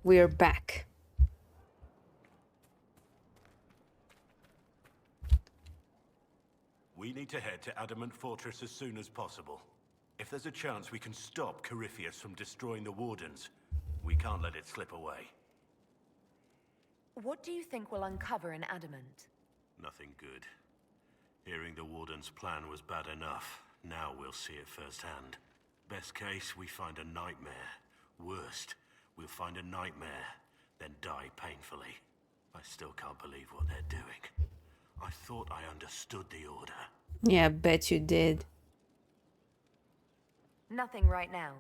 we're back. We need to head to Adamant Fortress as soon as possible. If there's a chance we can stop Corypheus from destroying the Wardens, we can't let it slip away. What do you think we'll uncover in Adamant? Nothing good. Hearing the Warden's plan was bad enough. Now we'll see it firsthand. Best case, we find a nightmare. Worst, we'll find a nightmare, then die painfully. I still can't believe what they're doing. I thought I understood the order. Yeah, bet you did. Nothing right now.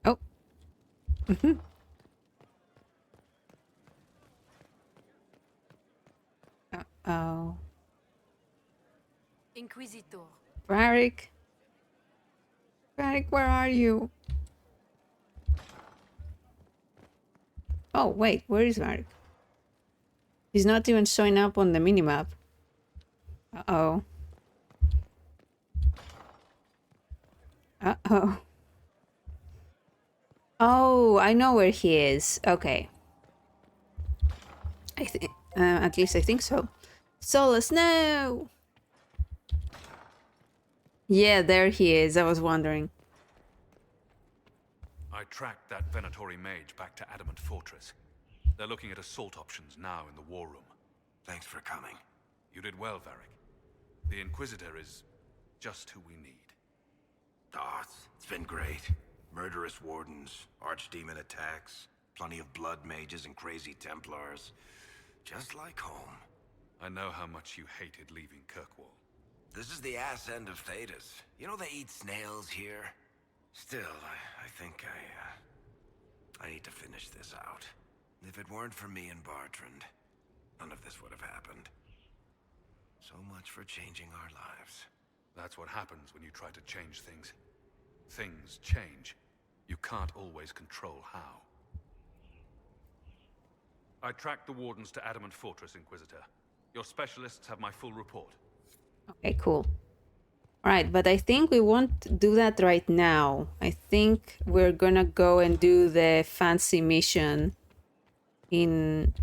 Oh. Uh-oh. Inquisitor. Varric? Varric, where are you? Oh, wait, where is Varric? He's not even showing up on the minimap. Uh-oh. Uh-oh. Oh, I know where he is. Okay. I think, at least I think so. Solus, no! Yeah, there he is. I was wondering. I tracked that Venatori mage back to Adamant Fortress. They're looking at assault options now in the war room. Thanks for coming. You did well, Varric. The Inquisitor is just who we need. Oh, it's been great. Murderous Wardens, Archdemon attacks, plenty of blood mages and crazy Templars. Just like home. I know how much you hated leaving Kirkwall. This is the ass end of Thedas. You know they eat snails here? Still, I think I need to finish this out. If it weren't for me and Bartrand, none of this would have happened. So much for changing our lives. That's what happens when you try to change things. Things change. You can't always control how. I tracked the Wardens to Adamant Fortress, Inquisitor. Your specialists have my full report. Okay, cool. Alright, but I think we won't do that right now. I think we're gonna go and do the fancy mission in...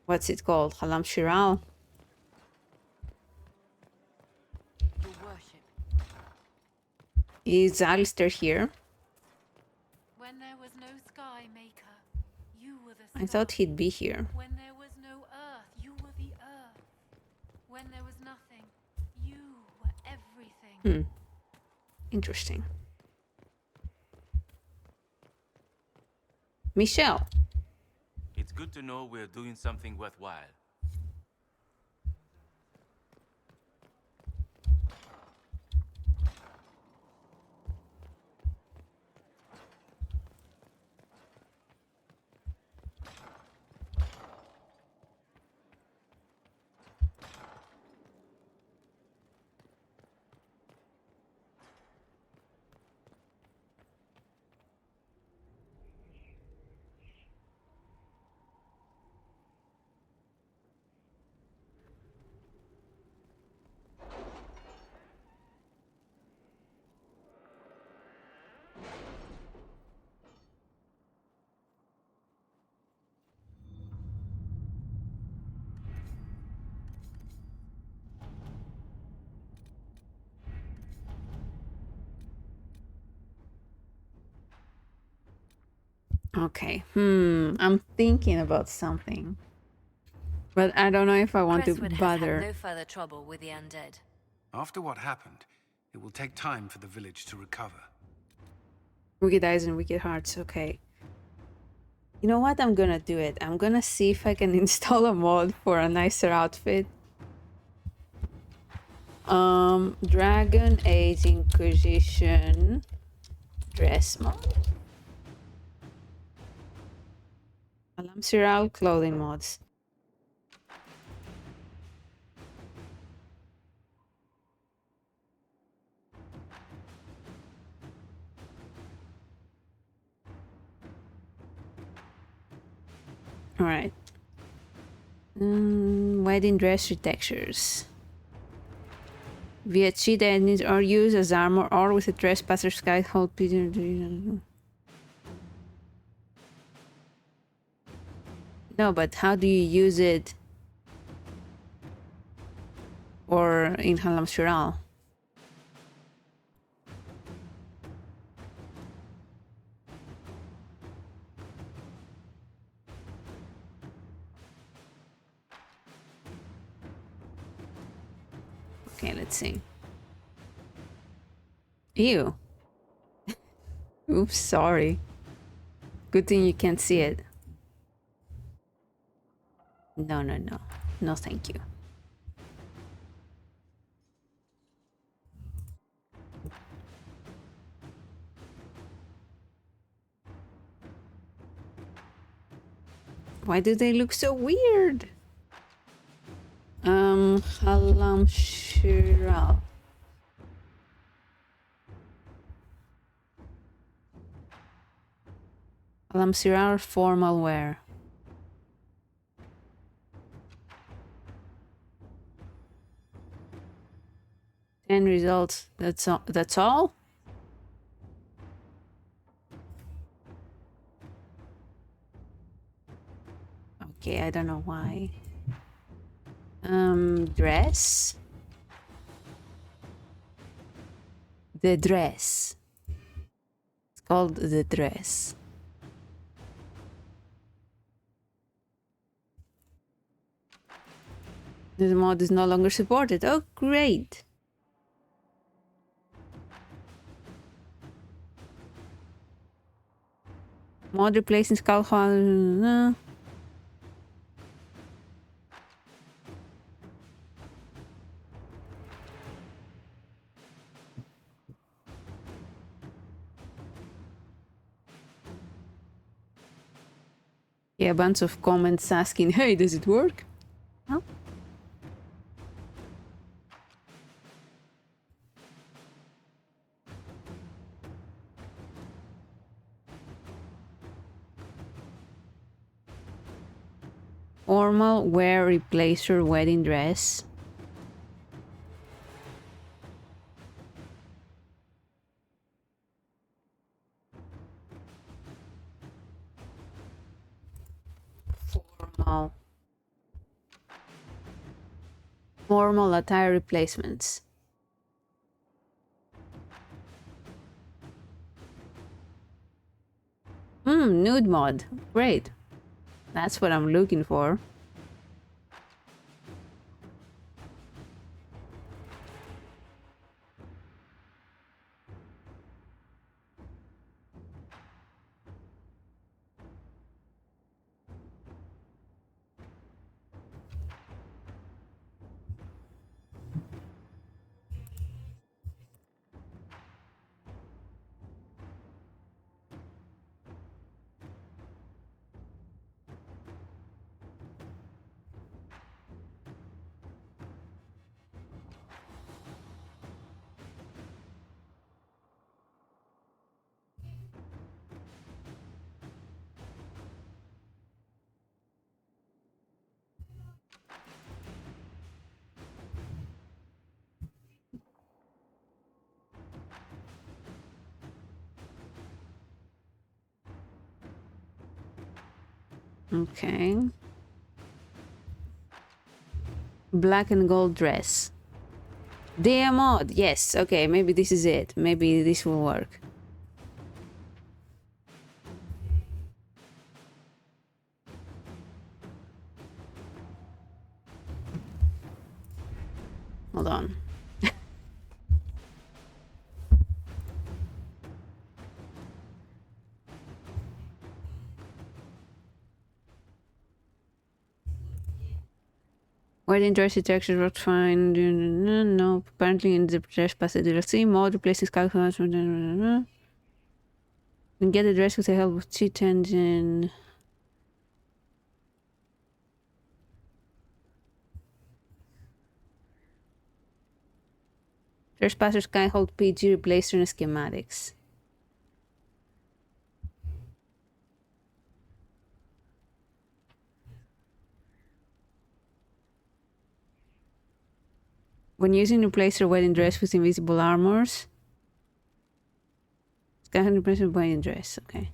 what's it called? Halam Shiral? Your worship. Is Alistair here? When there was no sky maker, you were the sky. I thought he'd be here. When there was no earth, you were the earth. When there was nothing, you were everything. Interesting. Michelle. It's good to know we're doing something worthwhile. Okay. I'm thinking about something. But I don't know if I want to Crestwood has bother. had no further trouble with the undead. After what happened, it will take time for the village to recover. Wicked Eyes and Wicked Hearts, okay. You know what? I'm gonna do it. I'm gonna see if I can install a mod for a nicer outfit. Dragon Age Inquisition dress mod. Alamsiral clothing mods. Alright. Wedding dress retextures. Via cheat enemies are used as armor or with a trespasser's guide hold Peter. No, but how do you use it? Or in Halam Shiral? Okay, let's see. Ew. Oops, sorry. Good thing you can't see it. No, no, no. No, thank you. Why do they look so weird? Halam Shiral. Halam Shiral formal wear. End results. That's all. That's all. Okay, I don't know why. Dress. The dress. It's called the dress. This mod is no longer supported. Oh, great. Mod replacing skull. Yeah, a bunch of comments asking, hey, does it work? No? Formal wear replace your wedding dress. Formal attire replacements. Nude mod. Great. That's what I'm looking for. Okay. Black and gold dress. Dear mod, yes. Okay, maybe this is it. Maybe this will work. Hold on. Wedding dress texture worked fine. No, apparently in the dress passage DLC mode replaces calculation. And get the dress with the help of cheat engine. Trespassers can't hold PG replacer and schematics. When using replacer wedding dress with invisible armors. Can't replace wedding dress, okay.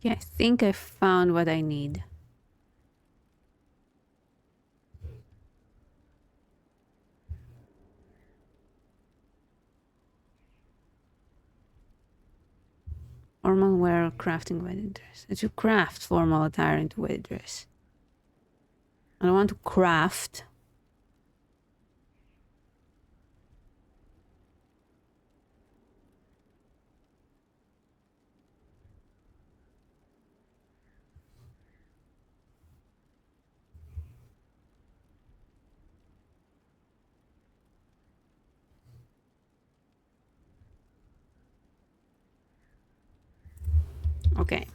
Yeah, I think I found what I need. Formal wear crafting wedding dress. I should craft formal attire into wedding dress. I don't want to craft. Okay.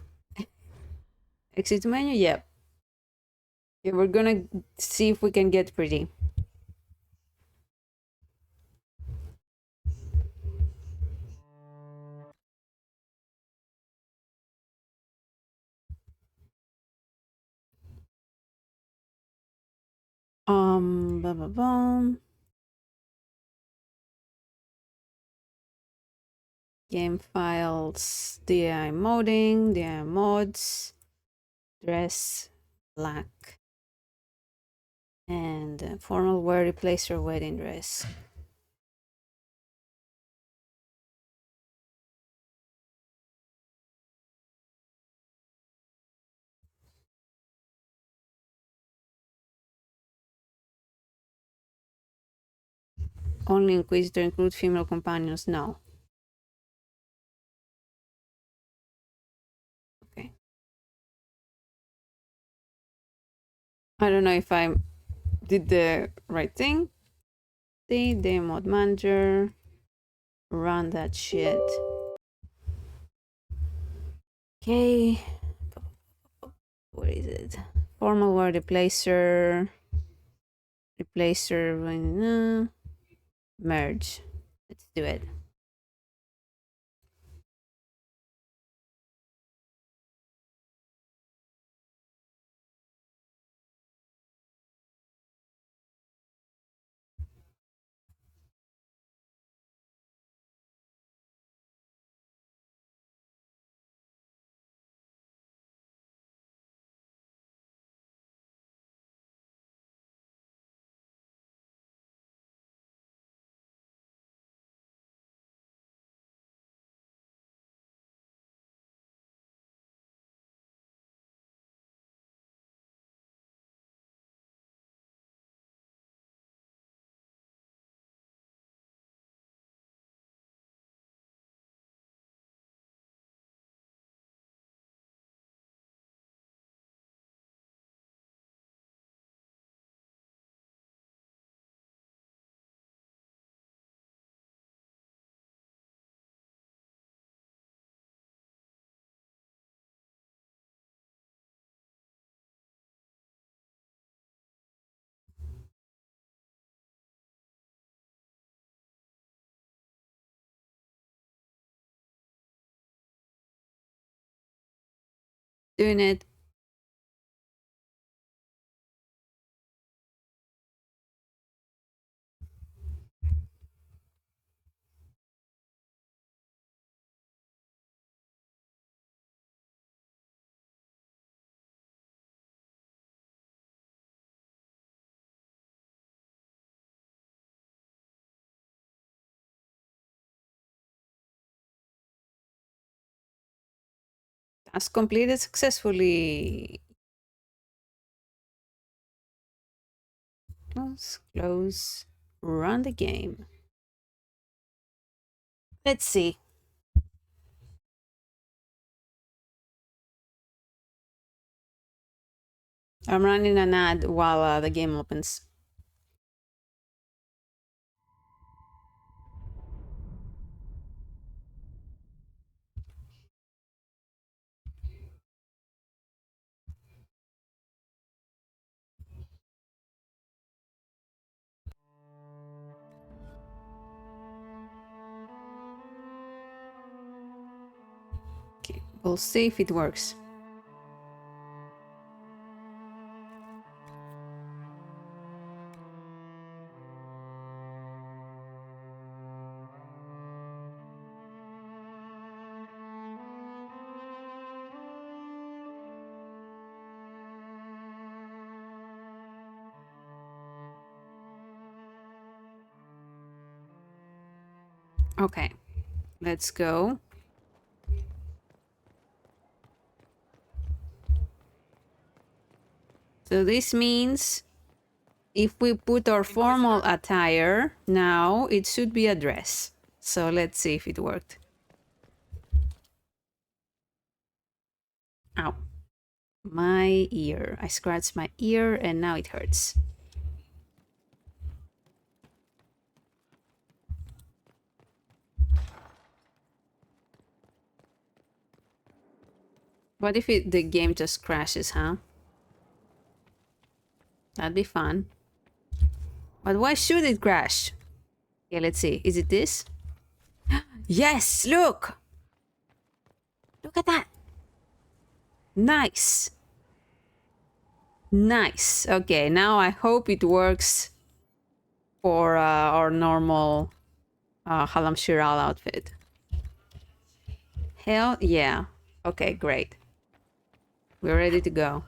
Exit menu, yep. Yeah, we're gonna see if we can get pretty. Blah, blah, blah. Game files, DI modding, DI mods, dress, black, and formal wear replacer wedding dress. Only Inquisitor include female companions? No. Okay. I don't know if I did the right thing. The mod manager. Run that shit. Okay. Where is it? Formal wear replacer. Replacer. Merge. Let's do it. Doing it. Task completed successfully. Close. Run the game. Let's see. I'm running an ad while the game opens. We'll see if it works. Okay, let's go. So this means if we put our formal attire now, it should be a dress. So let's see if it worked. Ow. My ear. I scratched my ear and now it hurts. What if the game just crashes, huh? That'd be fun. But why should it crash? Yeah, let's see. Is it this? Yes, look! Look at that! Nice! Nice. Okay, now I hope it works for our normal Halam Shiral outfit. Hell yeah. Okay, great. We're ready to go.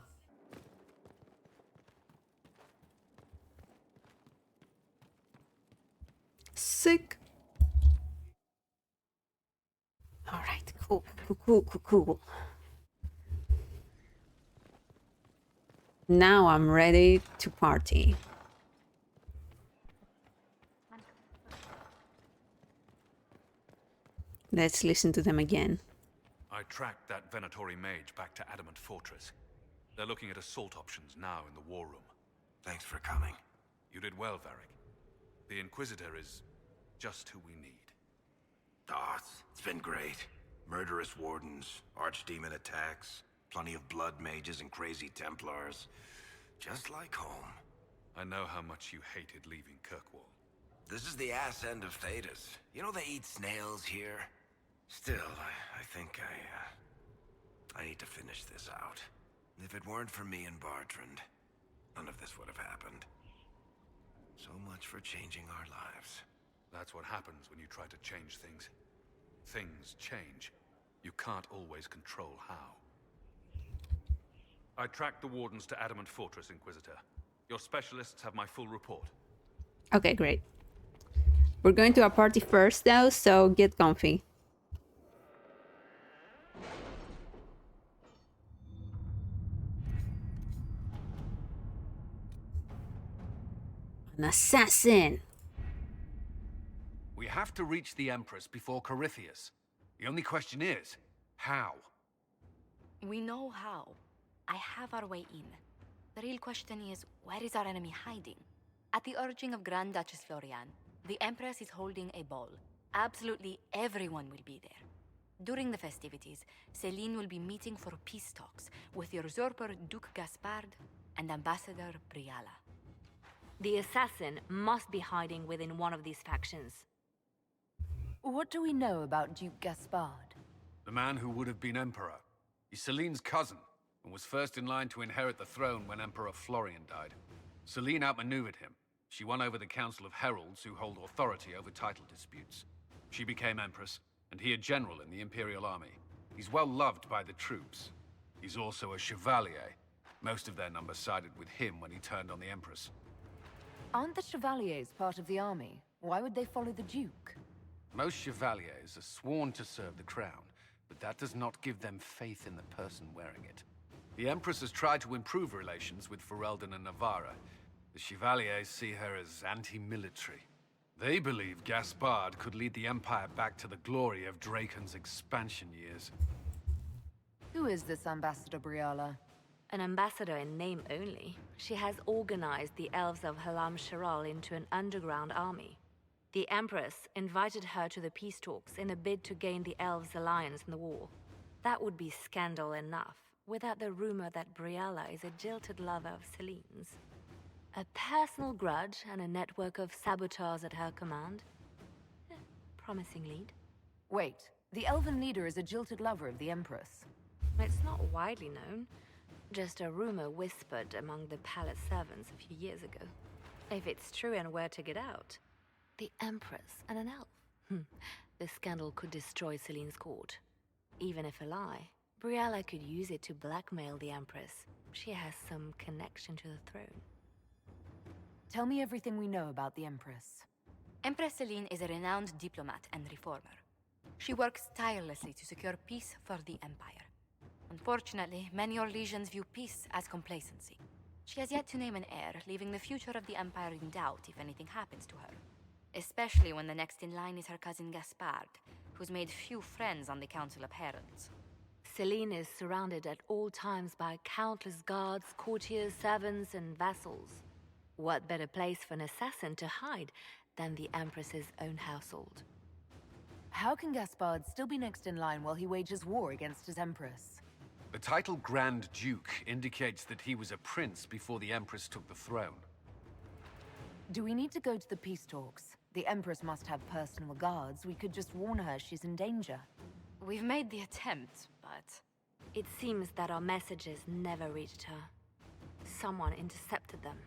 Sick. All right, cool. Now I'm ready to party. Let's listen to them again. I tracked that Venatori mage back to Adamant Fortress. They're looking at assault options now in the war room. Thanks for coming. You did well, Varric. The Inquisitor is just who we need. Oh, it's been great. Murderous wardens, archdemon attacks, plenty of blood mages and crazy Templars. Just like home. I know how much you hated leaving Kirkwall. This is the ass end of Thedas. You know they eat snails here? Still, I think I need to finish this out. If it weren't for me and Bartrand, none of this would have happened. So much for changing our lives. That's what happens when you try to change things. Things change. You can't always control how. I tracked the wardens to Adamant Fortress, Inquisitor. Your specialists have my full report. Okay, great. We're going to a party first though, so get comfy. An assassin! We have to reach the Empress before Corypheus. The only question is, how? We know how. I have our way in. The real question is, where is our enemy hiding? At the urging of Grand Duchess Florian, the Empress is holding a ball. Absolutely everyone will be there. During the festivities, Celine will be meeting for peace talks with usurper Duke Gaspard and Ambassador Briala. The assassin must be hiding within one of these factions. What do we know about Duke Gaspard? The man who would have been Emperor. He's Celine's cousin, and was first in line to inherit the throne when Emperor Florian died. Celine outmaneuvered him. She won over the Council of Heralds, who hold authority over title disputes. She became Empress, and he a general in the Imperial Army. He's well loved by the troops. He's also a Chevalier. Most of their number sided with him when he turned on the Empress. Aren't the Chevaliers part of the army? Why would they follow the Duke? Most Chevaliers are sworn to serve the crown, but that does not give them faith in the person wearing it. The Empress has tried to improve relations with Ferelden and Navarra. The Chevaliers see her as anti-military. They believe Gaspard could lead the Empire back to the glory of Draken's expansion years. Who is this Ambassador Briala? An ambassador in name only. She has organized the elves of Halam Shiral into an underground army. The Empress invited her to the peace talks in a bid to gain the elves' alliance in the war. That would be scandal enough, without the rumor that Briala is a jilted lover of Celine's. A personal grudge and a network of saboteurs at her command. Promising lead. Wait, The elven leader is a jilted lover of the Empress. It's not widely known. Just a rumor whispered among the palace servants a few years ago. If it's true and were to get out, the Empress and an elf. The scandal could destroy Celine's court. Even if a lie, Briella could use it to blackmail the Empress. She has some connection to the throne. Tell me everything we know about the Empress. Empress Celine is a renowned diplomat and reformer. She works tirelessly to secure peace for the Empire. Unfortunately, many Orlesians view peace as complacency. She has yet to name an heir, leaving the future of the Empire in doubt if anything happens to her. Especially when the next in line is her cousin Gaspard, who's made few friends on the Council of Heralds. Celine is surrounded at all times by countless guards, courtiers, servants, and vassals. What better place for an assassin to hide than the Empress's own household? How can Gaspard still be next in line while he wages war against his Empress? The title Grand Duke indicates that he was a prince before the Empress took the throne. Do we need to go to the peace talks? The Empress must have personal guards. We could just warn her she's in danger. We've made the attempt, but... It seems that our messages never reached her. Someone intercepted them.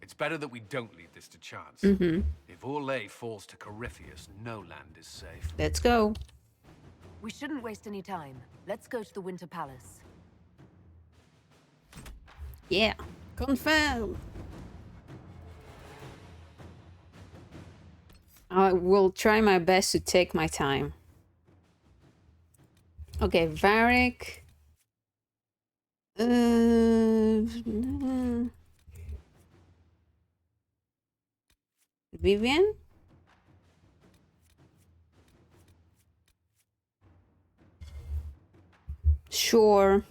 It's better that we don't leave this to chance. If Orlais falls to Corypheus, no land is safe. Let's go. We shouldn't waste any time. Let's go to the Winter Palace. Yeah. Confirm. I will try my best to take my time. Okay, Varric. Vivian? Sure.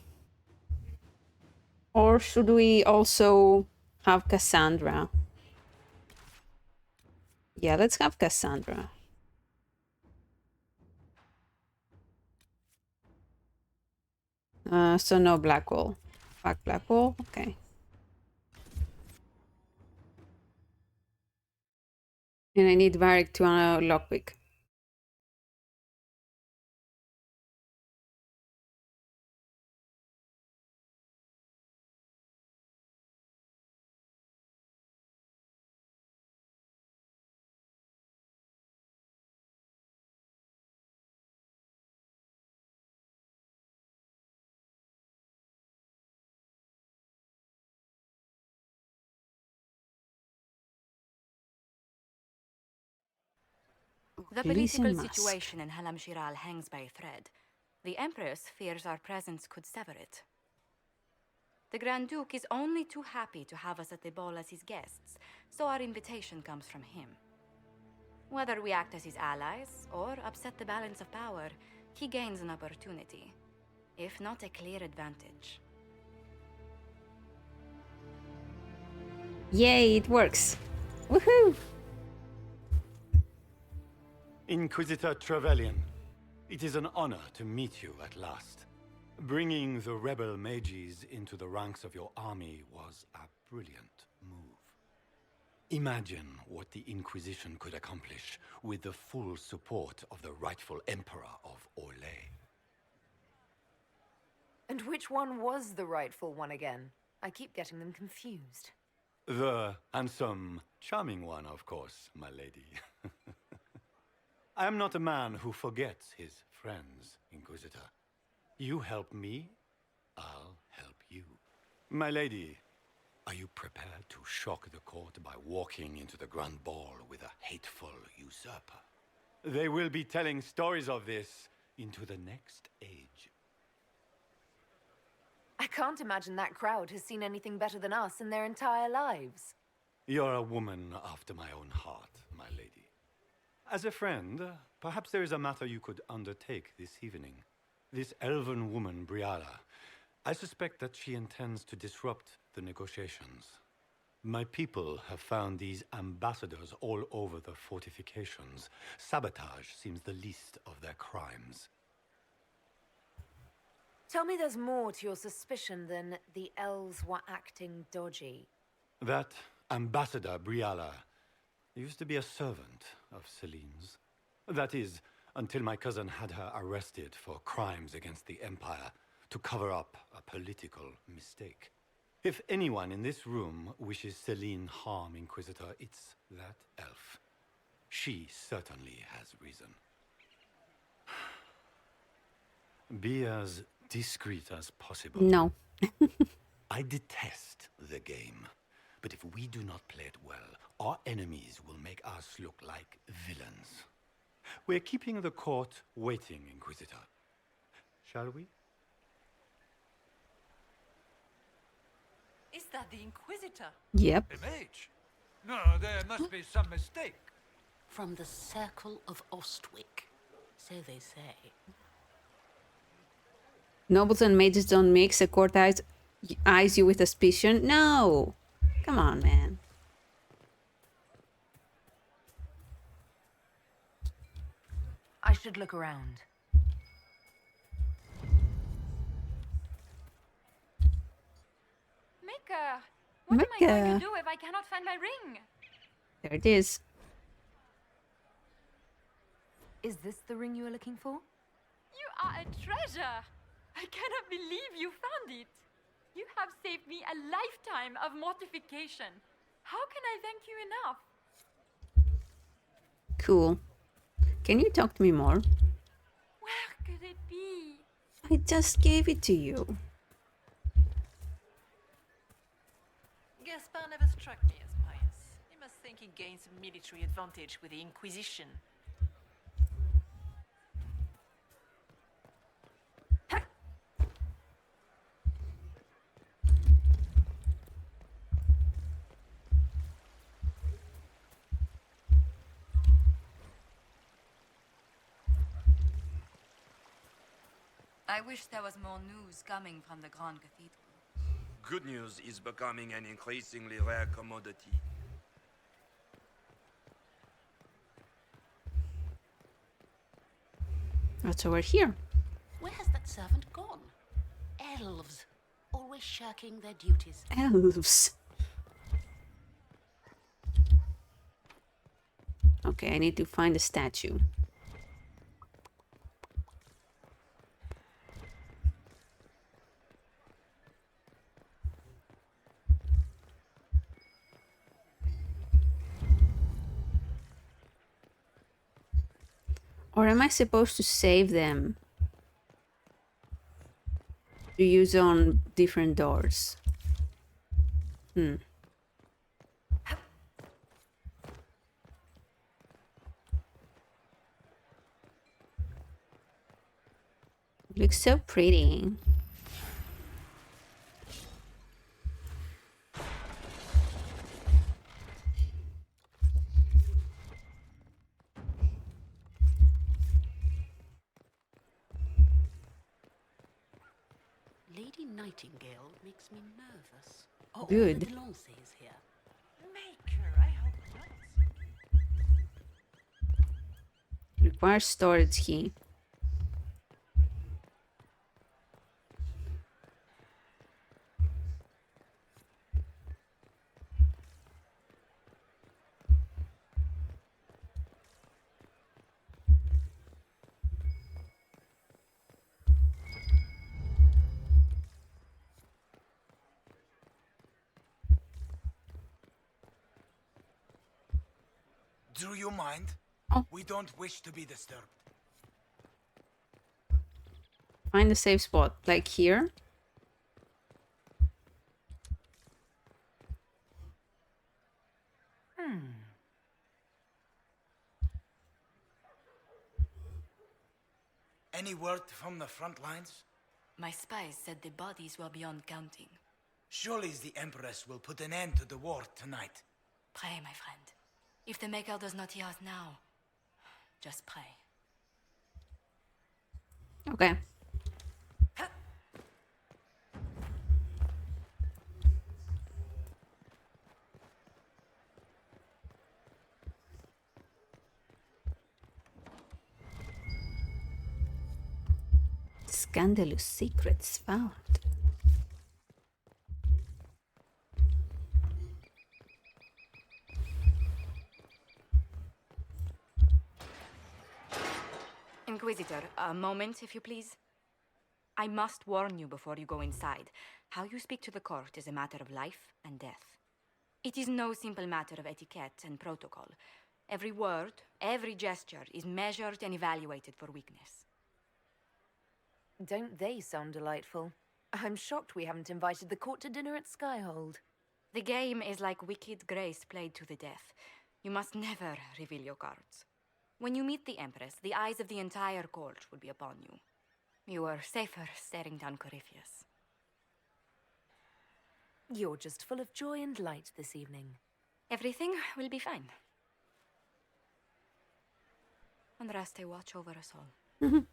Or should we also have Cassandra? Yeah, let's have Cassandra. So no Blackwall. Fuck Blackwall? Okay. And I need Varric to lockpick. The political situation in Halam Shiral hangs by a thread. The Empress fears our presence could sever it. The Grand Duke is only too happy to have us at the ball as his guests, so our invitation comes from him. Whether we act as his allies or upset the balance of power, he gains an opportunity, if not a clear advantage. Yay, it works. Woohoo! Inquisitor Trevelyan, it is an honor to meet you at last. Bringing the rebel mages into the ranks of your army was a brilliant move. Imagine what the Inquisition could accomplish with the full support of the rightful Emperor of Orlais. And which one was the rightful one again? I keep getting them confused. The handsome, charming one, of course, my lady. I am not a man who forgets his friends, Inquisitor. You help me, I'll help you. My lady, are you prepared to shock the court by walking into the Grand Ball with a hateful usurper? They will be telling stories of this into the next age. I can't imagine that crowd has seen anything better than us in their entire lives. You're a woman after my own heart, my lady. As a friend, perhaps there is a matter you could undertake this evening. This elven woman, Briella, I suspect that she intends to disrupt the negotiations. My people have found these ambassadors all over the fortifications. Sabotage seems the least of their crimes. Tell me there's more to your suspicion than the elves were acting dodgy. That ambassador, Briella, used to be a servant of Celine's. That is, until my cousin had her arrested for crimes against the Empire to cover up a political mistake. If anyone in this room wishes Celine harm, Inquisitor, it's that elf. She certainly has reason. Be as discreet as possible. No. I detest the game, but if we do not play it well, our enemies will make us look like villains. We're keeping the court waiting, Inquisitor. Shall we? Is that the Inquisitor? Yep. A mage? No, there must be some mistake. From the Circle of Ostwick, so they say. Nobles and mages don't mix. A court eyes you with suspicion. No! Come on, man. I should look around. Mika, what am I going Mika. to do if I cannot find my ring? There it is. Is this the ring you are looking for? You are a treasure. I cannot believe you found it. You have saved me a lifetime of mortification. How can I thank you enough? Cool. Can you talk to me more? Where could it be? I just gave it to you. Gaspar never struck me as pious. He must think he gained some military advantage with the Inquisition. I wish there was more news coming from the Grand Cathedral. Good news is becoming an increasingly rare commodity. What's over here? Where has that servant gone? Elves, always shirking their duties. Elves. Okay, I need to find a statue. Or am I supposed to save them to use on different doors? Looks so pretty. Lady Nightingale makes me nervous. Oh, Good. the Delancey is here. Maker, I hope not. Requires storage key. Do you mind? Oh. We don't wish to be disturbed. Find a safe spot, like here. Any word from the front lines? My spies said the bodies were beyond counting. Surely the Empress will put an end to the war tonight. Pray, my friend. If the Maker does not hear us now, just pray. Okay. Scandalous secrets found. Inquisitor, a moment, if you please. I must warn you before you go inside. How you speak to the court is a matter of life and death. It is no simple matter of etiquette and protocol. Every word, every gesture is measured and evaluated for weakness. Don't they sound delightful? I'm shocked we haven't invited the court to dinner at Skyhold. The game is like Wicked Grace played to the death. You must never reveal your cards. When you meet the Empress, the eyes of the entire court will be upon you. You are safer staring down Corypheus. You're just full of joy and light this evening. Everything will be fine. Andraste, watch over us all.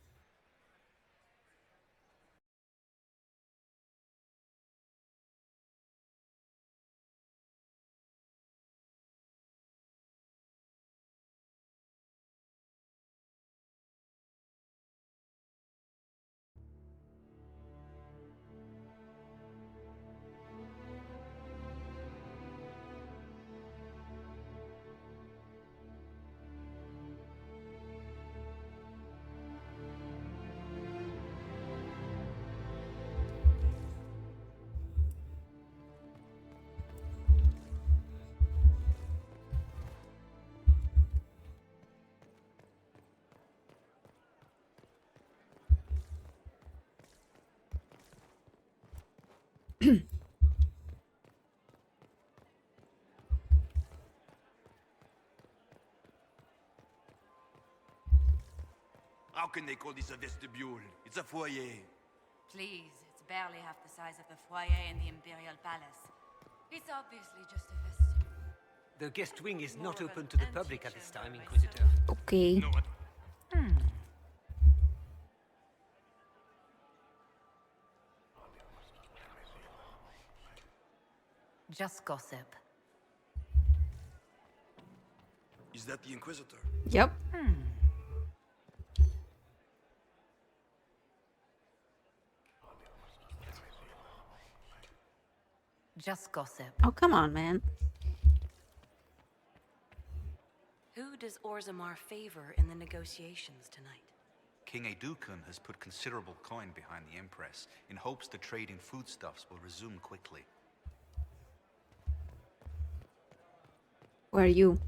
How can they call this a vestibule? It's a foyer. Please, it's barely half the size of the foyer in the Imperial Palace. It's obviously just a vestibule. The guest wing is not open to the public at this time, Inquisitor. Okay. No, what? Just gossip. Is that the Inquisitor? Yep. Just gossip. Oh, come on, man. Who does Orzammar favor in the negotiations tonight? King Aeducan has put considerable coin behind the Empress in hopes the trade in foodstuffs will resume quickly. Where are you?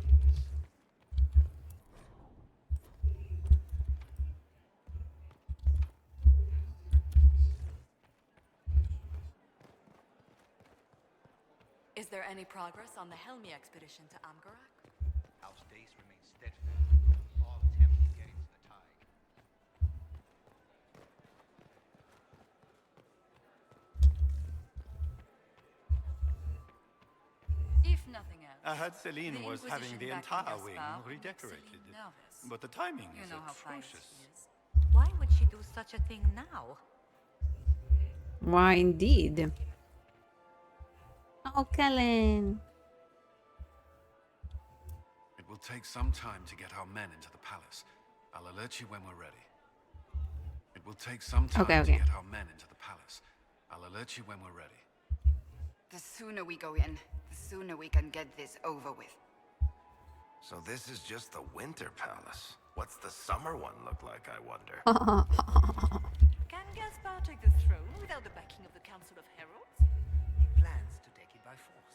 Is there any progress on the Helmi expedition to Amgarak? House Dace remains steadfast. All attempts to get into the tide. If nothing else, I heard Celine the was having the Inquisition back in entire wing Gaspar makes redecorated. Celine nervous. But the timing You is know how pious atrocious. she is. Why would she do such a thing now? Why, indeed. Oh, Cullen. It will take some time to get our men into the palace. I'll alert you when we're ready. It will take some time Okay. to get our men into the palace. I'll alert you when we're ready. The sooner we go in, the sooner we can get this over with. So this is just the Winter Palace. What's the summer one look like, I wonder? Can Gaspar take the throne without the backing of the Council of Heralds? He plans to take it by force.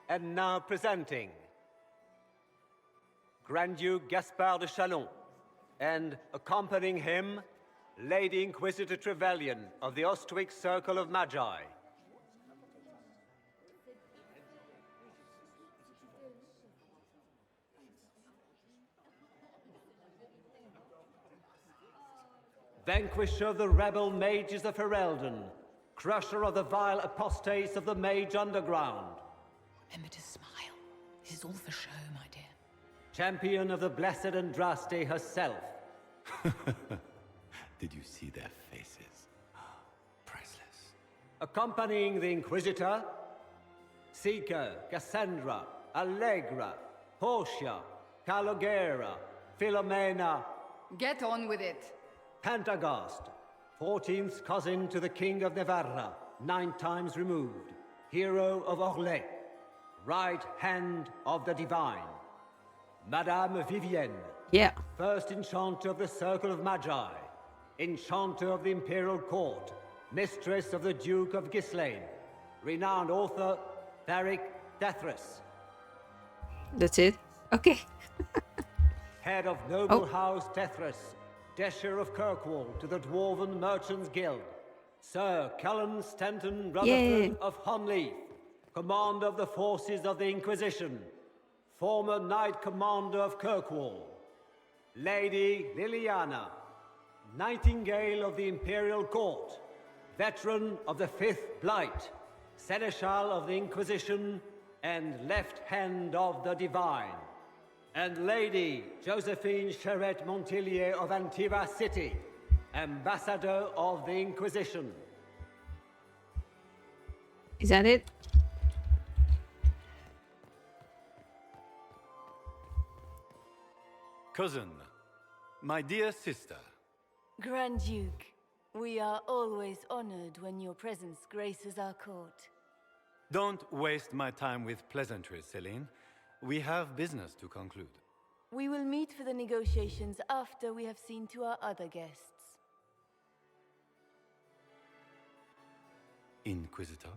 And now presenting Grand Duke Gaspard de Chalon, and accompanying him, Lady Inquisitor Trevelyan of the Ostwick Circle of Magi. Vanquisher of the rebel mages of Ferelden, crusher of the vile apostates of the mage underground. Remember to smile. This is all for show, my dear. champion of the Blessed Andraste herself. Did you see their faces? Priceless. Accompanying the Inquisitor, Seeker, Cassandra, Allegra, Portia, Calogera, Philomena. Get on with it. Pantagast, 14th cousin to the King of Navarra, 9 times removed, hero of Orlais, right hand of the Divine. Madame Vivienne. Yeah. First Enchanter of the Circle of Magi, Enchanter of the Imperial Court, Mistress of the Duke of Ghislaine, renowned author Tharic Dethras. That's it? Okay. Head of Noble House Dethras, Desher of Kirkwall to the Dwarven Merchants Guild, Sir Cullen Stanton Rutherford of Honleith, Commander of the Forces of the Inquisition, former Knight Commander of Kirkwall, Lady Liliana, Nightingale of the Imperial Court, veteran of the Fifth Blight, Seneschal of the Inquisition, and Left Hand of the Divine, and Lady Josephine Charette Montillier of Antiva City, Ambassador of the Inquisition. Is that it? Cousin, my dear sister. Grand Duke, we are always honored when your presence graces our court. Don't waste my time with pleasantries, Celine. We have business to conclude. We will meet for the negotiations after we have seen to our other guests. Inquisitor?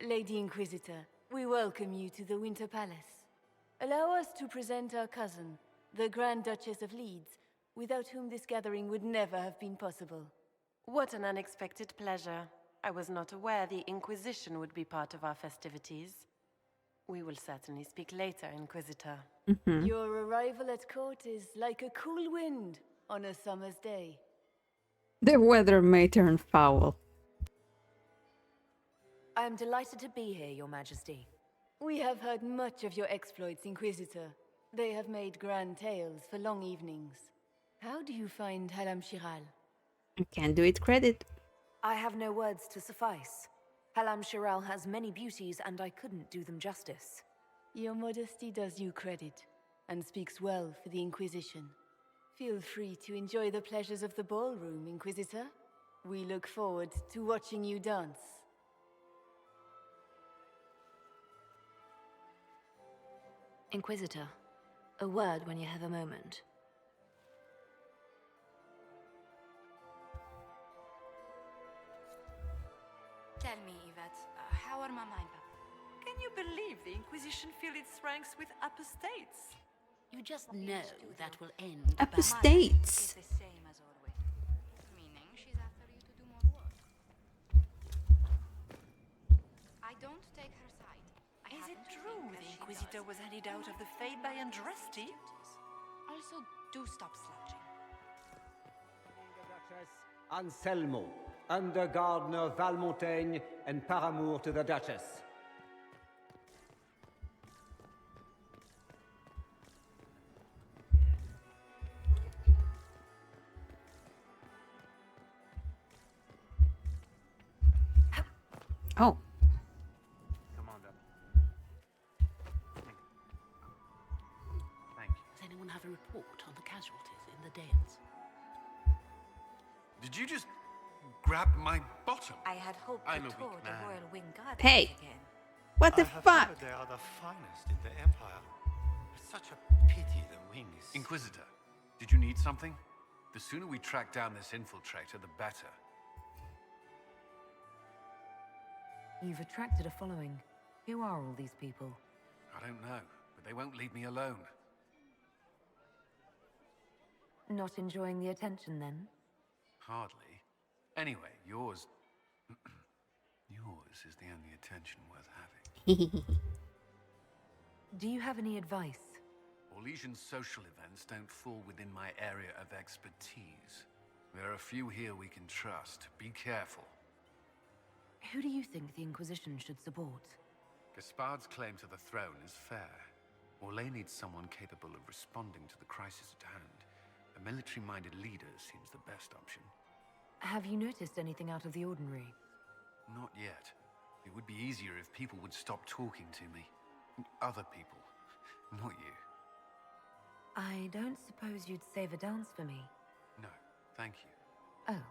Lady Inquisitor, we welcome you to the Winter Palace. Allow us to present our cousin, the Grand Duchess of Leeds, without whom this gathering would never have been possible. What an unexpected pleasure. I was not aware the Inquisition would be part of our festivities. We will certainly speak later, Inquisitor. Your arrival at court is like a cool wind on a summer's day. The weather may turn foul. I am delighted to be here, Your Majesty. We have heard much of your exploits, Inquisitor. They have made grand tales for long evenings. How do you find Halam Shiral? I can't do it credit. I have no words to suffice. Halam Shiral has many beauties, and I couldn't do them justice. Your modesty does you credit, and speaks well for the Inquisition. Feel free to enjoy the pleasures of the ballroom, Inquisitor. We look forward to watching you dance. Inquisitor, a word when you have a moment. Tell me, Yvette, how are Mama and Papa? Can you believe the Inquisition filled its ranks with apostates? You just know that will end. Apostates. The same as always. Meaning she's after you to do more work. I don't take her side. Is it true the Inquisitor was handed out of the Fade by Andraste? Also, do stop slouching. Anselmo, under Gardener Valmontaigne and paramour to the Duchess. Oh. Commander. Thank you. Does anyone have a report on the casualties in the Danes? Did you just grab my bottom? I had hoped I'm to a tour weak the man. Royal Wing Hey. again. What the I have fuck? heard they are the finest in the Empire. It's such a pity the wings. Inquisitor, did you need something? The sooner we track down this infiltrator, the better. You've attracted a following. Who are all these people? I don't know, but they won't leave me alone. Not enjoying the attention, then? Hardly. Anyway, yours... yours is the only attention worth having. Do you have any advice? Orlesian social events don't fall within my area of expertise. There are a few here we can trust. Be careful. Who do you think the Inquisition should support? Gaspard's claim to the throne is fair. Orlais needs someone capable of responding to the crisis at hand. A military-minded leader seems the best option. Have you noticed anything out of the ordinary? Not yet. It would be easier if people would stop talking to me. Other people. Not you. I don't suppose you'd save a dance for me? No, thank you. Oh.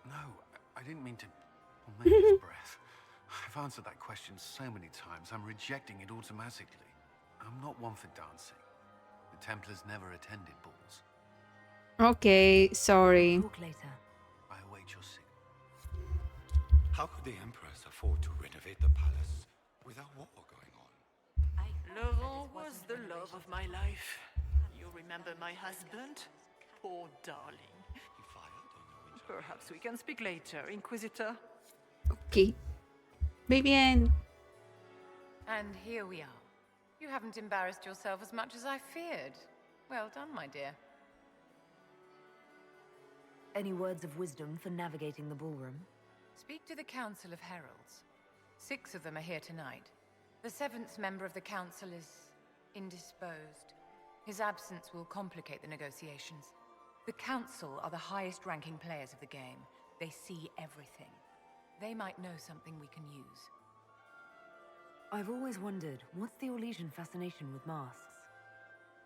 No, I didn't mean to... Or maybe it's breath. I've answered that question so many times, I'm rejecting it automatically. I'm not one for dancing. The Templars never attended balls. Okay, sorry. Talk later. I await your signal. How could the Empress afford to renovate the palace without war going on? Laurent was the love of my life. You remember my husband? Poor darling. Perhaps we can speak later, Inquisitor. Okay. Vivienne. And here we are. You haven't embarrassed yourself as much as I feared. Well done, my dear. Any words of wisdom for navigating the ballroom? Speak to the Council of Heralds. 6 of them are here tonight. The 7th member of the Council is indisposed. His absence will complicate the negotiations. The Council are the highest-ranking players of the game. They see everything. They might know something we can use. I've always wondered, what's the Orlesian fascination with masks?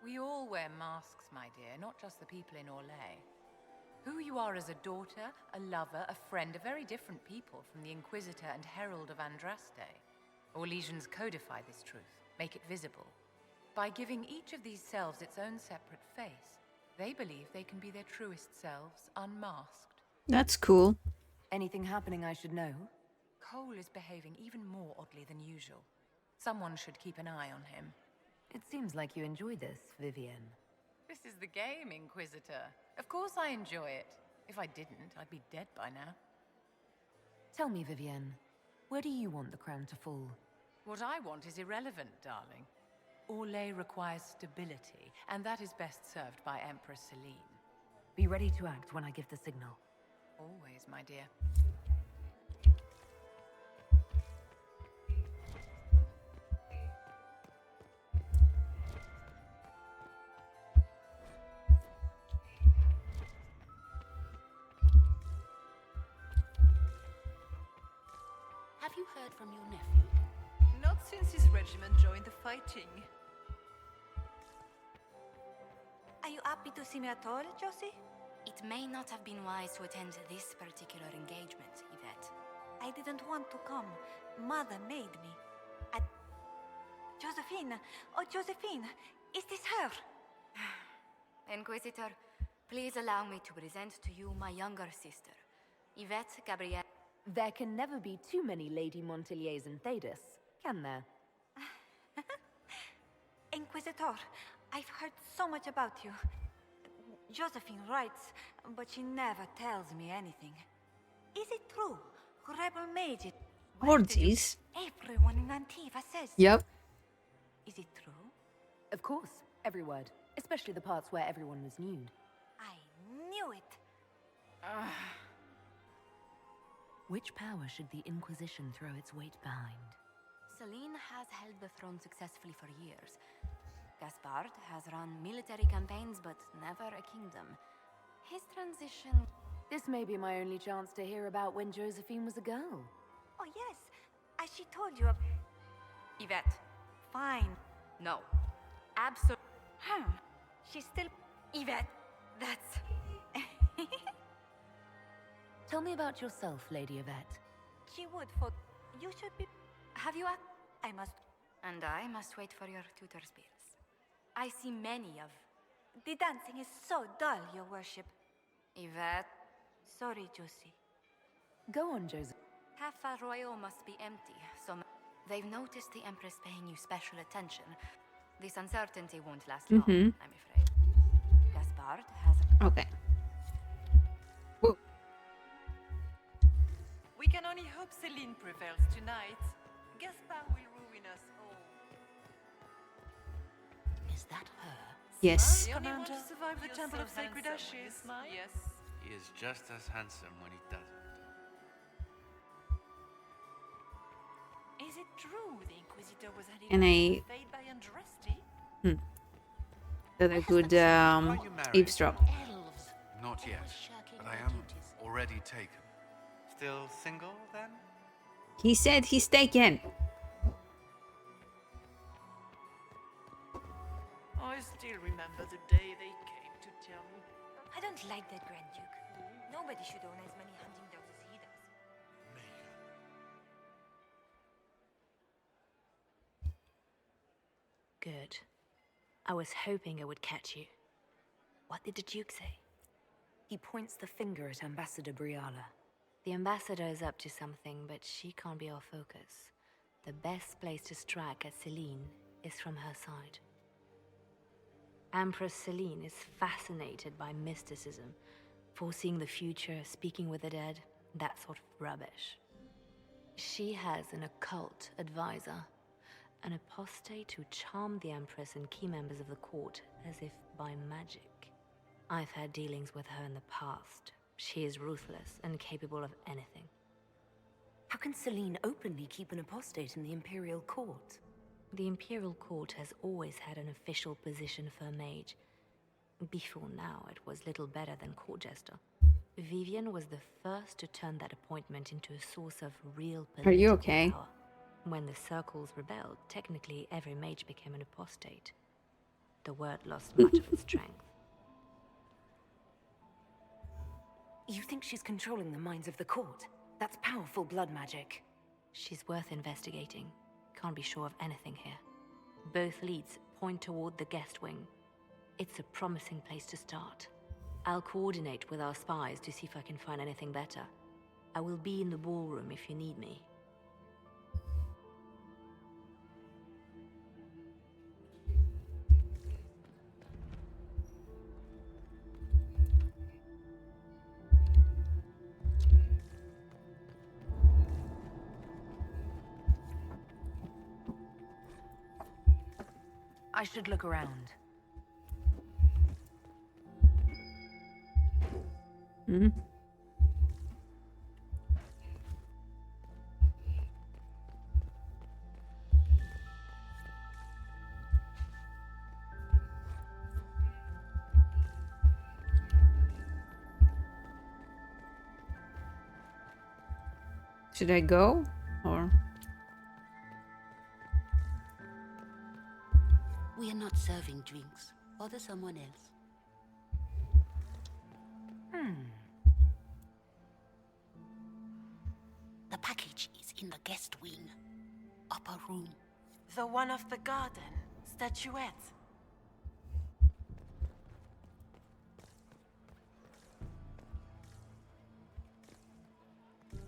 We all wear masks, my dear, not just the people in Orlais. Who you are as a daughter, a lover, a friend are very different people from the Inquisitor and Herald of Andraste. Orlesians codify this truth, make it visible. By giving each of these selves its own separate face, they believe they can be their truest selves, unmasked. That's cool. Anything happening I should know? Cole is behaving even more oddly than usual. Someone should keep an eye on him. It seems like you enjoy this, Vivienne. This is the game, Inquisitor. Of course I enjoy it. If I didn't, I'd be dead by now. Tell me, Vivienne, where do you want the crown to fall? What I want is irrelevant, darling. Orlais requires stability, and that is best served by Empress Celine. Be ready to act when I give the signal. Always, my dear. Have you heard from your nephew? Not since his regiment joined the fighting. Are you happy to see me at all, Josie? It may not have been wise to attend this particular engagement, Yvette. I didn't want to come. Mother made me. Josephine! Oh, Josephine! Is this her? Inquisitor, please allow me to present to you my younger sister, Yvette Gabrielle. There can never be too many Lady Monteliers in Thedas, can there? Inquisitor, I've heard so much about you. Josephine writes, but she never tells me anything. Is it true? Rebel mage. Orgies? Everyone in Antiva says. Yep. Is it true? Of course, every word. Especially the parts where everyone was nude. I knew it. Which power should the Inquisition throw its weight behind? Celine has held the throne successfully for years. Gaspard has run military campaigns, but never a kingdom. His transition... This may be my only chance to hear about when Josephine was a girl. Oh, yes. As she told you... Yvette. Fine. No. Absolutely. She's still... Yvette, that's... Tell me about yourself, Lady Yvette. She would for... You should be... Have you I must... And I must wait for your tutor's bills. I see many of... The dancing is so dull, your worship. Yvette... Sorry, Josie. Go on, Joseph. Half our royal must be empty, so... They've noticed the Empress paying you special attention. This uncertainty won't last long, I'm afraid. Gaspard has... Okay. Whoa. We can only hope Celine prevails tonight. Gaspard will ruin us all. Is that her? Yes. The only one to survive the Temple of Sacred Ashes. Yes. He is just as handsome when he doesn't. Is it true the Inquisitor was handed And out by Andraste? That I could eavesdrop. Not yet, but I am already taken. Still single, then? He said he's taken. I still remember the day they came to tell me. I don't like that Grand Duke. Nobody should own as many hunting dogs as he does. Good. I was hoping I would catch you. What did the Duke say? He points the finger at Ambassador Briala. The ambassador is up to something, but she can't be our focus. The best place to strike at Celine is from her side. Empress Celine is fascinated by mysticism, foreseeing the future, speaking with the dead, that sort of rubbish. She has an occult advisor, an apostate who charmed the Empress and key members of the court as if by magic. I've had dealings with her in the past. She is ruthless and capable of anything. How can Celine openly keep an apostate in the Imperial Court? The Imperial Court has always had an official position for a mage. Before now, it was little better than court jester. Vivian was the first to turn that appointment into a source of real political Are you okay? power. When the circles rebelled, technically every mage became an apostate. The word lost much of its strength. You think she's controlling the minds of the court? That's powerful blood magic. She's worth investigating. Can't be sure of anything here. Both leads point toward the guest wing. It's a promising place to start. I'll coordinate with our spies to see if I can find anything better. I will be in the ballroom if you need me. I should look around. Mm-hmm. Should I go or? We are not serving drinks. Order someone else. The package is in the guest wing. Upper room. The one of the garden. Statuette.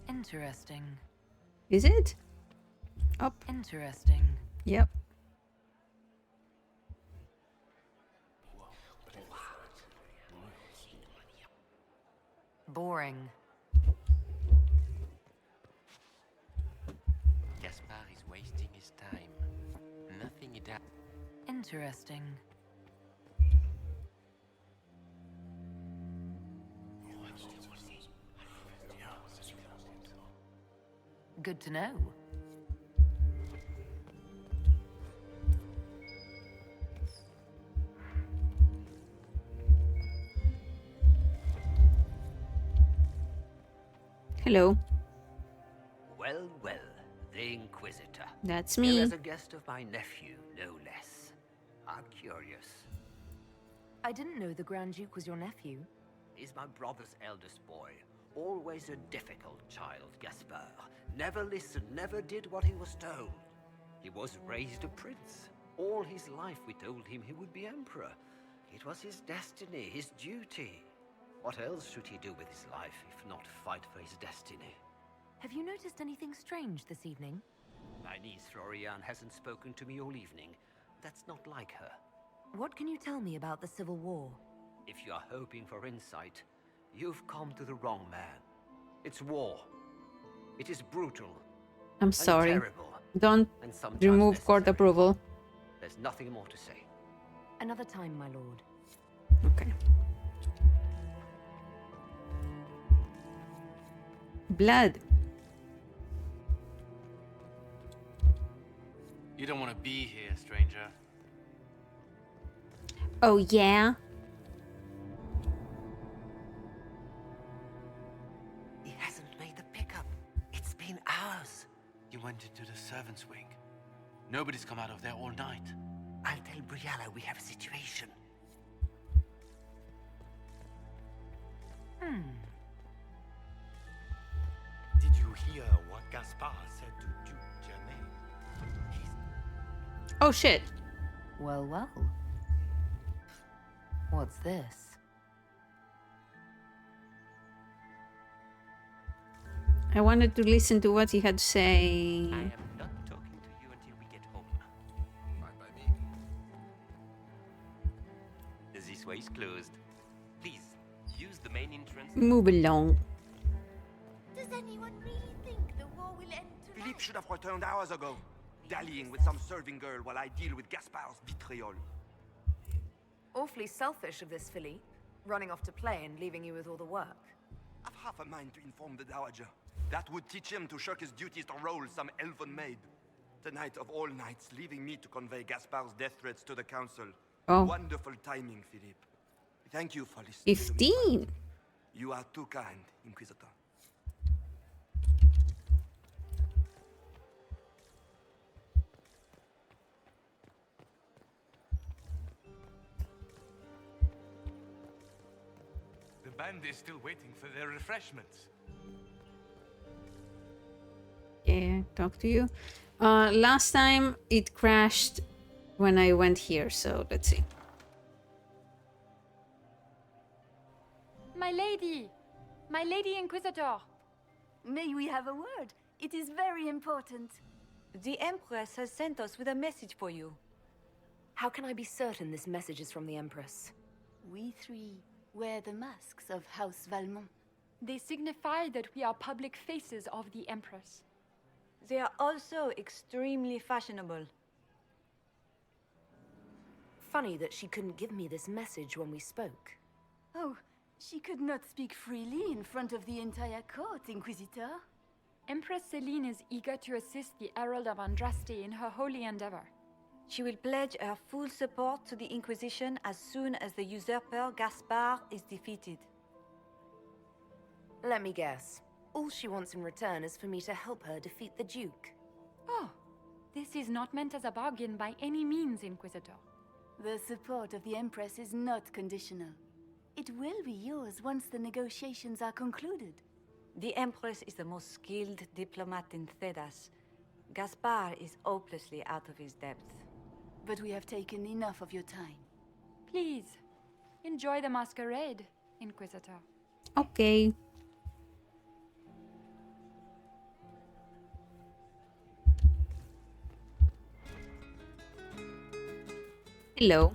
Interesting. Is it? Up. Interesting. Yep. Boring. Gaspar is wasting his time. Nothing he does. Interesting. Good to know. Hello. Well, well, the Inquisitor. That's Here me. as a guest of my nephew, no less. How curious. I didn't know the Grand Duke was your nephew. He's my brother's eldest boy. Always a difficult child, Gaspar. Never listened, never did what he was told. He was raised a prince. All his life we told him he would be emperor. It was his destiny, his duty. What else should he do with his life, if not fight for his destiny? Have you noticed anything strange this evening? My niece Florian hasn't spoken to me all evening. That's not like her. What can you tell me about the Civil War? If you are hoping for insight, you've come to the wrong man. It's war. It is brutal. I'm and sorry. terrible, Don't and sometimes remove court necessary. approval. There's nothing more to say. Another time, my lord. Okay. Blood. You don't want to be here, stranger. Oh, yeah? He hasn't made the pickup. It's been hours. You went into the servants' wing. Nobody's come out of there all night. I'll tell Briala we have a situation. Did you hear what Gaspard said to Duke Germain? Oh, shit. Well, well. What's this? I wanted to listen to what he had to say. I am not talking to you until we get home. Fine by me. This way is closed. Please, use the main entrance. Move along. Does anyone really think the war will end tonight? Philippe should have returned hours ago, dallying with some serving girl while I deal with Gaspard's betrayal. Awfully selfish of this Philippe, running off to play and leaving you with all the work. I've half a mind to inform the Dowager. That would teach him to shirk his duties to roll some elven maid. Tonight of all nights, leaving me to convey Gaspard's death threats to the council. Oh. Wonderful timing, Philippe. Thank you for listening. 15. You are too kind, Inquisitor. The band is still waiting for their refreshments. Yeah, talk to you. Last time it crashed when I went here, so let's see. My lady Inquisitor. May we have a word? It is very important. The Empress has sent us with a message for you. How can I be certain this message is from the Empress? We three wear the masks of House Valmont. They signify that we are public faces of the Empress. They are also extremely fashionable. Funny that she couldn't give me this message when we spoke. Oh, she could not speak freely in front of the entire court, Inquisitor. Empress Celine is eager to assist the Herald of Andraste in her holy endeavor. She will pledge her full support to the Inquisition as soon as the usurper Gaspard is defeated. Let me guess. All she wants in return is for me to help her defeat the Duke. Oh, this is not meant as a bargain by any means, Inquisitor. The support of the Empress is not conditional. It will be yours once the negotiations are concluded. The Empress is the most skilled diplomat in Thedas. Gaspard is hopelessly out of his depth. But we have taken enough of your time. Please, enjoy the masquerade, Inquisitor. Okay. Hello.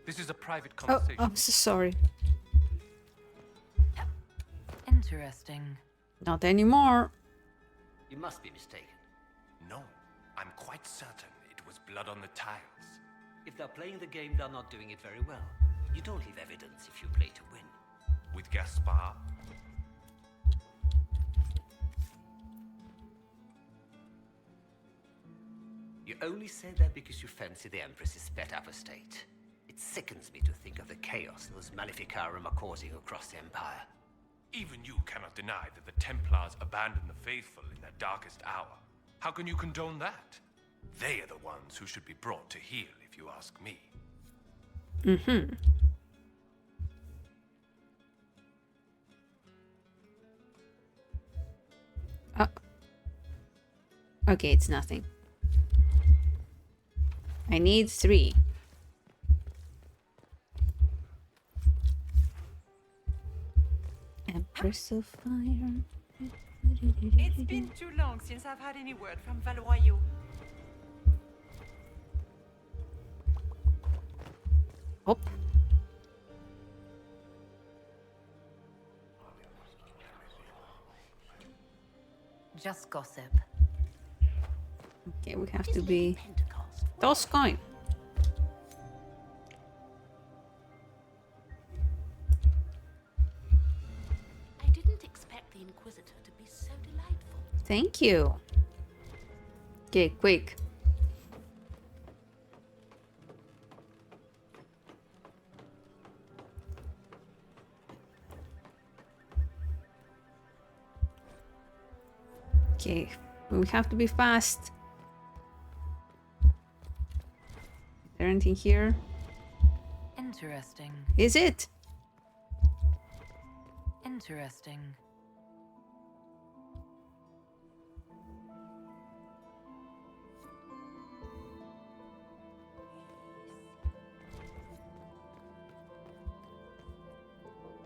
This is a private Oh, conversation. I'm so sorry. Interesting. Not anymore. You must be mistaken. No, I'm quite certain it was blood on the tiles. If they're playing the game, they're not doing it very well. You don't leave evidence if you play to win. With Gaspard? You only say that because you fancy the Empress's pet apostate. It sickens me to think of the chaos those Maleficarum are causing across the Empire. Even you cannot deny that the Templars abandoned the faithful in their darkest hour. How can you condone that? They are the ones who should be brought to heel, if you ask me. Mm-hmm. Okay, it's nothing. I need 3. Empress of Fire. It's been too long since I've had any word from Valroyaux. Hop. Just gossip. Okay, we have to be Toscoin. I didn't expect the Inquisitor to be so delightful. Thank you. Okay, quick. Okay, we have to be fast. Is there anything here? Interesting. Is it? Interesting.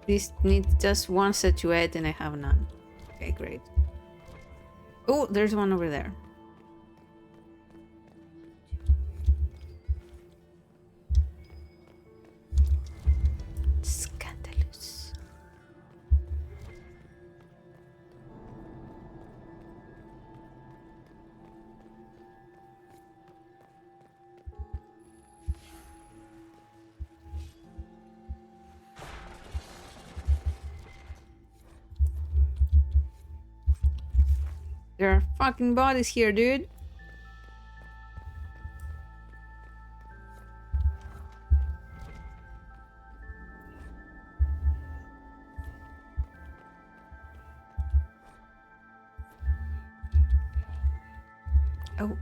This needs just one statuette and I have none. Okay, great. Oh, there's one over there. Scandalous. There are fucking bodies here, dude. Oh.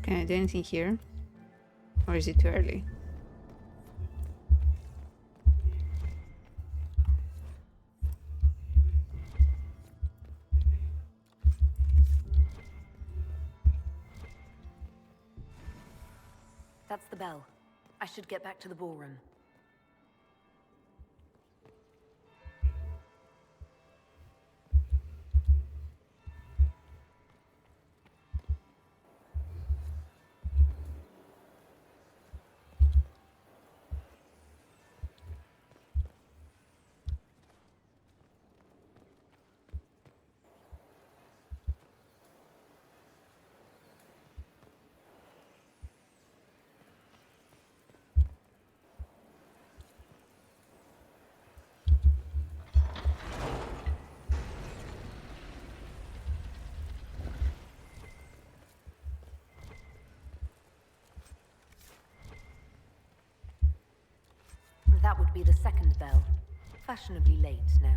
Can I do anything here? Or is it too early? That's the bell. I should get back to the ballroom. That would be the second bell. Fashionably late now.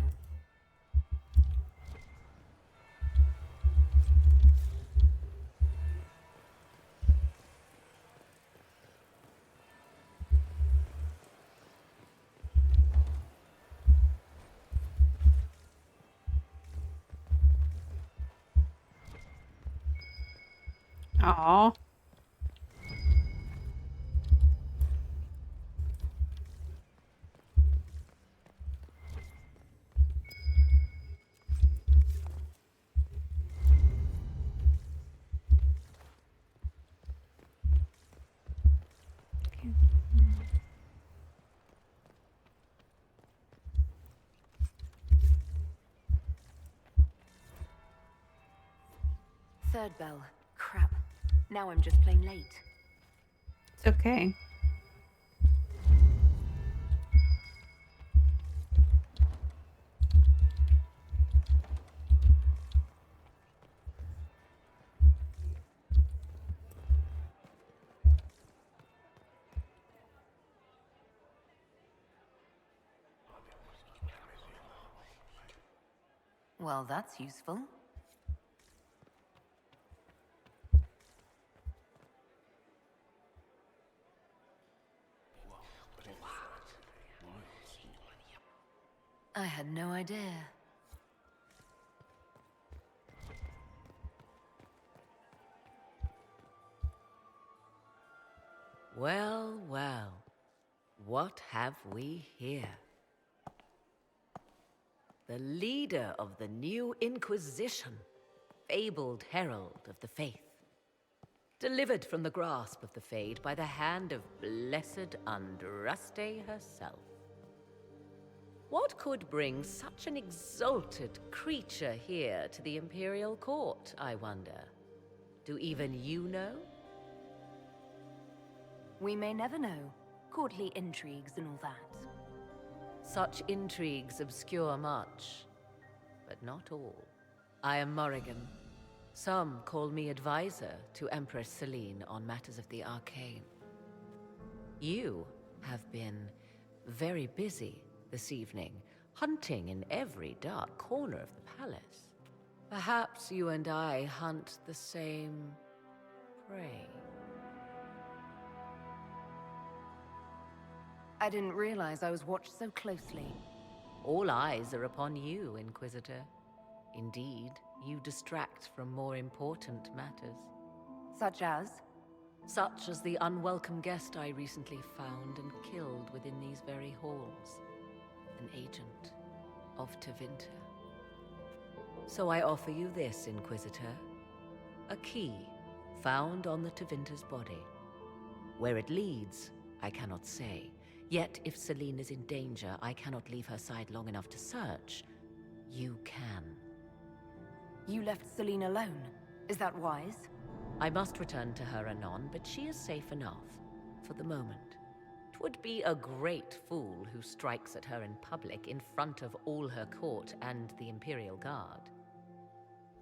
Aww. Third bell. Crap. Now I'm just plain late. It's okay. Well, that's useful. I had no idea. Well, well. What have we here? The leader of the new Inquisition, fabled herald of the faith. Delivered from the grasp of the Fade by the hand of blessed Andraste herself. What could bring such an exalted creature here to the Imperial Court, I wonder? Do even you know? We may never know. Courtly intrigues and all that. Such intrigues obscure much, but not all. I am Morrigan, Some call me advisor to Empress Celine on matters of the arcane. You have been very busy this evening, hunting in every dark corner of the palace. Perhaps you and I hunt the same prey. I didn't realize I was watched so closely. All eyes are upon you, Inquisitor. Indeed, you distract from more important matters. Such as? Such as the unwelcome guest I recently found and killed within these very halls. An agent of Tevinter. So I offer you this, Inquisitor. A key found on the Tevinter's body. Where it leads, I cannot say. Yet if Celine is in danger, I cannot leave her side long enough to search. You can. You left Celine alone. Is that wise? I must return to her anon, but she is safe enough, for the moment. 'Twould be a great fool who strikes at her in public in front of all her court and the Imperial Guard.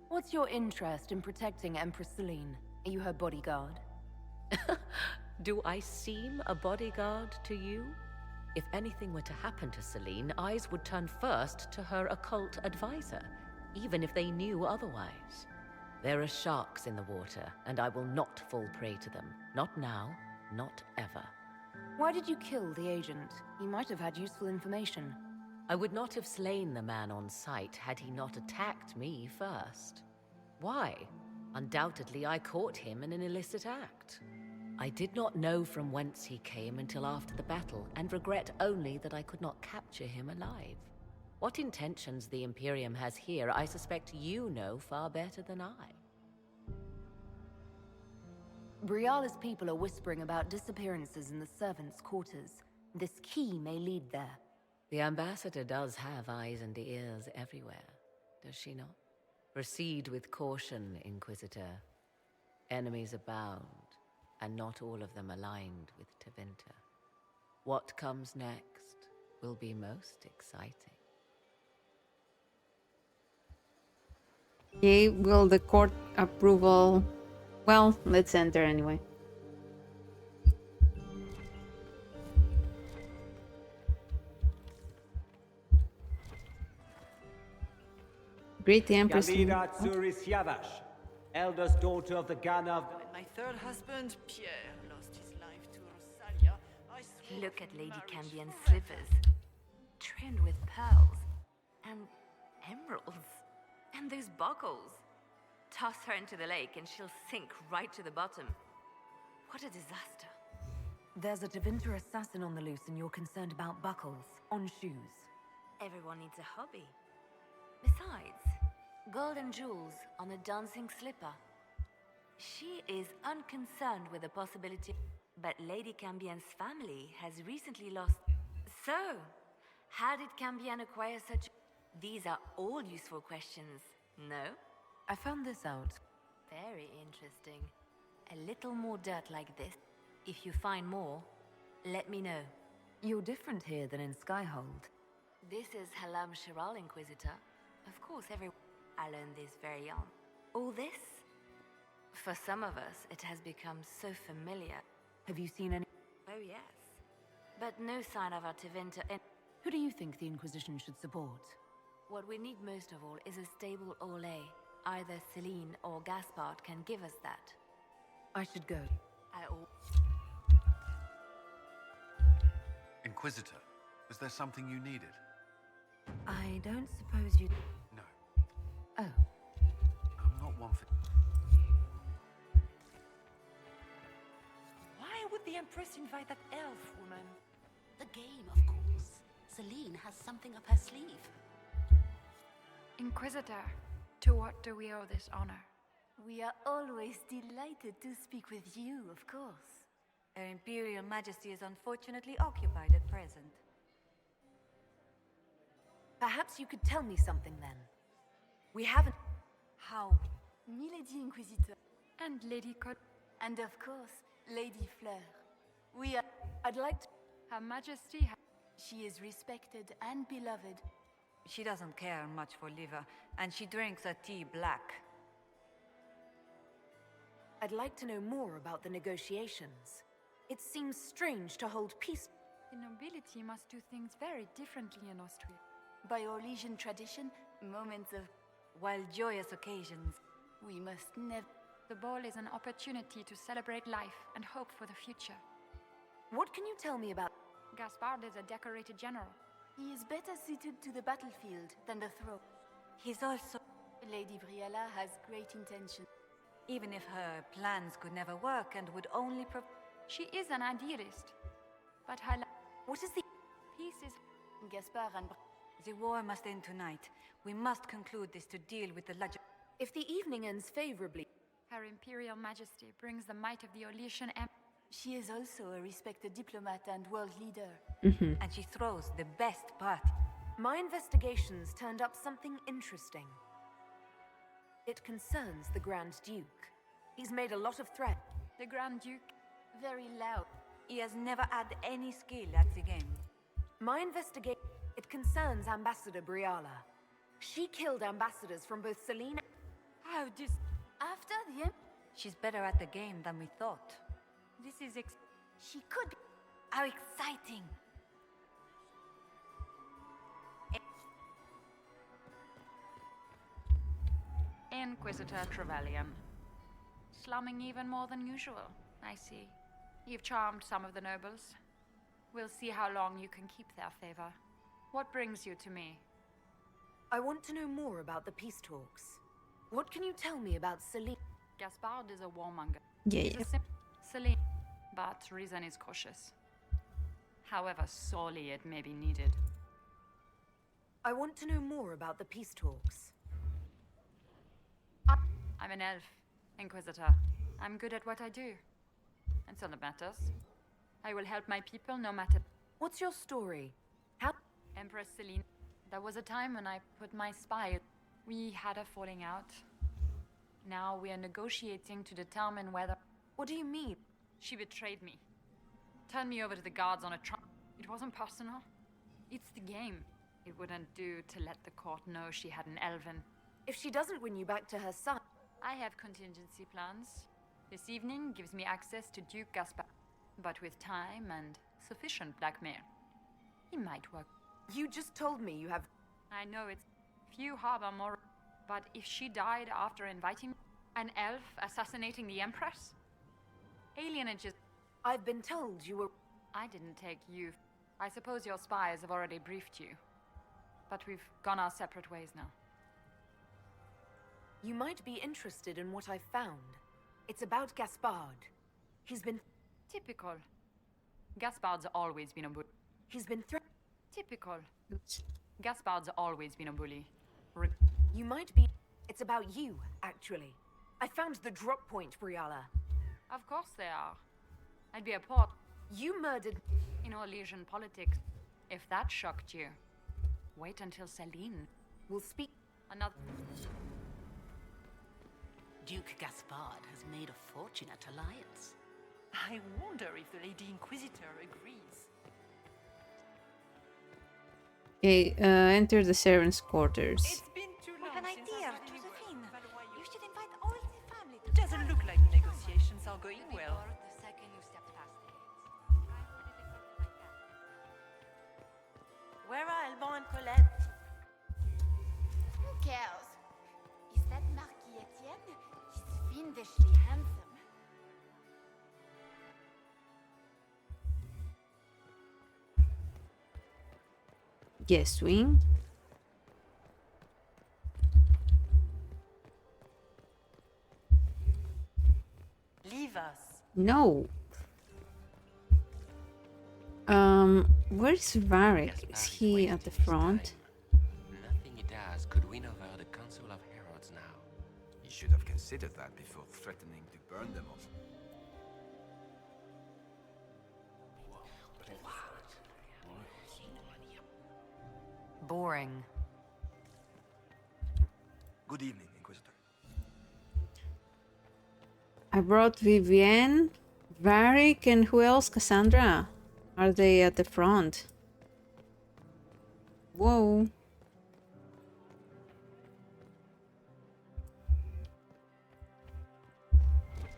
What's your interest in protecting Empress Celine? Are you her bodyguard? Do I seem a bodyguard to you? If anything were to happen to Celine, eyes would turn first to her occult advisor, even if they knew otherwise. There are sharks in the water, and I will not fall prey to them. Not now, not ever. Why did you kill the agent? He might have had useful information. I would not have slain the man on sight had he not attacked me first. Why? Undoubtedly, I caught him in an illicit act. I did not know from whence he came until after the battle, and regret only that I could not capture him alive. What intentions the Imperium has here, I suspect you know far better than I. Briala's people are whispering about disappearances in the servants' quarters. This key may lead there. The ambassador does have eyes and ears everywhere, does she not? Proceed with caution, Inquisitor. Enemies abound, and not all of them aligned with Tevinter. What comes next will be most exciting. Okay, will the court approval... Well, let's enter anyway. Greet the Empress. Galira Tsuris Yavash, eldest daughter of the Ghana of... My third husband, Pierre, lost his life to Rosalia. Look at Lady Cambian's slippers, trimmed with pearls and emeralds, and those buckles. Toss her into the lake and she'll sink right to the bottom. What a disaster. There's a Tevinter assassin on the loose and you're concerned about buckles on shoes. Everyone needs a hobby. Besides, gold and jewels on a dancing slipper. She is unconcerned with the possibility, but Lady Cambian's family has recently lost... So, how did Cambian acquire such... These are all useful questions, no? I found this out. Very interesting. A little more dirt like this. If you find more, let me know. You're different here than in Skyhold. This is Halam Shiral, Inquisitor. Of course, I learned this very young. All this? For some of us, it has become so familiar. Have you seen any... Oh, yes. But no sign of our Tevinter in... Who do you think the Inquisition should support? What we need most of all is a stable Olay. Either Celine or Gaspard can give us that. I should go. Inquisitor, is there something you needed? I don't suppose you... No. Oh. I'm not one for... Why would the Empress invite that elf woman? The game, of course. Celine has something up her sleeve. Inquisitor, to what do we owe this honor? We are always delighted to speak with you, of course. Her Imperial Majesty is unfortunately occupied at present. Perhaps you could tell me something then. We haven't... How? Milady Inquisitor. And Lady Cod... And of course, Lady Fleur. We are... I'd like to... Her Majesty... She is respected and beloved. She doesn't care much for liver, and she drinks her tea black. I'd like to know more about the negotiations. It seems strange to hold peace. The nobility must do things very differently in Austria. By Orlesian tradition, moments of... While joyous occasions, we must never... The ball is an opportunity to celebrate life and hope for the future. What can you tell me about... Gaspard is a decorated general. He is better suited to the battlefield than the throne. He's also... Lady Briella has great intention. Even if her plans could never work and would only She is an idealist. But her... What is the... Peace is... Gaspard and... The war must end tonight. We must conclude this to deal with the If the evening ends favorably... Her Imperial Majesty brings the might of the Orlesian Empire. She is also a respected diplomat and world leader. And she throws the best part. My investigations turned up something interesting. It concerns the Grand Duke. He's made a lot of threats. The Grand Duke? Very loud. He has never had any skill at the game. My investigation... It concerns Ambassador Briella. She killed ambassadors from both Selene... How dis... After the... She's better at the game than we thought. This is She could be... How exciting! Inquisitor Trevelyan. Slumming even more than usual, I see. You've charmed some of the nobles. We'll see how long you can keep their favor. What brings you to me? I want to know more about the peace talks. What can you tell me about Selene? Gaspard is a warmonger. Yeah. Selene, but reason is cautious. However sorely it may be needed. I want to know more about the peace talks. I'm an elf, Inquisitor. I'm good at what I do. And so that matters. I will help my people no matter... What's your story? How... Empress Selene. There was a time when I put my spy... We had a falling out. Now we are negotiating to determine whether... What do you mean? She betrayed me. Turned me over to the guards on a trial. It wasn't personal. It's the game. It wouldn't do to let the court know she had an elven. If she doesn't win you back to her son... I have contingency plans. This evening gives me access to Duke Gaspard. But with time and sufficient blackmail, he might work. You just told me you have... I know it's... Few harbor more... But if she died after inviting an elf assassinating the Empress? Alienages... I've been told you were... I didn't take you. I suppose your spies have already briefed you. But we've gone our separate ways now. You might be interested in what I've found. It's about Gaspard. He's been... Typical. Gaspard's always been a bully. He's been Typical. Gaspard's always been a bully. You might be... It's about you, actually. I found the drop point, Briella. Of course they are. I'd be a port. You murdered... In Orlesian politics. If that shocked you, wait until Selene. We'll speak... Another... Duke Gaspard has made a fortunate alliance. I wonder if the Lady Inquisitor agrees. Okay, enter the servants' quarters. It's been too long an since idea, I've been anywhere. Josephine. You should invite all the family to... Doesn't look like the negotiations are going well. The second you stepped past the gates. Where are Alban and Colette? Who cares? Is that Marquis Etienne? He's fiendishly handsome. Yes, wing. Leave us. No. Where is Varric? Is he at the front? Nothing he does could win over the Council of Heralds now. You should have considered that before threatening to burn them all. Boring. Good evening, Inquisitor. I brought Vivienne, Varric, and who else? Cassandra. Are they at the front? Whoa.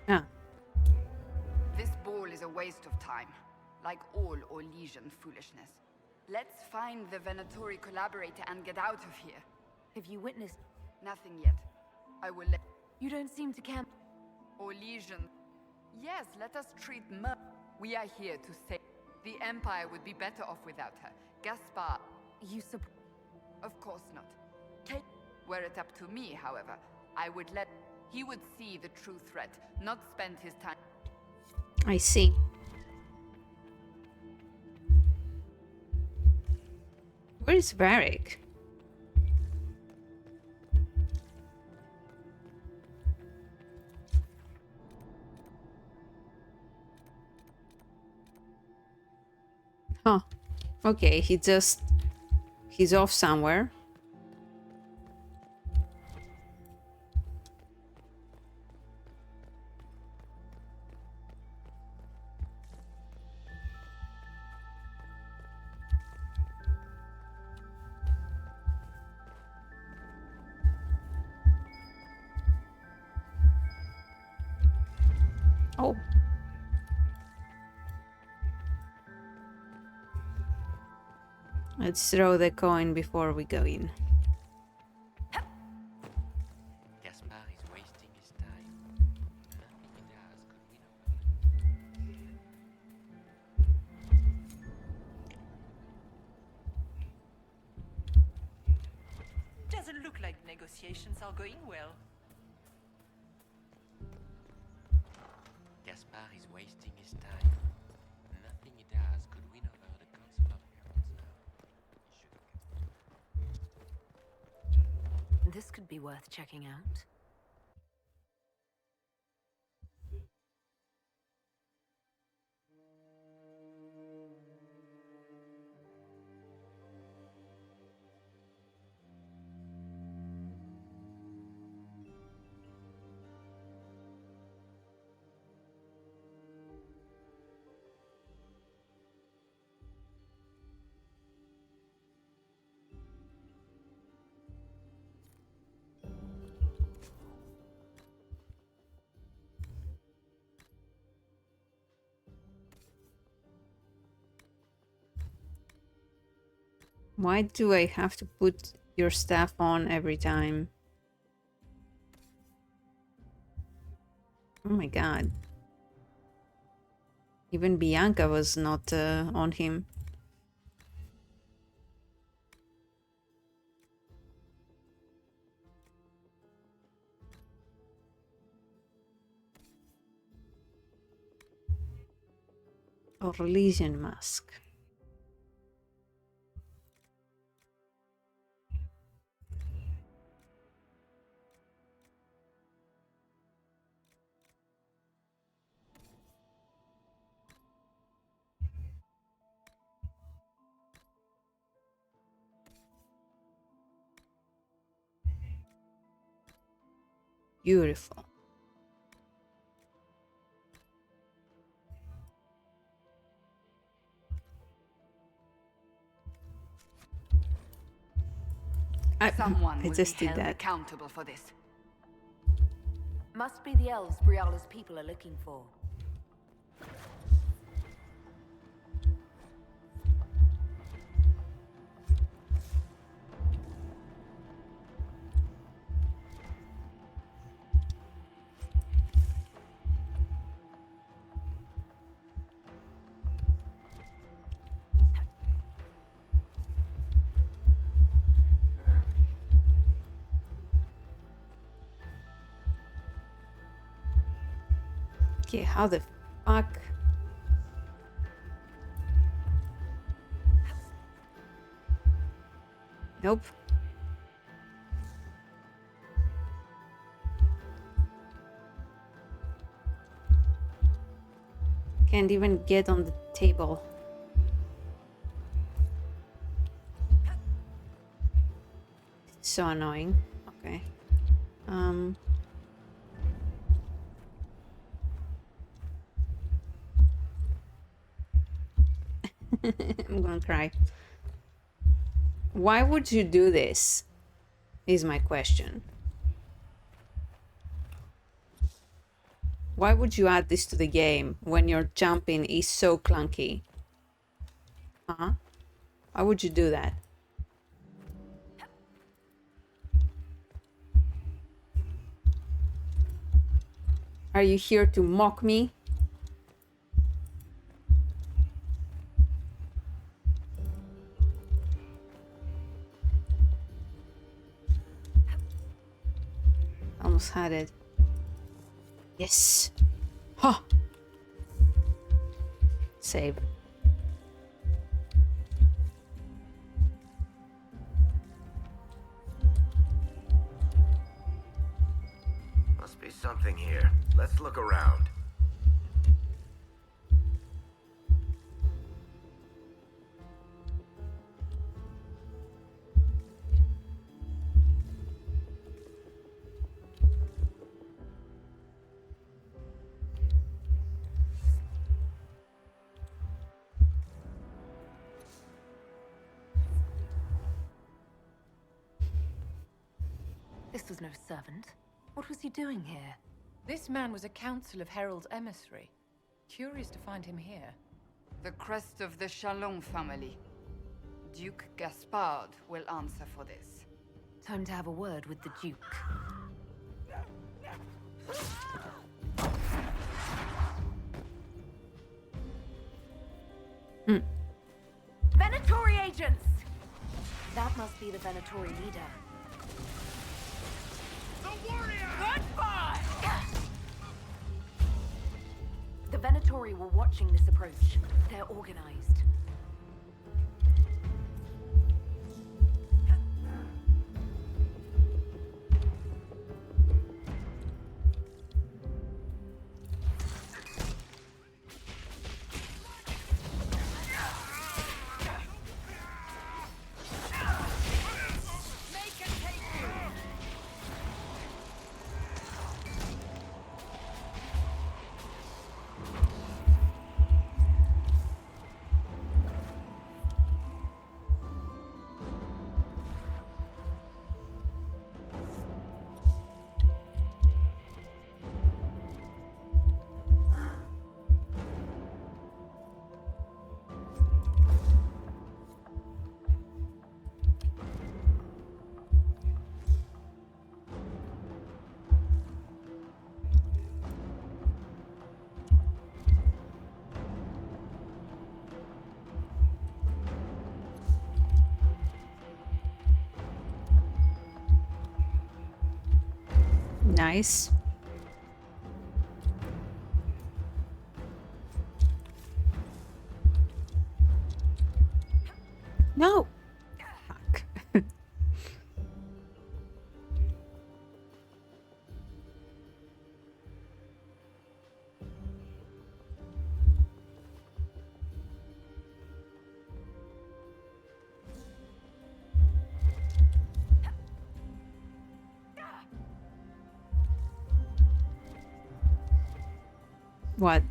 Ah. waste of time, like all Orlesian foolishness. Let's find the Venatori collaborator and get out of here. Have you witnessed? Nothing yet. I will let... You don't seem to care. Orlesian. Yes, let us treat Mer. We are here to save... The Empire would be better off without her. Gaspar... You Of course not. Kate... Were it up to me, however, I would let... He would see the true threat, not spend his time... I see. Where is Varric? Huh. Okay, he's off somewhere. Oh. Let's throw the coin before we go in. Gaspar is wasting his time. Nothing he does could win. Doesn't look like negotiations are going well. Gaspar is wasting his time. Nothing he does could win over the Council of Heralds now. This could be worth checking out. Why do I have to put your staff on every time? Oh my god. Even Bianca was not on him. Orlesian mask. Beautiful. Someone I will just be did held that. accountable for this. Must be the elves Briala's people are looking for. Okay, how the fuck? Nope. Can't even get on the table. It's so annoying. Okay. I'm gonna cry. Why would you do this? Is my question. Why would you add this to the game when your jumping is so clunky? Huh? Why would you do that? Are you here to mock me? Almost had it. Yes. Ha! Save. Must be something here. Let's look around. This was no servant. What was he doing here? This man was a Council of Herald's emissary. Curious to find him here. The crest of the Chalon family. Duke Gaspard will answer for this. Time to have a word with the Duke. Venatori agents! That must be the Venatori leader. Goodbye! The Venatori were watching this approach. They're organized. Nice. No. Fuck. What?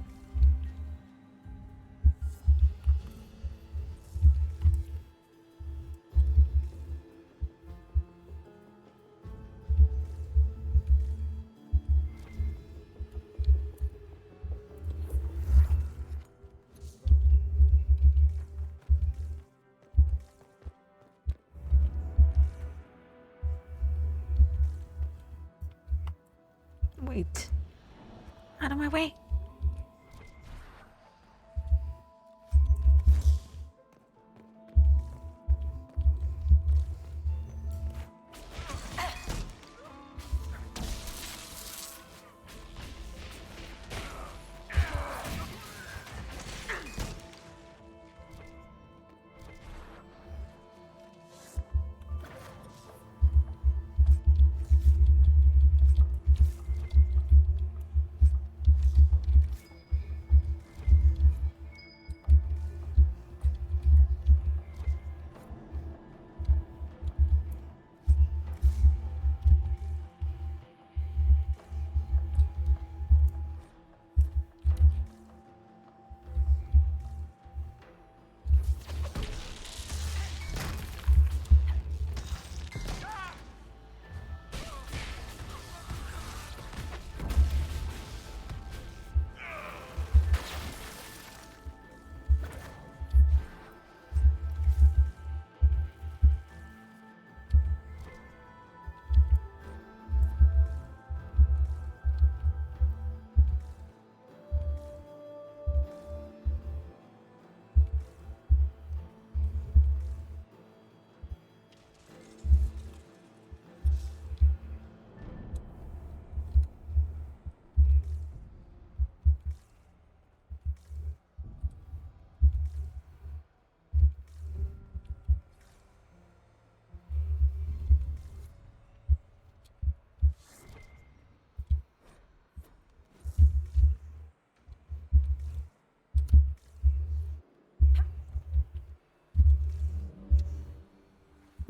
Wait. Out of my way.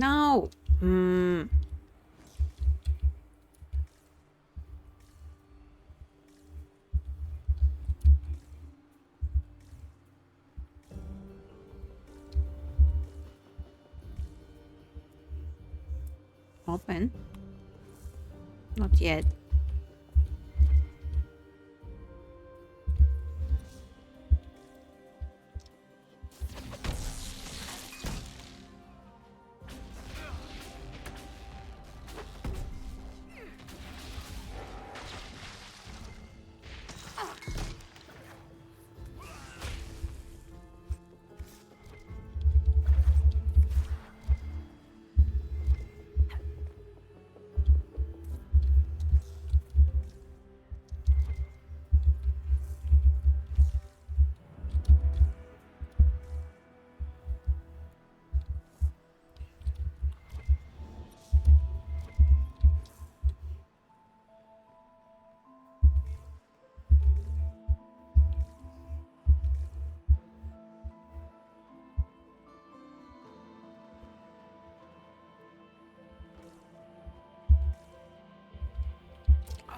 No! Open. Not yet.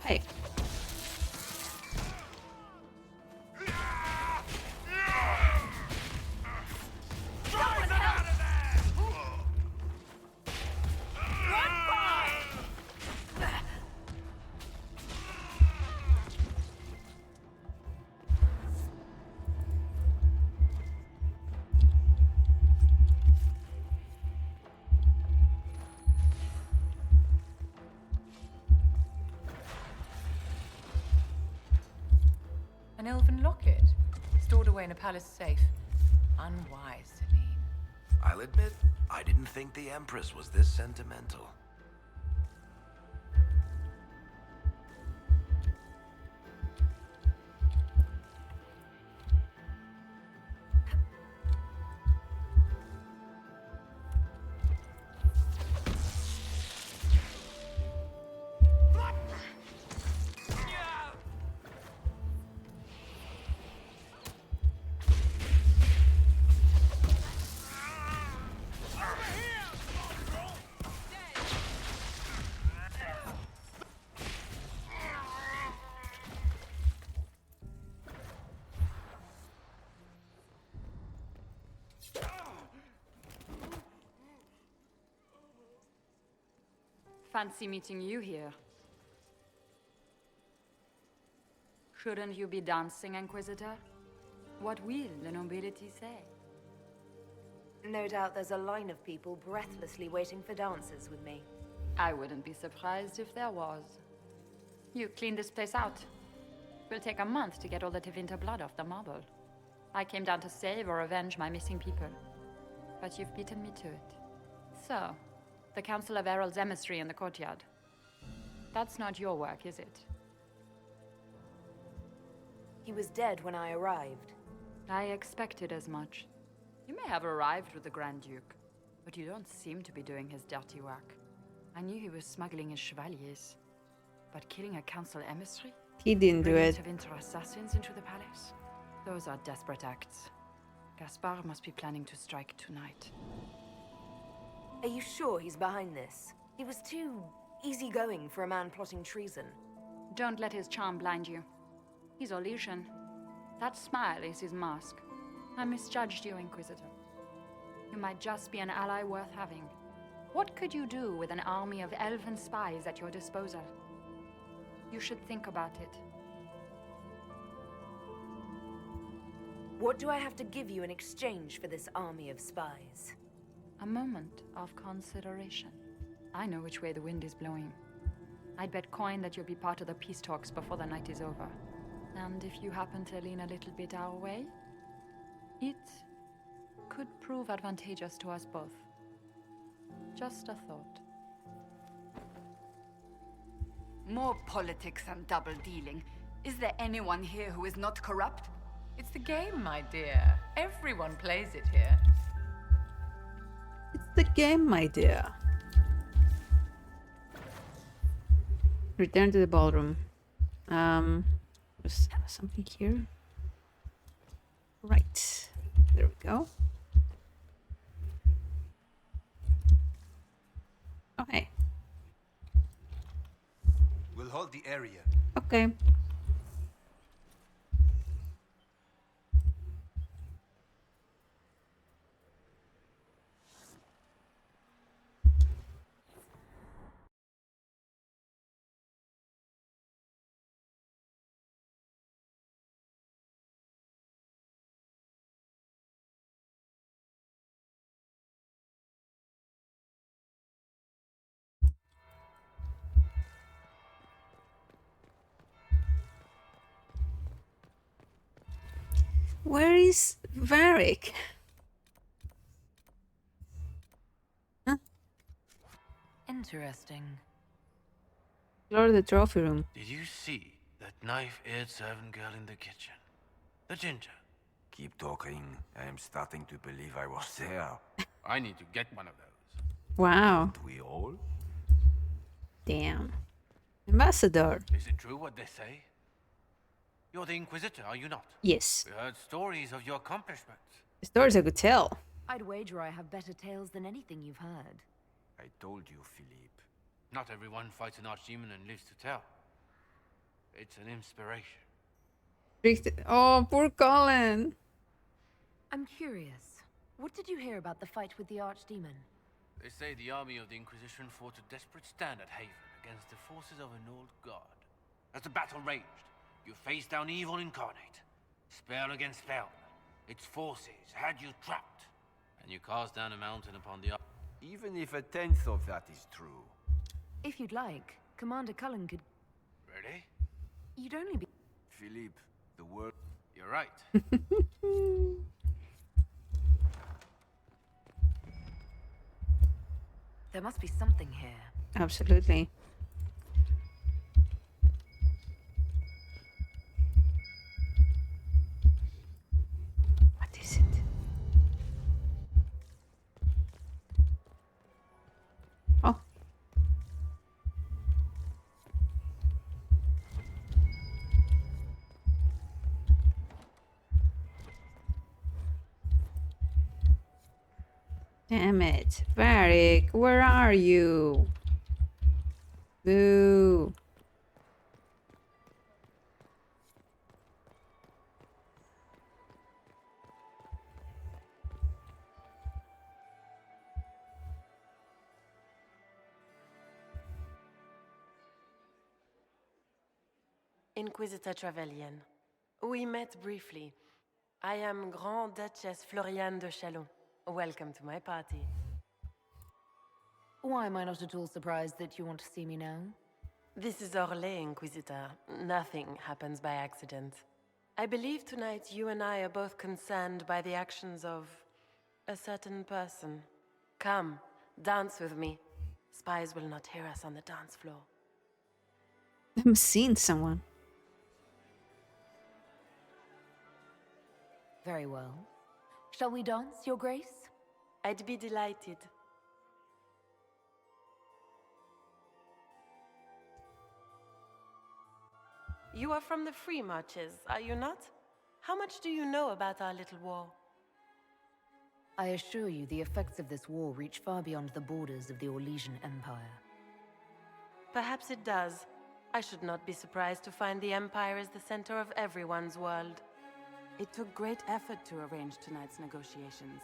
Hey. An elven locket, stored away in a palace safe. Unwise, Celine. I'll admit, I didn't think the Empress was this sentimental. Fancy meeting you here. Shouldn't you be dancing, Inquisitor? What will the nobility say? No doubt there's a line of people breathlessly waiting for dances with me. I wouldn't be surprised if there was. You cleaned this place out. Will take a month to get all the Tevinter blood off the marble. I came down to save or avenge my missing people. But you've beaten me to it. So, the Council of Herald's emissary in the courtyard. That's not your work, is it? He was dead when I arrived. I expected as much. You may have arrived with the Grand Duke, but you don't seem to be doing his dirty work. I knew he was smuggling his chevaliers, but killing a council emissary? He didn't do it. Bringing Tevinter assassins into the palace? Those are desperate acts. Gaspard must be planning to strike tonight. Are you sure he's behind this? He was too easygoing for a man plotting treason. Don't let his charm blind you. He's Orlesian. That smile is his mask. I misjudged you, Inquisitor. You might just be an ally worth having. What could you do with an army of elven spies at your disposal? You should think about it. What do I have to give you in exchange for this army of spies? A moment of consideration. I know which way the wind is blowing. I'd bet coin that you'll be part of the peace talks before the night is over. And if you happen to lean a little bit our way, it could prove advantageous to us both. Just a thought. More politics and double-dealing. Is there anyone here who is not corrupt? It's the game, my dear. Everyone plays it here. It's the game, my dear. Return to the ballroom. There's something here. Right. There we go. hold the area. Okay. Where is Varric? Huh? Interesting. Explore the trophy room. Did you see that knife-eared servant girl in the kitchen? The ginger. Keep talking. I am starting to believe I was there. I need to get one of those. Wow. Don't we all? Damn. Ambassador. Is it true what they say? You're the Inquisitor, are you not? Yes. We heard stories of your accomplishments. Stories I could tell. I'd wager I have better tales than anything you've heard. I told you, Philippe. Not everyone fights an archdemon and lives to tell. It's an inspiration. Oh, poor Cullen. I'm curious. What did you hear about the fight with the Archdemon? They say the army of the Inquisition fought a desperate stand at Haven against the forces of an old god. As the battle raged, you faced down evil incarnate. Spell against spell. Its forces had you trapped. And you cast down a mountain upon the... Even if a tenth of that is true. If you'd like, Commander Cullen could... Really? You'd only be... Philippe, the world... You're right. There must be something here. Absolutely. What is it? Oh. Damn it. Varric, where are you? Boo. Inquisitor Trevelyan. We met briefly. I am Grand Duchess Floriane de Chalon. Welcome to my party. Why am I not at all surprised that you want to see me now? This is Orlais, Inquisitor. Nothing happens by accident. I believe tonight you and I are both concerned by the actions of a certain person. Come, dance with me. Spies will not hear us on the dance floor. I'm seeing someone. Very well. Shall we dance, Your Grace? I'd be delighted. You are from the Free Marches, are you not? How much do you know about our little war? I assure you the effects of this war reach far beyond the borders of the Orlesian Empire. Perhaps it does. I should not be surprised to find the Empire is the center of everyone's world. It took great effort to arrange tonight's negotiations.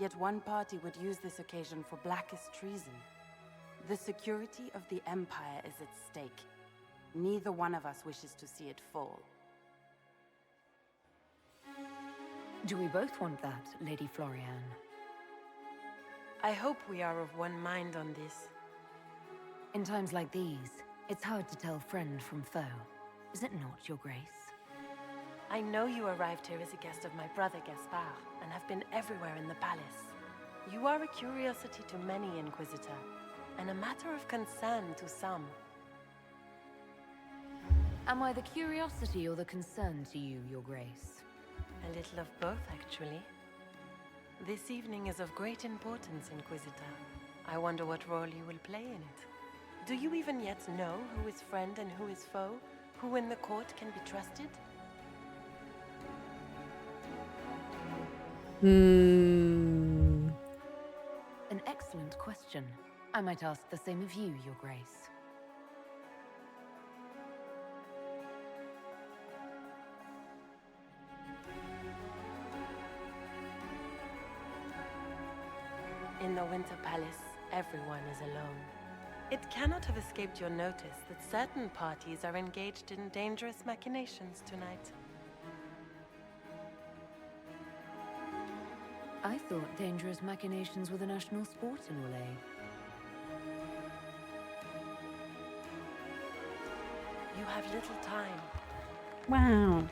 Yet one party would use this occasion for blackest treason. The security of the Empire is at stake. Neither one of us wishes to see it fall. Do we both want that, Lady Floriane? I hope we are of one mind on this. In times like these, it's hard to tell friend from foe. Is it not, Your Grace? I know you arrived here as a guest of my brother Gaspard, and have been everywhere in the palace. You are a curiosity to many, Inquisitor, and a matter of concern to some. Am I the curiosity or the concern to you, Your Grace? A little of both, actually. This evening is of great importance, Inquisitor. I wonder what role you will play in it. Do you even yet know who is friend and who is foe? Who in the court can be trusted? Hmm. An excellent question. I might ask the same of you, Your Grace. In the Winter Palace, everyone is alone. It cannot have escaped your notice that certain parties are engaged in dangerous machinations tonight. I thought dangerous machinations were the national sport in Orlais. You have little time. Wow.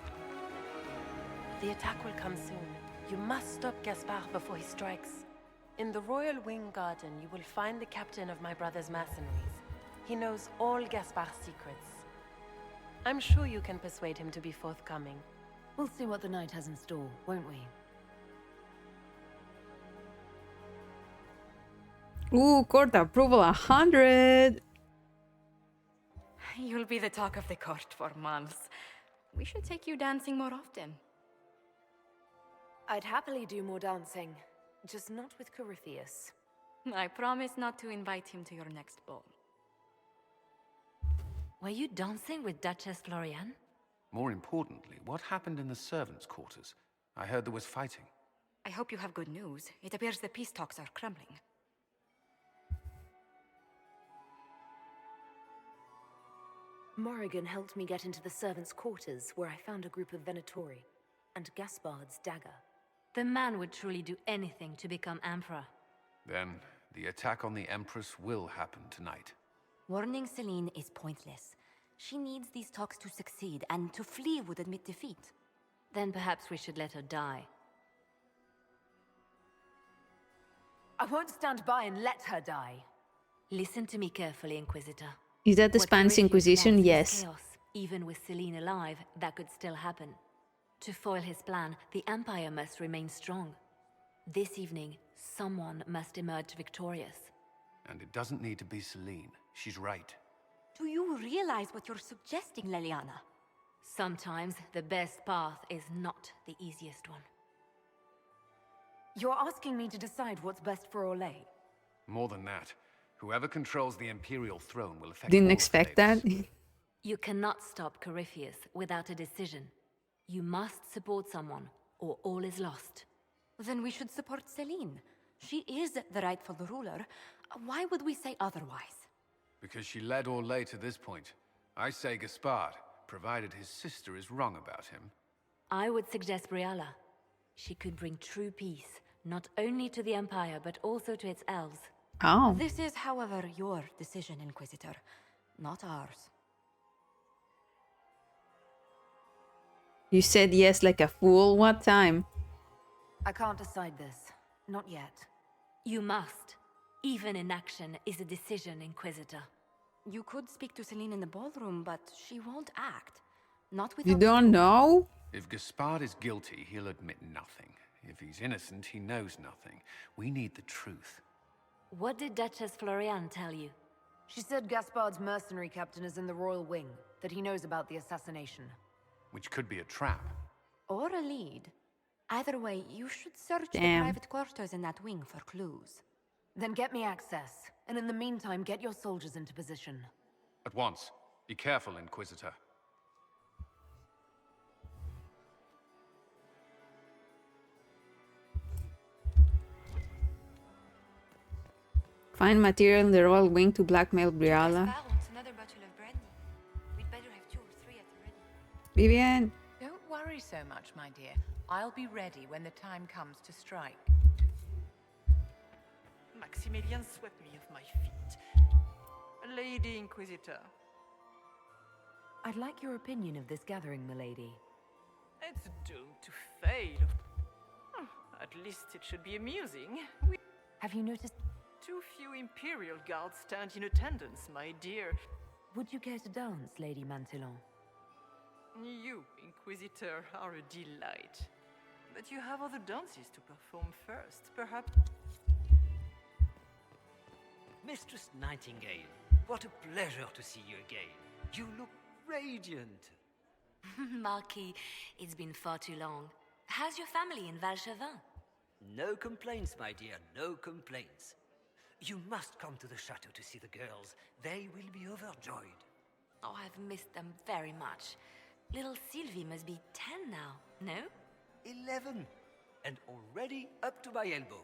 The attack will come soon. You must stop Gaspard before he strikes. In the Royal Wing Garden, you will find the captain of my brother's mercenaries. He knows all Gaspard's secrets. I'm sure you can persuade him to be forthcoming. We'll see what the night has in store, won't we? Ooh, court approval 100. You'll be the talk of the court for months. We should take you dancing more often. I'd happily do more dancing, just not with Corypheus. I promise not to invite him to your next ball. Were you dancing with Duchess Florian? More importantly, what happened in the servants' quarters? I heard there was fighting. I hope you have good news. It appears the peace talks are crumbling. Morrigan helped me get into the servants' quarters, where I found a group of Venatori, and Gaspard's dagger. The man would truly do anything to become Emperor. Then, the attack on the Empress will happen tonight. Warning Celine is pointless. She needs these talks to succeed, and to flee would admit defeat. Then perhaps we should let her die. I won't stand by and let her die. Listen to me carefully, Inquisitor. Is that the What Spanish Corypheus Inquisition? wants is Yes. chaos. Even with Celine alive, that could still happen. To foil his plan, the Empire must remain strong. This evening, someone must emerge victorious. And it doesn't need to be Celine. She's right. Do you realize what you're suggesting, Leliana? Sometimes the best path is not the easiest one. You're asking me to decide what's best for Orlais. More than that, whoever controls the Imperial throne will affect Didn't all expect that. You cannot stop Corypheus without a decision. You must support someone, or all is lost. Then we should support Celine. She is the rightful ruler. Why would we say otherwise? Because she led Orlais to this point. I say Gaspard, provided his sister is wrong about him. I would suggest Briala. She could bring true peace, not only to the Empire, but also to its elves. Oh. This is, however, your decision, Inquisitor, not ours. You said yes like a fool. What time? I can't decide this. Not yet. You must. Even inaction is a decision, Inquisitor. You could speak to Celine in the ballroom, but she won't act. Not with You don't know? If Gaspard is guilty, he'll admit nothing. If he's innocent, he knows nothing. We need the truth. What did Duchess Florian tell you? She said Gaspard's mercenary captain is in the Royal Wing, that he knows about the assassination. Which could be a trap. Or a lead. Either way, you should search the Damn. private quarters in that wing for clues. Then get me access, and in the meantime, get your soldiers into position. At once. Be careful, Inquisitor. Find material in the Royal Wing to blackmail Briala. wants another bottle of brandy. We'd better have 2 or 3 at the ready. Vivian. Don't worry so much, my dear. I'll be ready when the time comes to strike. Maximilian swept me off my feet. Lady Inquisitor. I'd like your opinion of this gathering, milady. It's doomed to fail. At least it should be amusing. Have you noticed? Too few Imperial guards stand in attendance, my dear. Would you care to dance, Lady Mantillon? You, Inquisitor, are a delight. But you have other dances to perform first, perhaps. Mistress Nightingale, what a pleasure to see you again. You look radiant. Marquis, it's been far too long. How's your family in Valchevin? No complaints, my dear, no complaints. You must come to the chateau to see the girls. They will be overjoyed. Oh, I've missed them very much. Little Sylvie must be 10 now, no? 11. And already up to my elbow.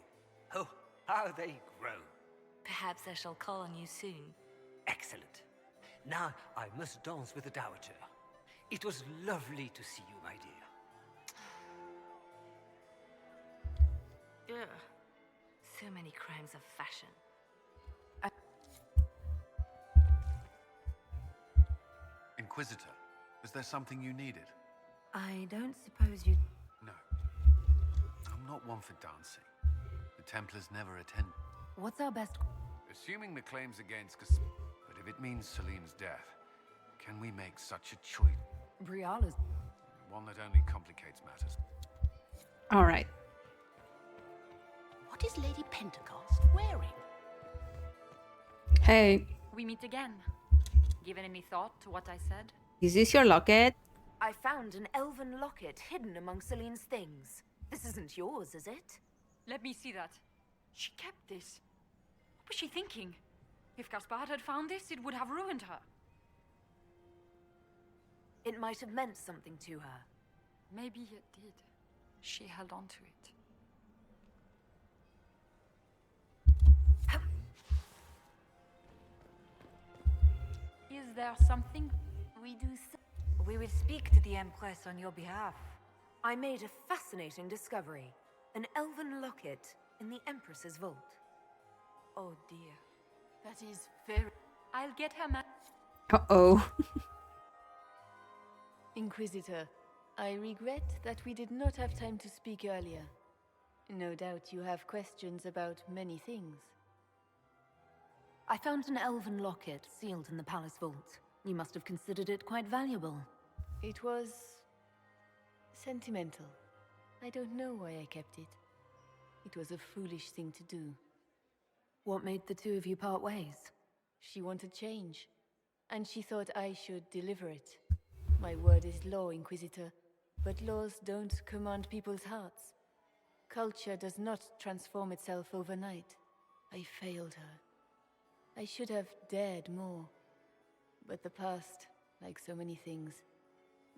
Oh, How they grow. Perhaps I shall call on you soon. Excellent. Now I must dance with the Dowager. It was lovely to see you, my dear. Ugh. So many crimes of fashion. Inquisitor, is there something you needed? I don't suppose you... No. I'm not one for dancing. The Templars never attend. What's our best... Assuming the claims against but if it means Celine's death, can we make such a choice? Briala's... One that only complicates matters. All right. What is Lady Pentecost wearing? Hey, We meet again. Given any thought to what I said? is this your locket? I found an elven locket hidden among Celine's things. This isn't yours, is it? Let me see that. She kept this. What was she thinking? If Gaspard had found this, it would have ruined her. It might have meant something to her. Maybe it did. She held on to it. Is there something we do? We will speak to the Empress on your behalf. I made a fascinating discovery. An elven locket in the Empress's vault. Oh dear. That is very... I'll get her Uh-oh. Inquisitor, I regret that we did not have time to speak earlier. No doubt you have questions about many things. I found an elven locket sealed in the palace vault. You must have considered it quite valuable. It was... sentimental. I don't know why I kept it. It was a foolish thing to do. What made the two of you part ways? She wanted change, and she thought I should deliver it. My word is law, Inquisitor, but laws don't command people's hearts. Culture does not transform itself overnight. I failed her. I should have dared more. But the past, like so many things,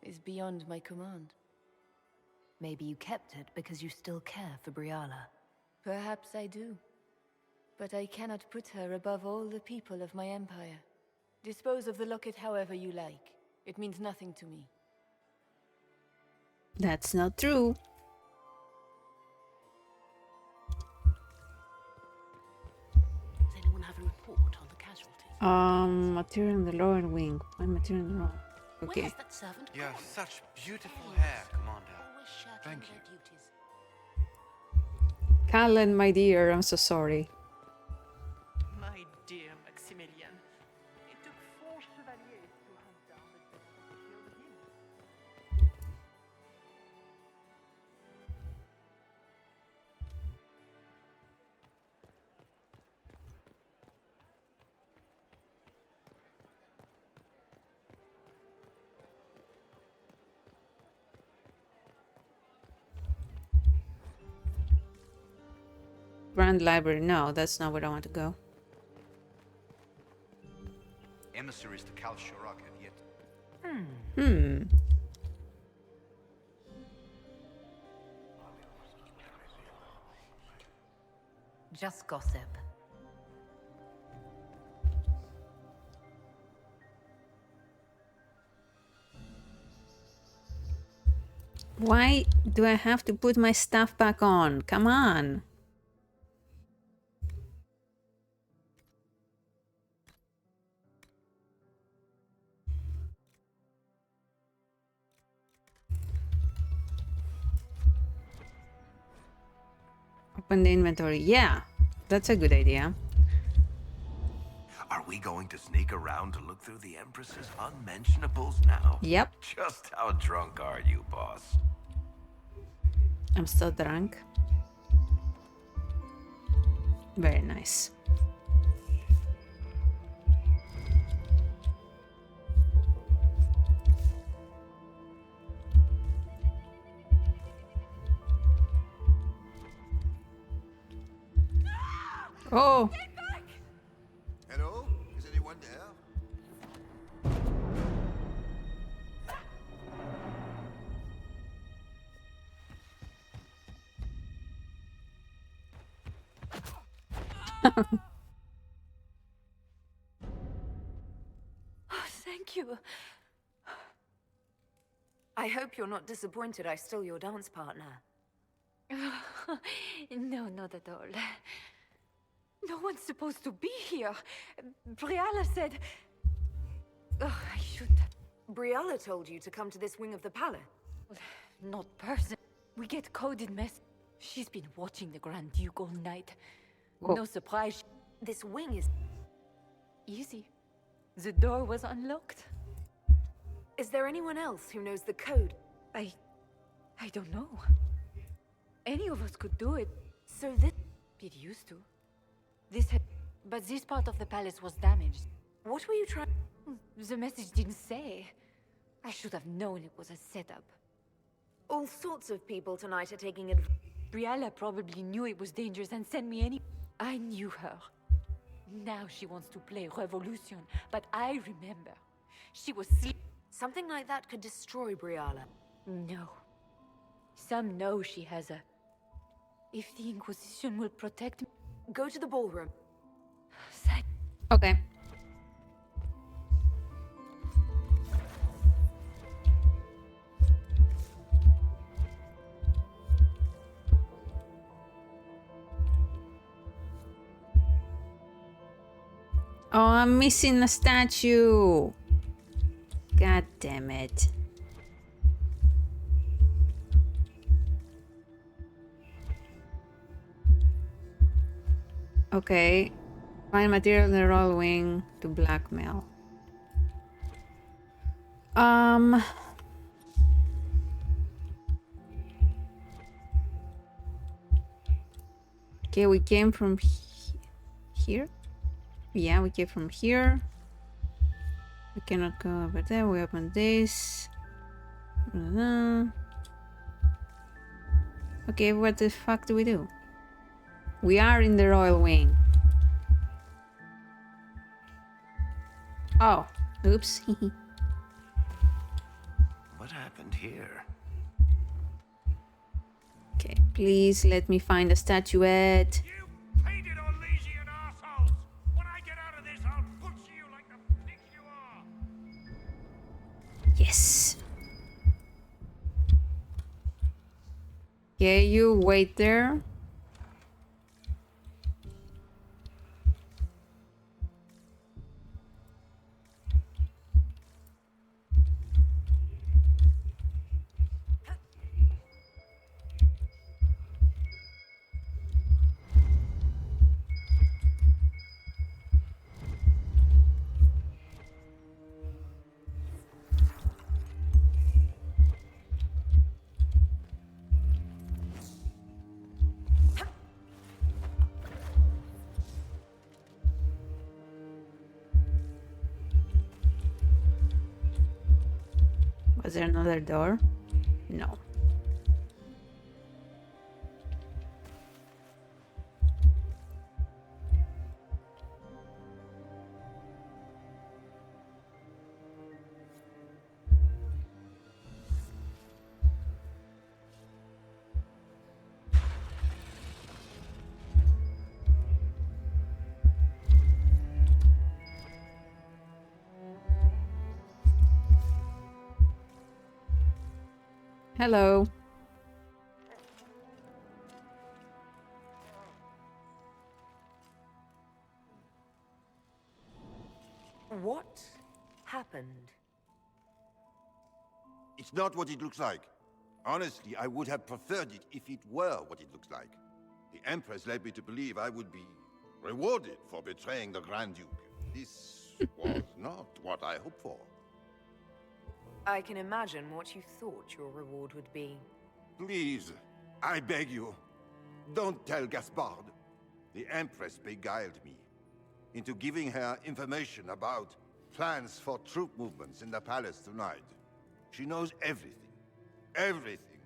is beyond my command. Maybe you kept it because you still care for Briala. Perhaps I do. But I cannot put her above all the people of my empire. Dispose of the locket however you like. It means nothing to me. That's not true. Does anyone have a report on the casualties? Material in the lower wing. One material in the lower. Okay. Where's that servant? You have such beautiful hair, Commander. Always shirking Thank their you. duties. Cullen, my dear, I'm so sorry. My dear Maximilian, it took 4 chevaliers to hunt down the devil who killed him. Grand Library. No, that's not where I want to go. Emissaries to Cal Shirak have yet. Just gossip. Why do I have to put my stuff back on? Come on. Open the inventory. Yeah, that's a good idea. Are we going to sneak around to look through the Empress's unmentionables now? Yep. Just how drunk are you, boss? I'm still drunk. Very nice. Oh! Hello? Is anyone there? Oh, thank you. I hope you're not disappointed I stole your dance partner. No, not at all. No one's supposed to be here. Briala said... Oh, I should... Briala told you to come to this wing of the palace. Not person. We get coded mess. She's been watching the Grand Duke all night. Whoa. No surprise. This wing is... Easy. The door was unlocked. Is there anyone else who knows the code? I don't know. Any of us could do it. So this... It used to. But this part of the palace was damaged. What were you trying... The message didn't say. I should have known it was a setup. All sorts of people tonight are taking advantage. Briala probably knew it was dangerous and sent me any... I knew her. Now she wants to play Revolution, but I remember. She was sleep... Something like that could destroy Briala. No. Some know she has a... If the Inquisition will protect me... Go to the ballroom. Okay. Oh, I'm missing a statue. God damn it. Okay. Find material in the roll wing to blackmail. Okay, we came from here. Yeah, we came from here. We cannot go over there. We open this. Okay, what the fuck do we do? We are in the royal wing. Oh, oops. What happened here? Okay, please let me find a statuette. Yes. Okay, you wait there. Was there another door? No. Hello. What happened? It's not what it looks like. Honestly, I would have preferred it if it were what it looks like. The Empress led me to believe I would be rewarded for betraying the Grand Duke. This was not what I hoped for. I can imagine what you thought your reward would be. Please, I beg you, don't tell Gaspard. The Empress beguiled me into giving her information about plans for troop movements in the palace tonight. She knows everything. Everything.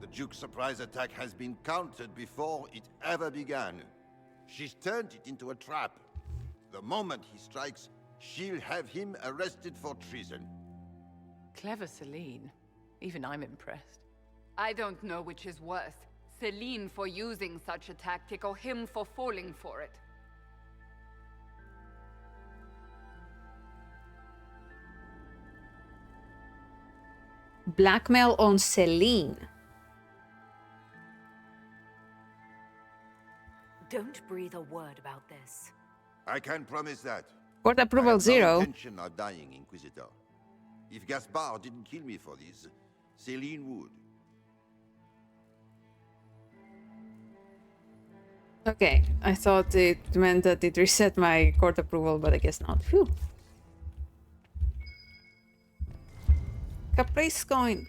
The Duke's surprise attack has been countered before it ever began. She's turned it into a trap. The moment he strikes, she'll have him arrested for treason. Clever Celine. Even I'm impressed. I don't know which is worse. Celine for using such a tactic or him for falling for it. Blackmail on Celine. Don't breathe a word about this. I can promise that. Court approval I have 0. No intention of dying, Inquisitor. If Gaspard didn't kill me for this, Celine would. Okay, I thought it meant that it reset my court approval, but I guess not. Phew. Caprice coin.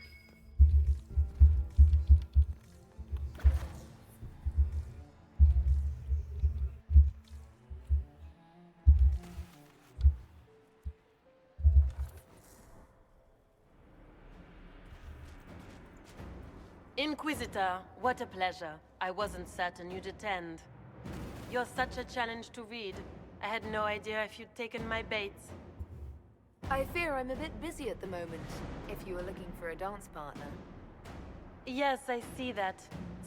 Inquisitor, what a pleasure. I wasn't certain you'd attend. You're such a challenge to read. I had no idea if you'd taken my bait. I fear I'm a bit busy at the moment, if you were looking for a dance partner. Yes, I see that.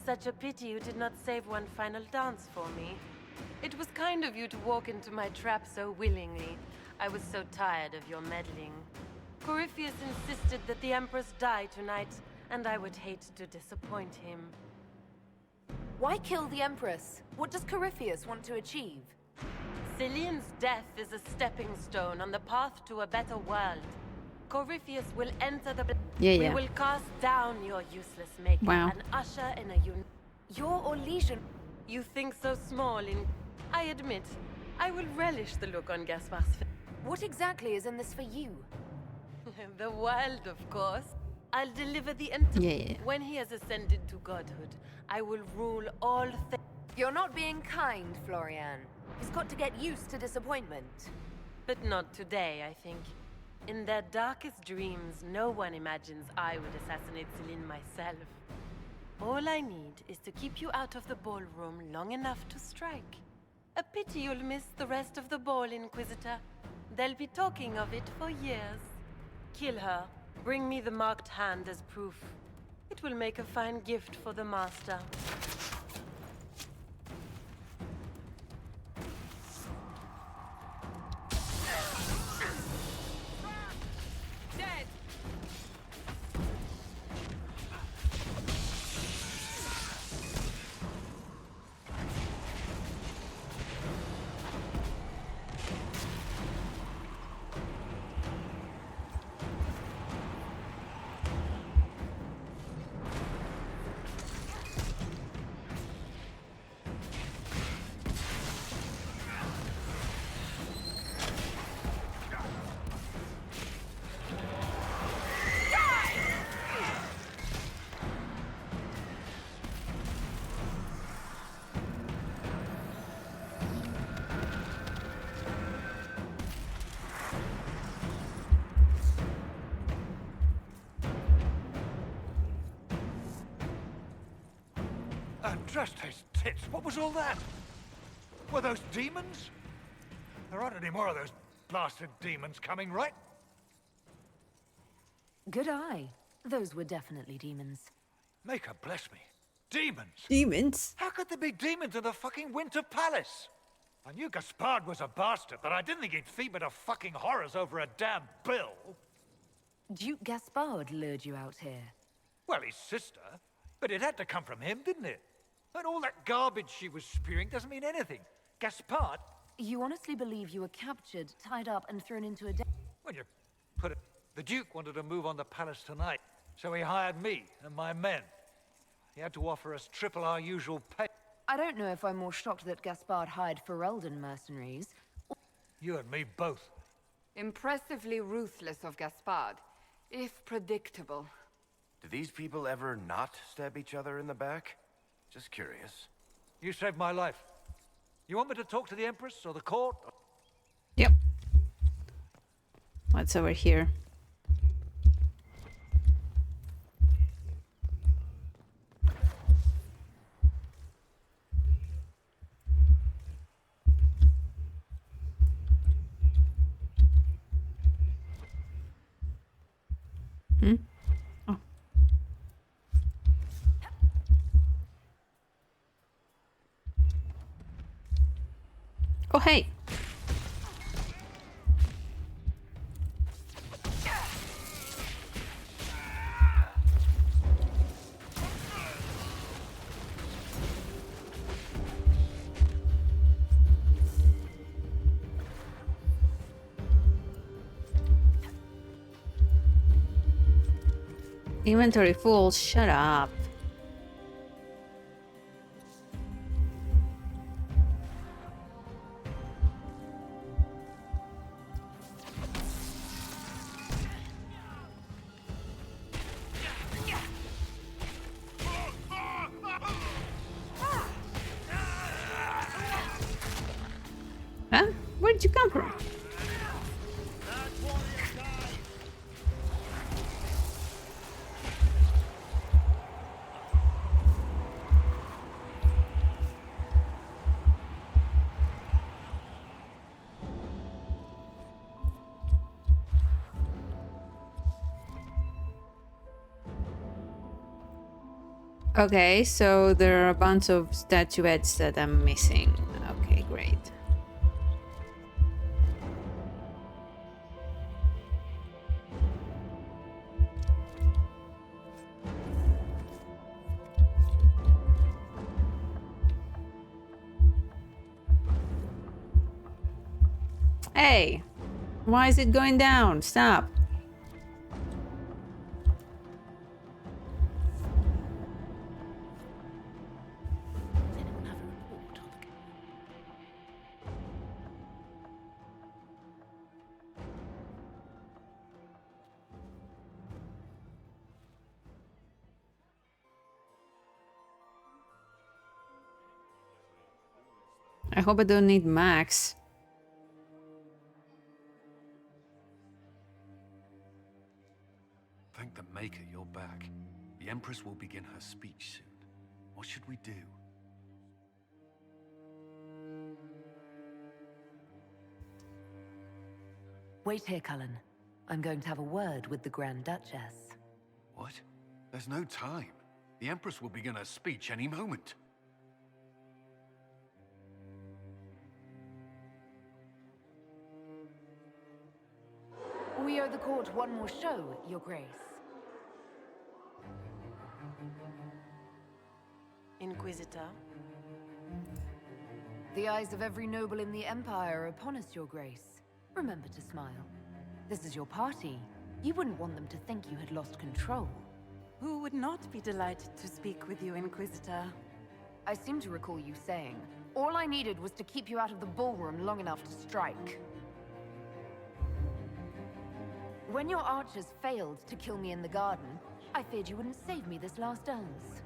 Such a pity you did not save one final dance for me. It was kind of you to walk into my trap so willingly. I was so tired of your meddling. Corypheus insisted that the Empress die tonight, and I would hate to disappoint him. Why kill the Empress? What does Corypheus want to achieve? Celine's death is a stepping stone on the path to a better world. Corypheus will enter the... Yeah. We will cast down your useless maker and usher in a Your Orlesian... You think so small in... I admit, I will relish the look on Gaspard's face. What exactly is in this for you? The world, of course. I'll deliver the When he has ascended to godhood, I will rule all things. You're not being kind, Florian. He's got to get used to disappointment. But not today, I think. In their darkest dreams, no one imagines I would assassinate Celine myself. All I need is to keep you out of the ballroom long enough to strike. A pity you'll miss the rest of the ball, Inquisitor. They'll be talking of it for years. Kill her. Bring me the marked hand as proof. It will make a fine gift for the Master. Just his tits. What was all that? Were those demons? There aren't any more of those blasted demons coming, right? Good eye. Those were definitely demons. Maker bless me. Demons? Demons? How could there be demons in the fucking Winter Palace? I knew Gaspard was a bastard, but I didn't think he'd feed to fucking horrors over a damn bill. Duke Gaspard lured you out here. Well, his sister. But it had to come from him, didn't it? And all that garbage she was spewing doesn't mean anything. Gaspard... You honestly believe you were captured, tied up, and thrown into a When you put it... The Duke wanted to move on the palace tonight, so he hired me and my men. He had to offer us triple our usual pay. I don't know if I'm more shocked that Gaspard hired Ferelden mercenaries. You and me both. Impressively ruthless of Gaspard, if predictable. Do these people ever not stab each other in the back? Just curious. You saved my life. You want me to talk to the Empress or the court? Yep. What's over here? Oh. Oh, hey. Inventory full, shut up. Huh? Where did you come from? Okay, so there are a bunch of statuettes that I'm missing. Okay, great. Hey, why is it going down? Stop. I hope I don't need Max. Thank the Maker you're back. The Empress will begin her speech soon. What should we do? Wait here, Cullen. I'm going to have a word with the Grand Duchess. What? There's no time. The Empress will begin her speech any moment. We owe the court one more show, Your Grace. Inquisitor. The eyes of every noble in the Empire are upon us, Your Grace. Remember to smile. This is your party. You wouldn't want them to think you had lost control. Who would not be delighted to speak with you, Inquisitor? I seem to recall you saying, all I needed was to keep you out of the ballroom long enough to strike. When your archers failed to kill me in the garden, I feared you wouldn't save me this last dance.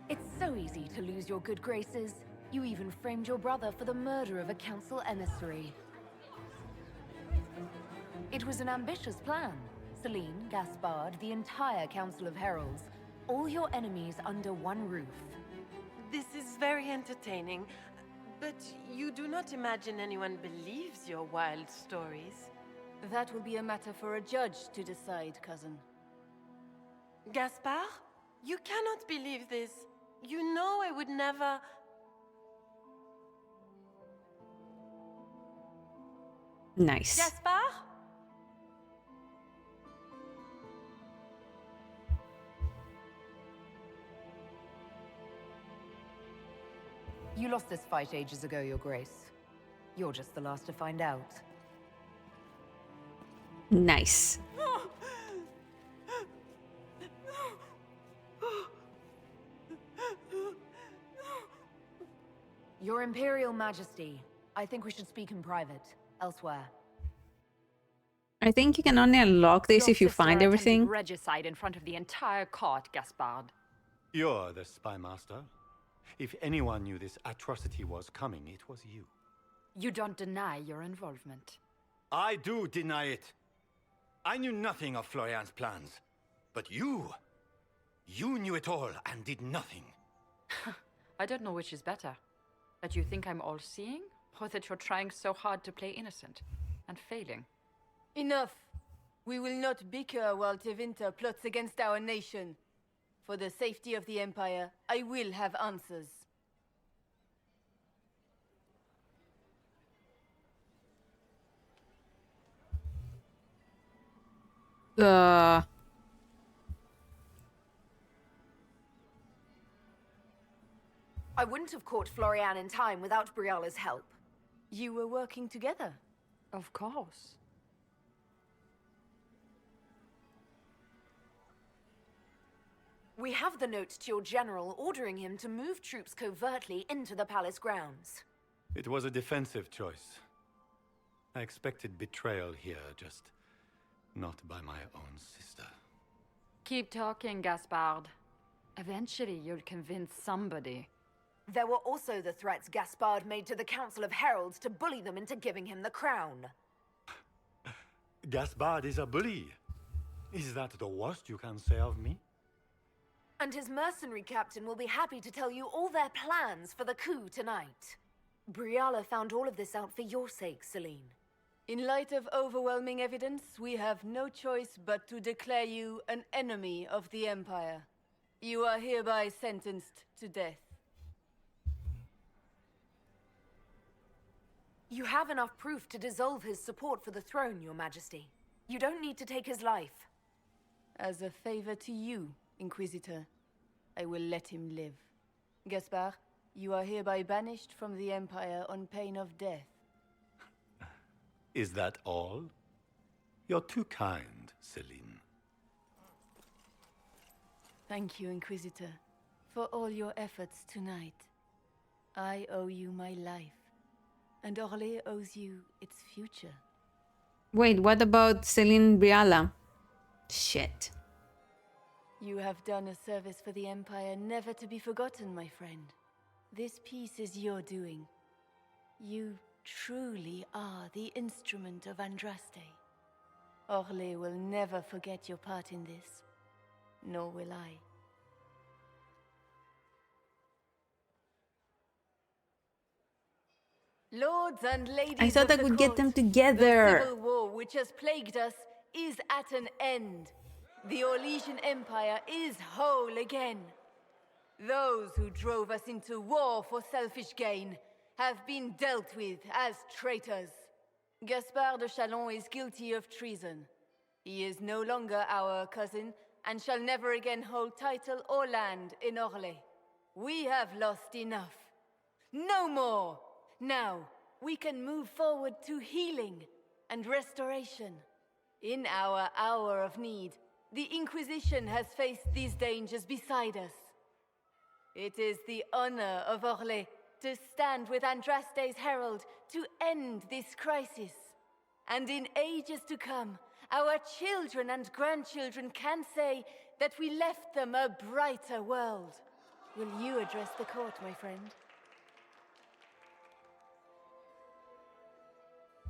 It's so easy to lose your good graces. You even framed your brother for the murder of a council emissary. It was an ambitious plan. Celine, Gaspard, the entire Council of Heralds, all your enemies under one roof. This is very entertaining, but you do not imagine anyone believes your wild stories? That will be a matter for a judge to decide, cousin. Gaspard? You cannot believe this. You know I would never... Nice. Gaspard? You lost this fight ages ago, Your Grace. You're just the last to find out. Nice. Your Imperial Majesty, I think we should speak in private, elsewhere. I think you can only unlock this if you find everything. Regicide in front of the entire court, Gaspard. You're the spy master. If anyone knew this atrocity was coming, it was you. You don't deny your involvement. I do deny it. I knew nothing of Florian's plans. But you knew it all and did nothing. I don't know which is better. That you think I'm all-seeing, or that you're trying so hard to play innocent and failing. Enough. We will not bicker while Tevinter plots against our nation. For the safety of the Empire, I will have answers. I wouldn't have caught Florian in time without Briala's help. You were working together? Of course. We have the note to your general ordering him to move troops covertly into the palace grounds. It was a defensive choice. I expected betrayal here, just not by my own sister. Keep talking, Gaspard. Eventually, you'll convince somebody. There were also the threats Gaspard made to the Council of Heralds to bully them into giving him the crown. Gaspard is a bully. Is that the worst you can say of me? And his mercenary captain will be happy to tell you all their plans for the coup tonight. Briala found all of this out for your sake, Celine. In light of overwhelming evidence, we have no choice but to declare you an enemy of the Empire. You are hereby sentenced to death. You have enough proof to dissolve his support for the throne, Your Majesty. You don't need to take his life. As a favor to you, Inquisitor, I will let him live. Gaspard, you are hereby banished from the Empire on pain of death. Is that all? You're too kind, Celine. Thank you, Inquisitor, for all your efforts tonight. I owe you my life, and Orlais owes you its future. Wait, what about Celine Briala? Shit. You have done a service for the Empire never to be forgotten, my friend. This piece is your doing. You truly are the instrument of Andraste. Orlais will never forget your part in this, nor will I. Lords and ladies, I thought I of the could get them court, together. The civil war which has plagued us is at an end. The Orlesian Empire is whole again. Those who drove us into war for selfish gain have been dealt with as traitors. Gaspard de Chalon is guilty of treason. He is no longer our cousin and shall never again hold title or land in Orlais. We have lost enough. No more! Now, we can move forward to healing and restoration. In our hour of need, the Inquisition has faced these dangers beside us. It is the honor of Orlais to stand with Andraste's herald to end this crisis. And in ages to come, our children and grandchildren can say that we left them a brighter world. Will you address the court, my friend?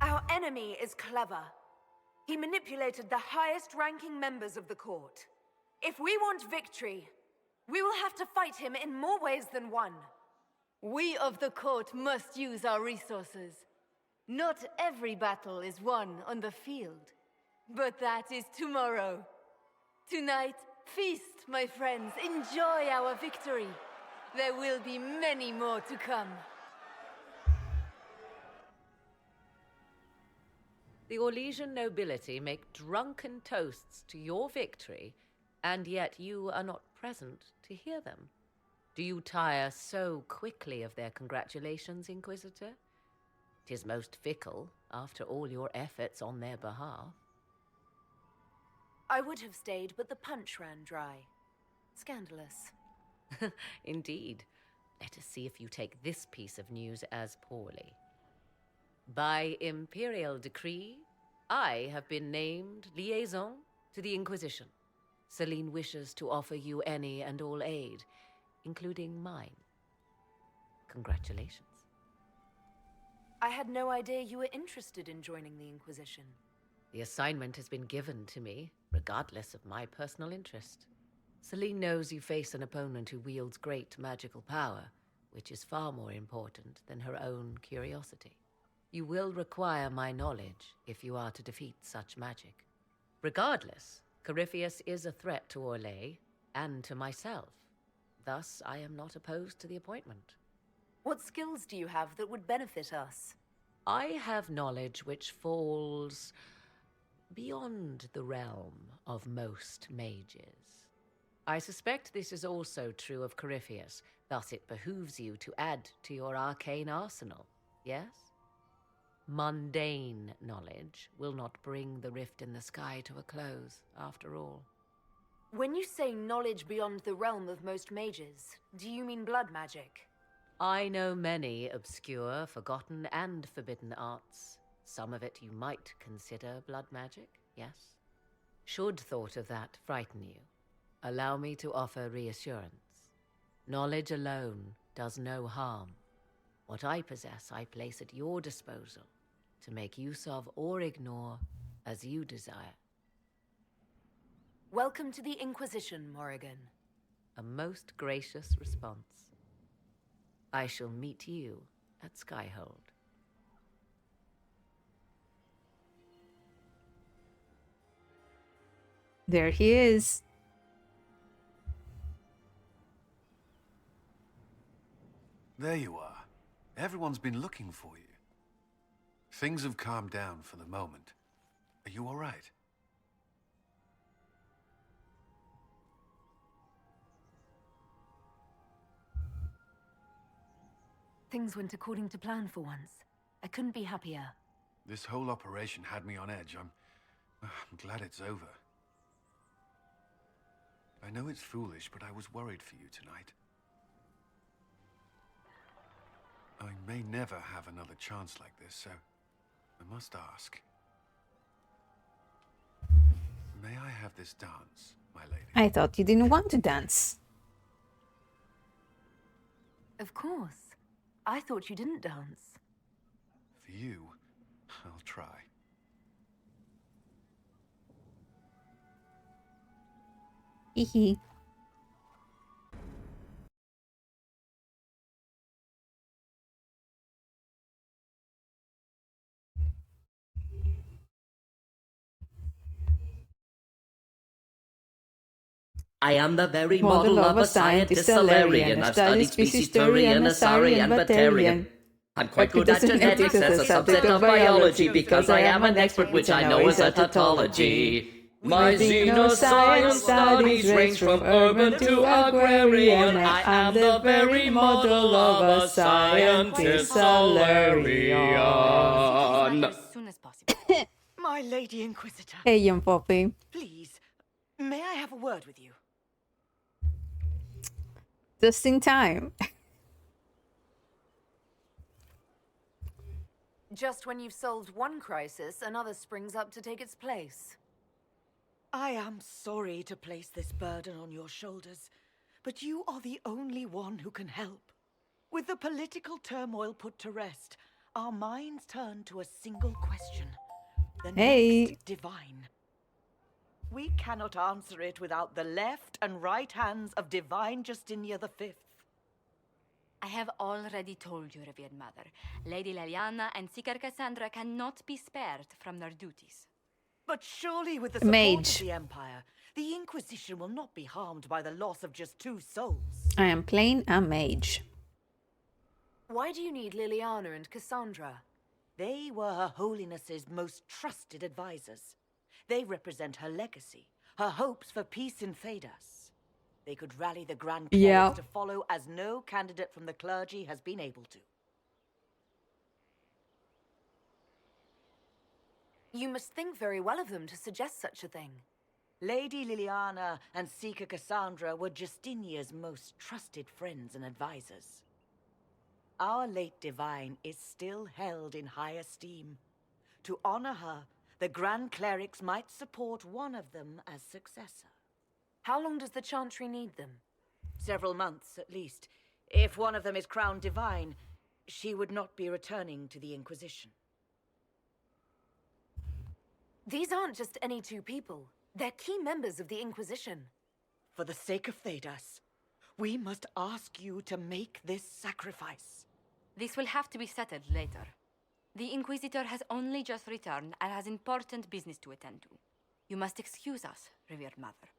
Our enemy is clever. He manipulated the highest-ranking members of the court. If we want victory, we will have to fight him in more ways than one. We of the court must use our resources. Not every battle is won on the field, but that is tomorrow. Tonight, feast, my friends. Enjoy our victory. There will be many more to come. The Orlesian nobility make drunken toasts to your victory, and yet you are not present to hear them. Do you tire so quickly of their congratulations, Inquisitor? 'Tis most fickle, after all your efforts on their behalf. I would have stayed, but the punch ran dry. Scandalous. Indeed. Let us see if you take this piece of news as poorly. By imperial decree, I have been named liaison to the Inquisition. Celine wishes to offer you any and all aid, including mine. Congratulations. I had no idea you were interested in joining the Inquisition. The assignment has been given to me, regardless of my personal interest. Celine knows you face an opponent who wields great magical power, which is far more important than her own curiosity. You will require my knowledge if you are to defeat such magic. Regardless, Corypheus is a threat to Orlais and to myself. Thus, I am not opposed to the appointment. What skills do you have that would benefit us? I have knowledge which falls beyond the realm of most mages. I suspect this is also true of Corypheus, thus it behooves you to add to your arcane arsenal, yes? Mundane knowledge will not bring the rift in the sky to a close, after all. When you say knowledge beyond the realm of most mages, do you mean blood magic? I know many obscure, forgotten, and forbidden arts. Some of it you might consider blood magic, yes? Should thought of that frighten you, allow me to offer reassurance. Knowledge alone does no harm. What I possess, I place at your disposal to make use of or ignore as you desire. Welcome to the Inquisition, Morrigan. A most gracious response. I shall meet you at Skyhold. There he is. There you are. Everyone's been looking for you. Things have calmed down for the moment. Are you all right? Things went according to plan for once. I couldn't be happier. This whole operation had me on edge. I'm glad it's over. I know it's foolish, but I was worried for you tonight. I may never have another chance like this, so I must ask. May I have this dance, my lady? I thought you didn't want to dance. Of course. I thought you didn't dance. For you, I'll try. Hee. I am the very model of a scientist Salarian. I've studied species Turian, Asari, and Batarian. I'm quite good at genetics as a subset of biology because I am an expert which I know is a tautology. My xenoscience studies range from urban to agrarian. I am the very model of a scientist Salarian. As soon as possible. My Lady Inquisitor. Hey, young Poppy. Please, may I have a word with you? Just in time. Just when you've solved one crisis, another springs up to take its place. I am sorry to place this burden on your shoulders, but you are the only one who can help. With the political turmoil put to rest, our minds turn to a single question. The next divine. We cannot answer it without the left and right hands of Divine Justinia V. I have already told you, revered mother. Lady Leliana and Seeker Cassandra cannot be spared from their duties. But surely with the support Mage. of the Empire, the Inquisition will not be harmed by the loss of just 2 souls. I am playing a mage. Why do you need Liliana and Cassandra? They were Her Holiness's most trusted advisors. They represent her legacy, her hopes for peace in Thedas. They could rally the Grand Clerics to follow as no candidate from the clergy has been able to. You must think very well of them to suggest such a thing. Lady Liliana and Seeker Cassandra were Justinia's most trusted friends and advisors. Our late divine is still held in high esteem. To honor her, the Grand Clerics might support one of them as successor. How long does the Chantry need them? Several months, at least. If one of them is crowned divine, she would not be returning to the Inquisition. These aren't just any 2 people. They're key members of the Inquisition. For the sake of Thedas, we must ask you to make this sacrifice. This will have to be settled later. The Inquisitor has only just returned and has important business to attend to. You must excuse us, revered mother.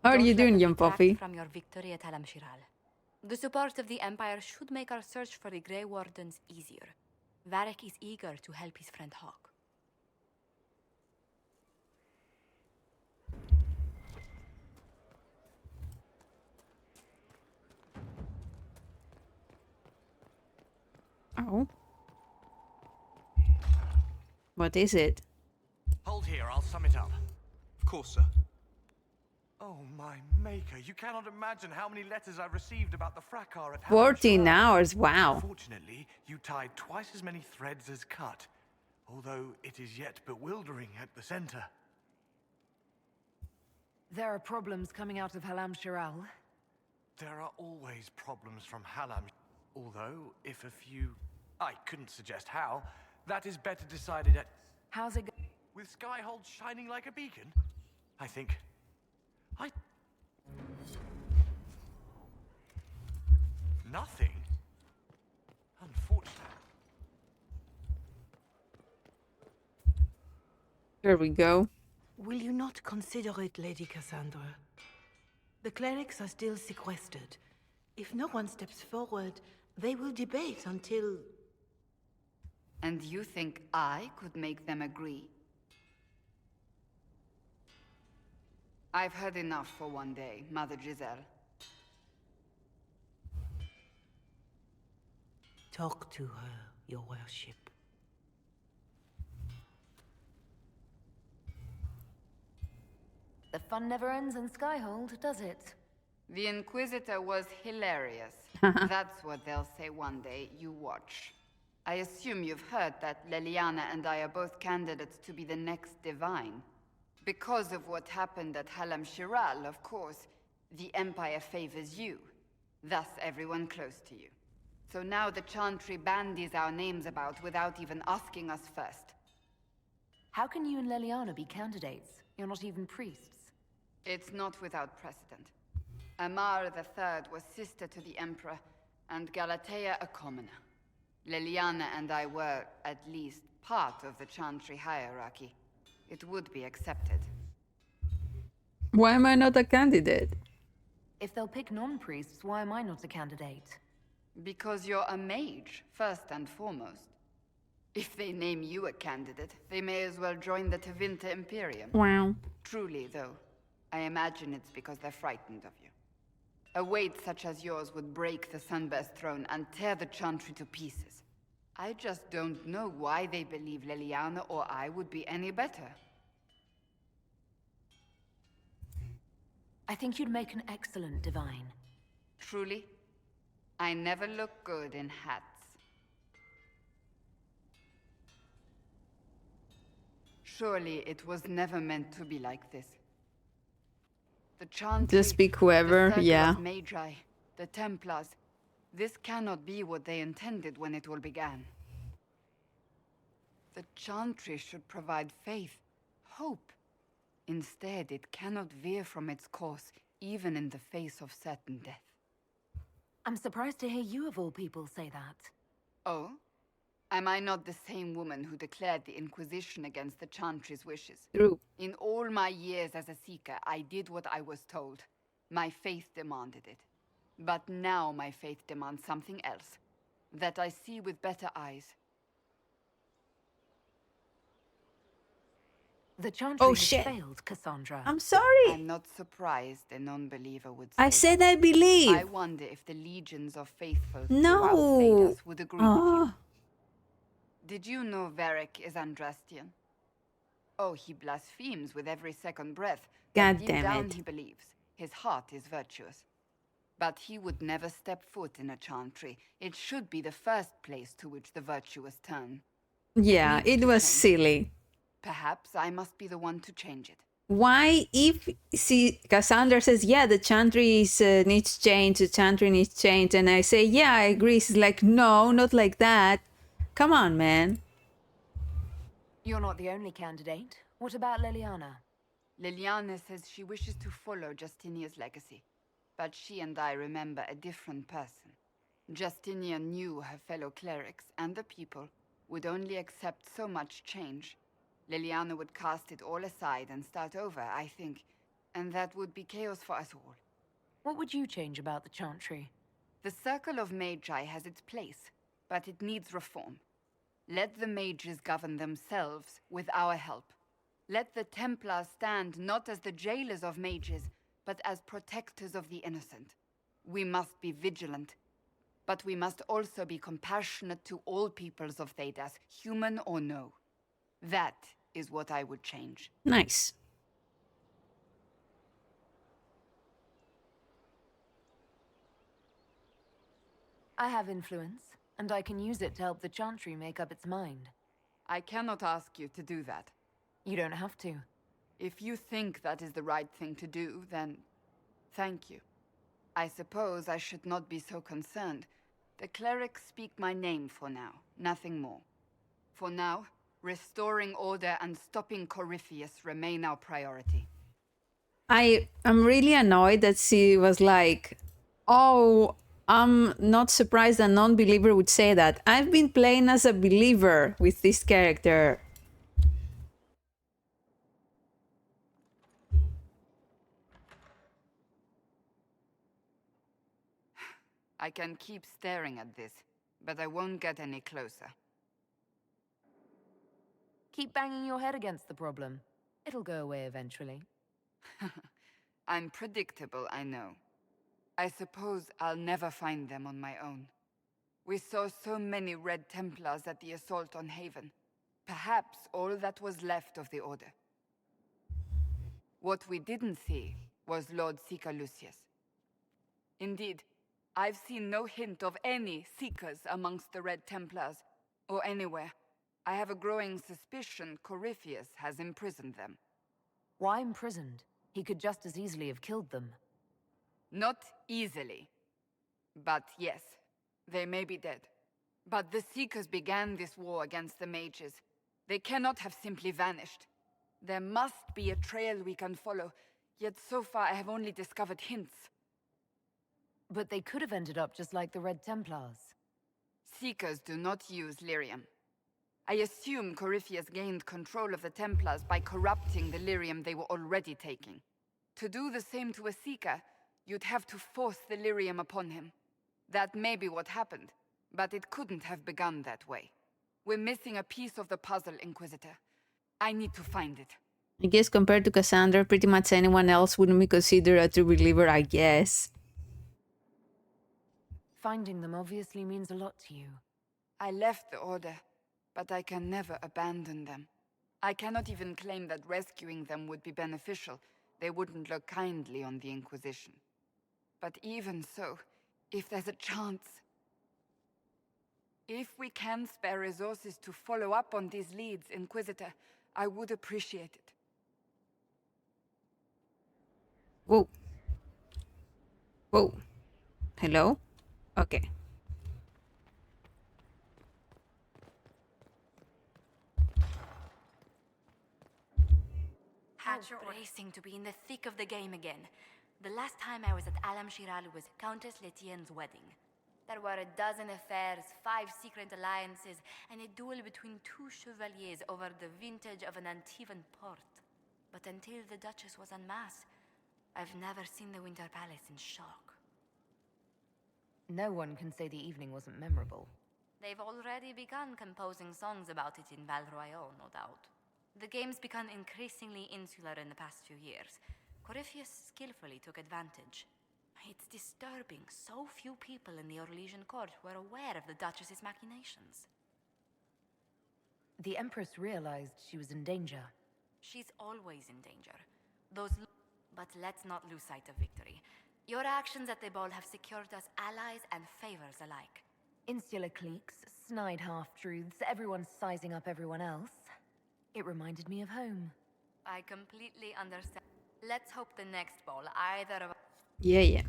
How are you doing, young Poppy? From your victory at Alam Shiral. The support of the Empire should make our search for the Grey Wardens easier. Varric is eager to help his friend Hawk. Oh. What is it? Hold here, I'll sum it up. Of course, sir. Oh, my maker, you cannot imagine how many letters I've received about the fracas at 14 hours, wow. Fortunately, you tied twice as many threads as cut, although it is yet bewildering at the center. There are problems coming out of Halam Shiral. There are always problems from Halam, although if a few... I couldn't suggest how. That is better decided at... How's it go? With Skyhold shining like a beacon? I think... Nothing? Unfortunate. Here we go. Will you not consider it, Lady Cassandra? The clerics are still sequestered. If no one steps forward, they will debate until... And you think I could make them agree? I've heard enough for one day, Mother Giselle. Talk to her, your worship. The fun never ends in Skyhold, does it? The Inquisitor was hilarious. That's what they'll say one day, you watch. I assume you've heard that Leliana and I are both candidates to be the next Divine. Because of what happened at Halam Shiral, of course, the Empire favors you. Thus, everyone close to you. So now the Chantry bandies our names about without even asking us first. How can you and Leliana be candidates? You're not even priests. It's not without precedent. Amar III was sister to the Emperor, and Galatea a commoner. Leliana and I were, at least, part of the Chantry hierarchy. It would be accepted. Why am I not a candidate? If they'll pick non-priests, why am I not a candidate? Because you're a mage, first and foremost. If they name you a candidate, they may as well join the Tevinter Imperium. Wow. Truly, though, I imagine it's because they're frightened of you. A weight such as yours would break the Sunburst throne and tear the Chantry to pieces. I just don't know why they believe Leliana or I would be any better. I think you'd make an excellent Divine. Truly? I never look good in hats. Surely it was never meant to be like this. The Chantry, Just pick whoever, the Circle yeah. of Magi, the Templars. This cannot be what they intended when it all began. The Chantry should provide faith, hope. Instead, it cannot veer from its course, even in the face of certain death. I'm surprised to hear you of all people say that. Oh? Am I not the same woman who declared the Inquisition against the Chantry's wishes? True. In all my years as a Seeker, I did what I was told. My faith demanded it. But now my faith demands something else. That I see with better eyes. The Chantry has shit. failed, Cassandra. I'm sorry. I'm not surprised a non-believer would say I said that. I believe. I wonder if the legions of faithful No. throughout Thedas would agree with Ah. you. Did you know Varric is Andrastian? Oh, he blasphemes with every second breath. But God deep damn down it. he believes. His heart is virtuous. But he would never step foot in a Chantry. It should be the first place to which the virtuous turn. Yeah, needs it to was change. silly. Perhaps I must be the one to change it. Why, if Cassandra says, yeah, the Chantry needs change, the Chantry needs change, and I say, yeah, I agree, she's like, no, not like that. Come on, man. You're not the only candidate. What about Leliana? Liliana says she wishes to follow Justinia's legacy. But she and I remember a different person. Justinia knew her fellow clerics and the people would only accept so much change. Liliana would cast it all aside and start over, I think. And that would be chaos for us all. What would you change about the Chantry? The Circle of Magi has its place, but it needs reform. Let the mages govern themselves with our help. Let the Templars stand not as the jailers of mages, but as protectors of the innocent. We must be vigilant, but we must also be compassionate to all peoples of Thedas, human or no. That is what I would change. Nice. I have influence, and I can use it to help the Chantry make up its mind. I cannot ask you to do that. You don't have to. If you think that is the right thing to do, then thank you. I suppose I should not be so concerned. The clerics speak my name for now, nothing more. For now, restoring order and stopping Corypheus remain our priority. I'm really annoyed that she was like, oh, I'm not surprised a non-believer would say that. I've been playing as a believer with this character. I can keep staring at this, but I won't get any closer. Keep banging your head against the problem. It'll go away eventually. I'm predictable, I know. I suppose I'll never find them on my own. We saw so many Red Templars at the assault on Haven. Perhaps all that was left of the Order. What we didn't see was Lord Seeker Lucius. Indeed, I've seen no hint of any Seekers amongst the Red Templars, or anywhere. I have a growing suspicion Corypheus has imprisoned them. Why imprisoned? He could just as easily have killed them. Not easily. But yes, they may be dead. But the Seekers began this war against the mages. They cannot have simply vanished. There must be a trail we can follow, yet so far I have only discovered hints. But they could have ended up just like the Red Templars. Seekers do not use lyrium. I assume Corypheus gained control of the Templars by corrupting the lyrium they were already taking. To do the same to a Seeker, you'd have to force the lyrium upon him. That may be what happened, but it couldn't have begun that way. We're missing a piece of the puzzle, Inquisitor. I need to find it. I guess compared to Cassandra, pretty much anyone else wouldn't be considered a true believer, I guess. Finding them obviously means a lot to you. I left the Order, but I can never abandon them. I cannot even claim that rescuing them would be beneficial. They wouldn't look kindly on the Inquisition. But even so, if there's a chance... If we can spare resources to follow up on these leads, Inquisitor, I would appreciate it. Whoa. Whoa. Hello? Okay. Hatcher racing to be in the thick of the game again. The last time I was at Alam Shiral was Countess Letienne's wedding. There were a dozen affairs, 5 secret alliances, and a duel between 2 chevaliers over the vintage of an Antivan port. But until the Duchess was en masse, I've never seen the Winter Palace in shock. No one can say the evening wasn't memorable. They've already begun composing songs about it in Val Royal, no doubt. The game's become increasingly insular in the past few years. Corypheus skillfully took advantage. It's disturbing so few people in the Orlesian court were aware of the Duchess's machinations. The Empress realized she was in danger. She's always in danger. But let's not lose sight of victory. Your actions at the ball have secured us allies and favors alike. Insular cliques, snide half-truths, everyone sizing up everyone else. It reminded me of home. I completely understand. Let's hope the next ball either of... Yeah.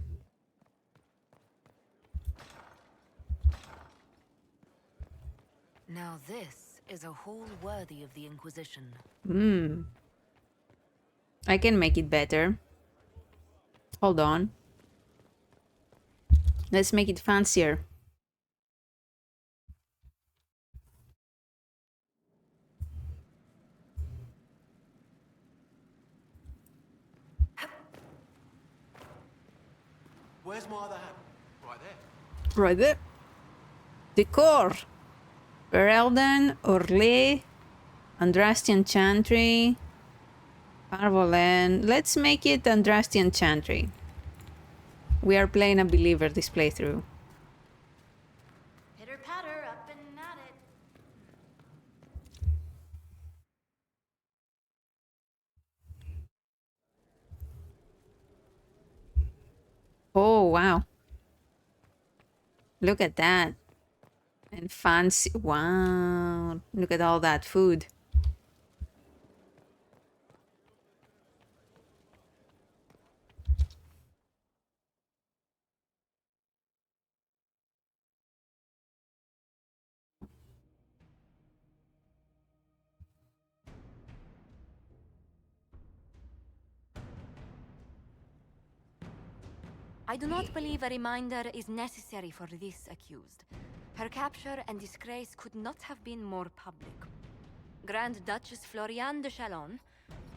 Now this is a hall worthy of the Inquisition. I can make it better. Hold on. Let's make it fancier. Where's my other hat? Right there. Right there. Decor. Ferelden, Orlais, Andrastian Chantry, Arvolen. Let's make it Andrastian Chantry. We are playing a believer this playthrough. Pitter patter, up and at it. wow. Look at that. And fancy. Wow. Look at all that food. I do not believe a reminder is necessary for this accused. Her capture and disgrace could not have been more public. Grand Duchess Floriane de Chalon,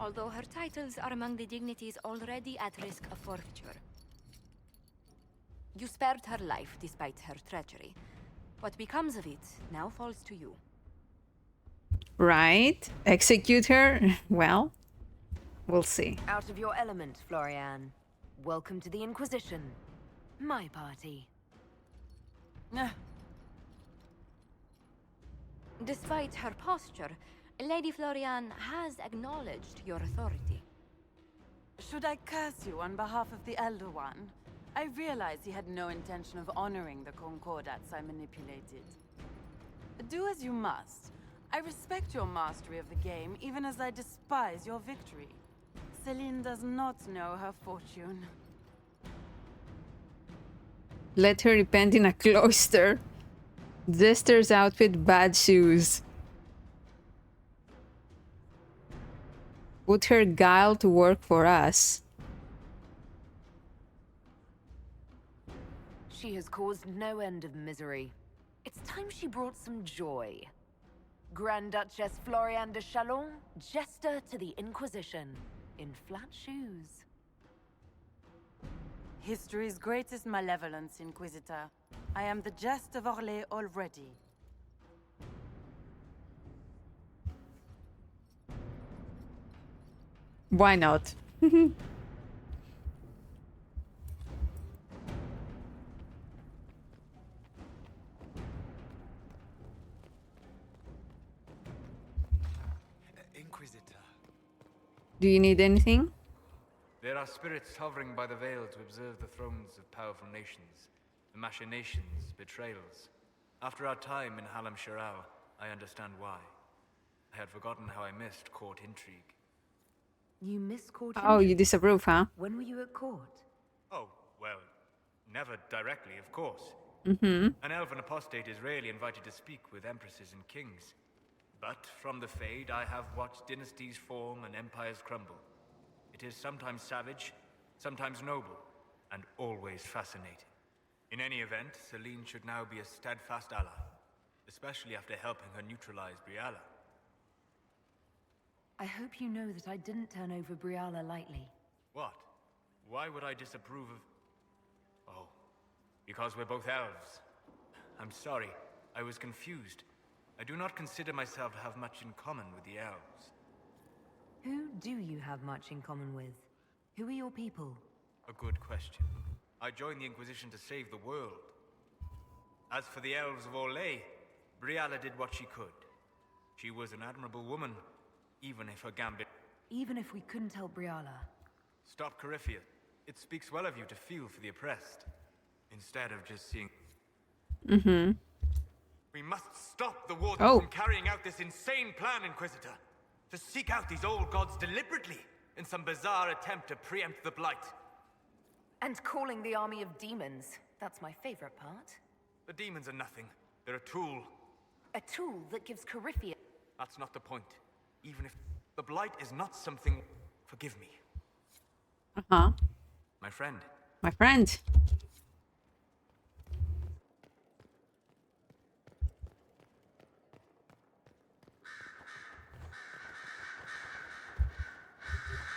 although her titles are among the dignities already at risk of forfeiture. You spared her life despite her treachery. What becomes of it now falls to you. Right. Execute her? Well, we'll see. Out of your element, Floriane. Welcome to the Inquisition. My party. Despite her posture, Lady Floriane has acknowledged your authority. Should I curse you on behalf of the Elder One? I realize he had no intention of honoring the concordats I manipulated. Do as you must. I respect your mastery of the game, even as I despise your victory. Celine does not know her fortune. Let her repent in a cloister. Jester's outfit, bad shoes. Put her guile to work for us. She has caused no end of misery. It's time she brought some joy. Grand Duchess Floriane de Chalon, jester to the Inquisition, in flat shoes. History's greatest malevolence, Inquisitor. I am the jest of Orlais already. Why not? Inquisitor. Do you need anything? There are spirits hovering by the veil to observe the thrones of powerful nations, the machinations, betrayals. After our time in Halam Shiral, I understand why. I had forgotten how I missed court intrigue. You miss court Oh, you intrigue? disapprove, huh? When were you at court? Oh, well, never directly, of course. Mm-hmm. An elven apostate is rarely invited to speak with empresses and kings. But from the Fade, I have watched dynasties form and empires crumble. It is sometimes savage, sometimes noble, and always fascinating. In any event, Celine should now be a steadfast ally, especially after helping her neutralize Briala. I hope you know that I didn't turn over Briala lightly. What? Why would I disapprove of... Oh, because we're both elves. I'm sorry, I was confused. I do not consider myself to have much in common with the elves. Who do you have much in common with? Who are your people? A good question. I joined the Inquisition to save the world. As for the elves of Orlais, Briala did what she could. She was an admirable woman, even if her gambit... Even if we couldn't help Briala. Stop, Coryphia. It speaks well of you to feel for the oppressed, instead of just seeing... Mm-hmm. We must stop the Wardens Oh. from carrying out this insane plan, Inquisitor. To seek out these old gods deliberately, in some bizarre attempt to preempt the Blight. And calling the army of demons. That's my favorite part. The demons are nothing. They're a tool. A tool that gives Coryphia... That's not the point. Even if the Blight is not something... Forgive me. Uh-huh. My friend. My friend.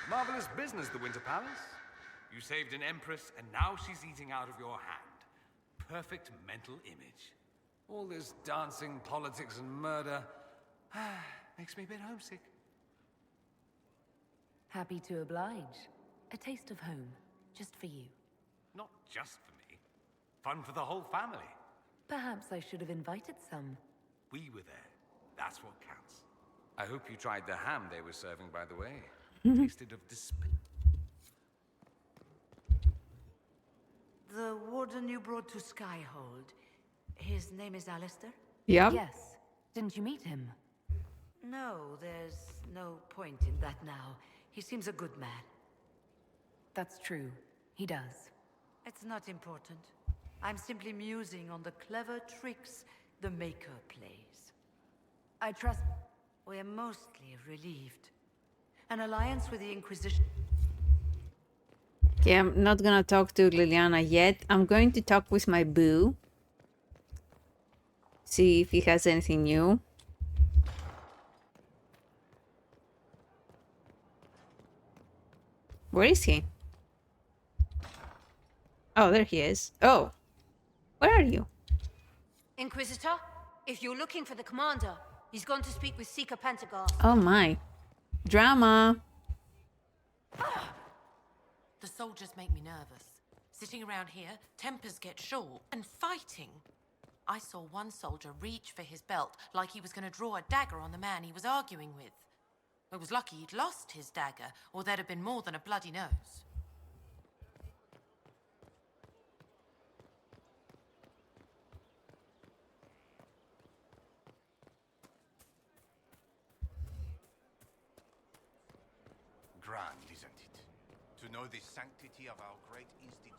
Marvelous business, the Winter Palace. You saved an empress, and now she's eating out of your hand. Perfect mental image. All this dancing, politics, and murder makes me a bit homesick. Happy to oblige. A taste of home. Just for you. Not just for me. Fun for the whole family. Perhaps I should have invited some. We were there. That's what counts. I hope you tried the ham they were serving, by the way. Tasted of despair. The warden you brought to Skyhold. His name is Alistair? Yep. Yes. Didn't you meet him? No, there's no point in that now. He seems a good man. That's true. He does. It's not important. I'm simply musing on the clever tricks the Maker plays. I trust... We're mostly relieved. An alliance with the Inquisition... Okay, I'm not gonna talk to Liliana yet. I'm going to talk with my boo. See if he has anything new. Where is he? Oh, there he is. Oh, where are you? Inquisitor, if you're looking for the commander, he's gone to speak with Seeker Pentagon. Oh my. Drama. The soldiers make me nervous. Sitting around here, tempers get short, and fighting. I saw one soldier reach for his belt like he was going to draw a dagger on the man he was arguing with. It was lucky he'd lost his dagger, or there'd have been more than a bloody nose. Grand, isn't it? To know the sanctity of our great institution.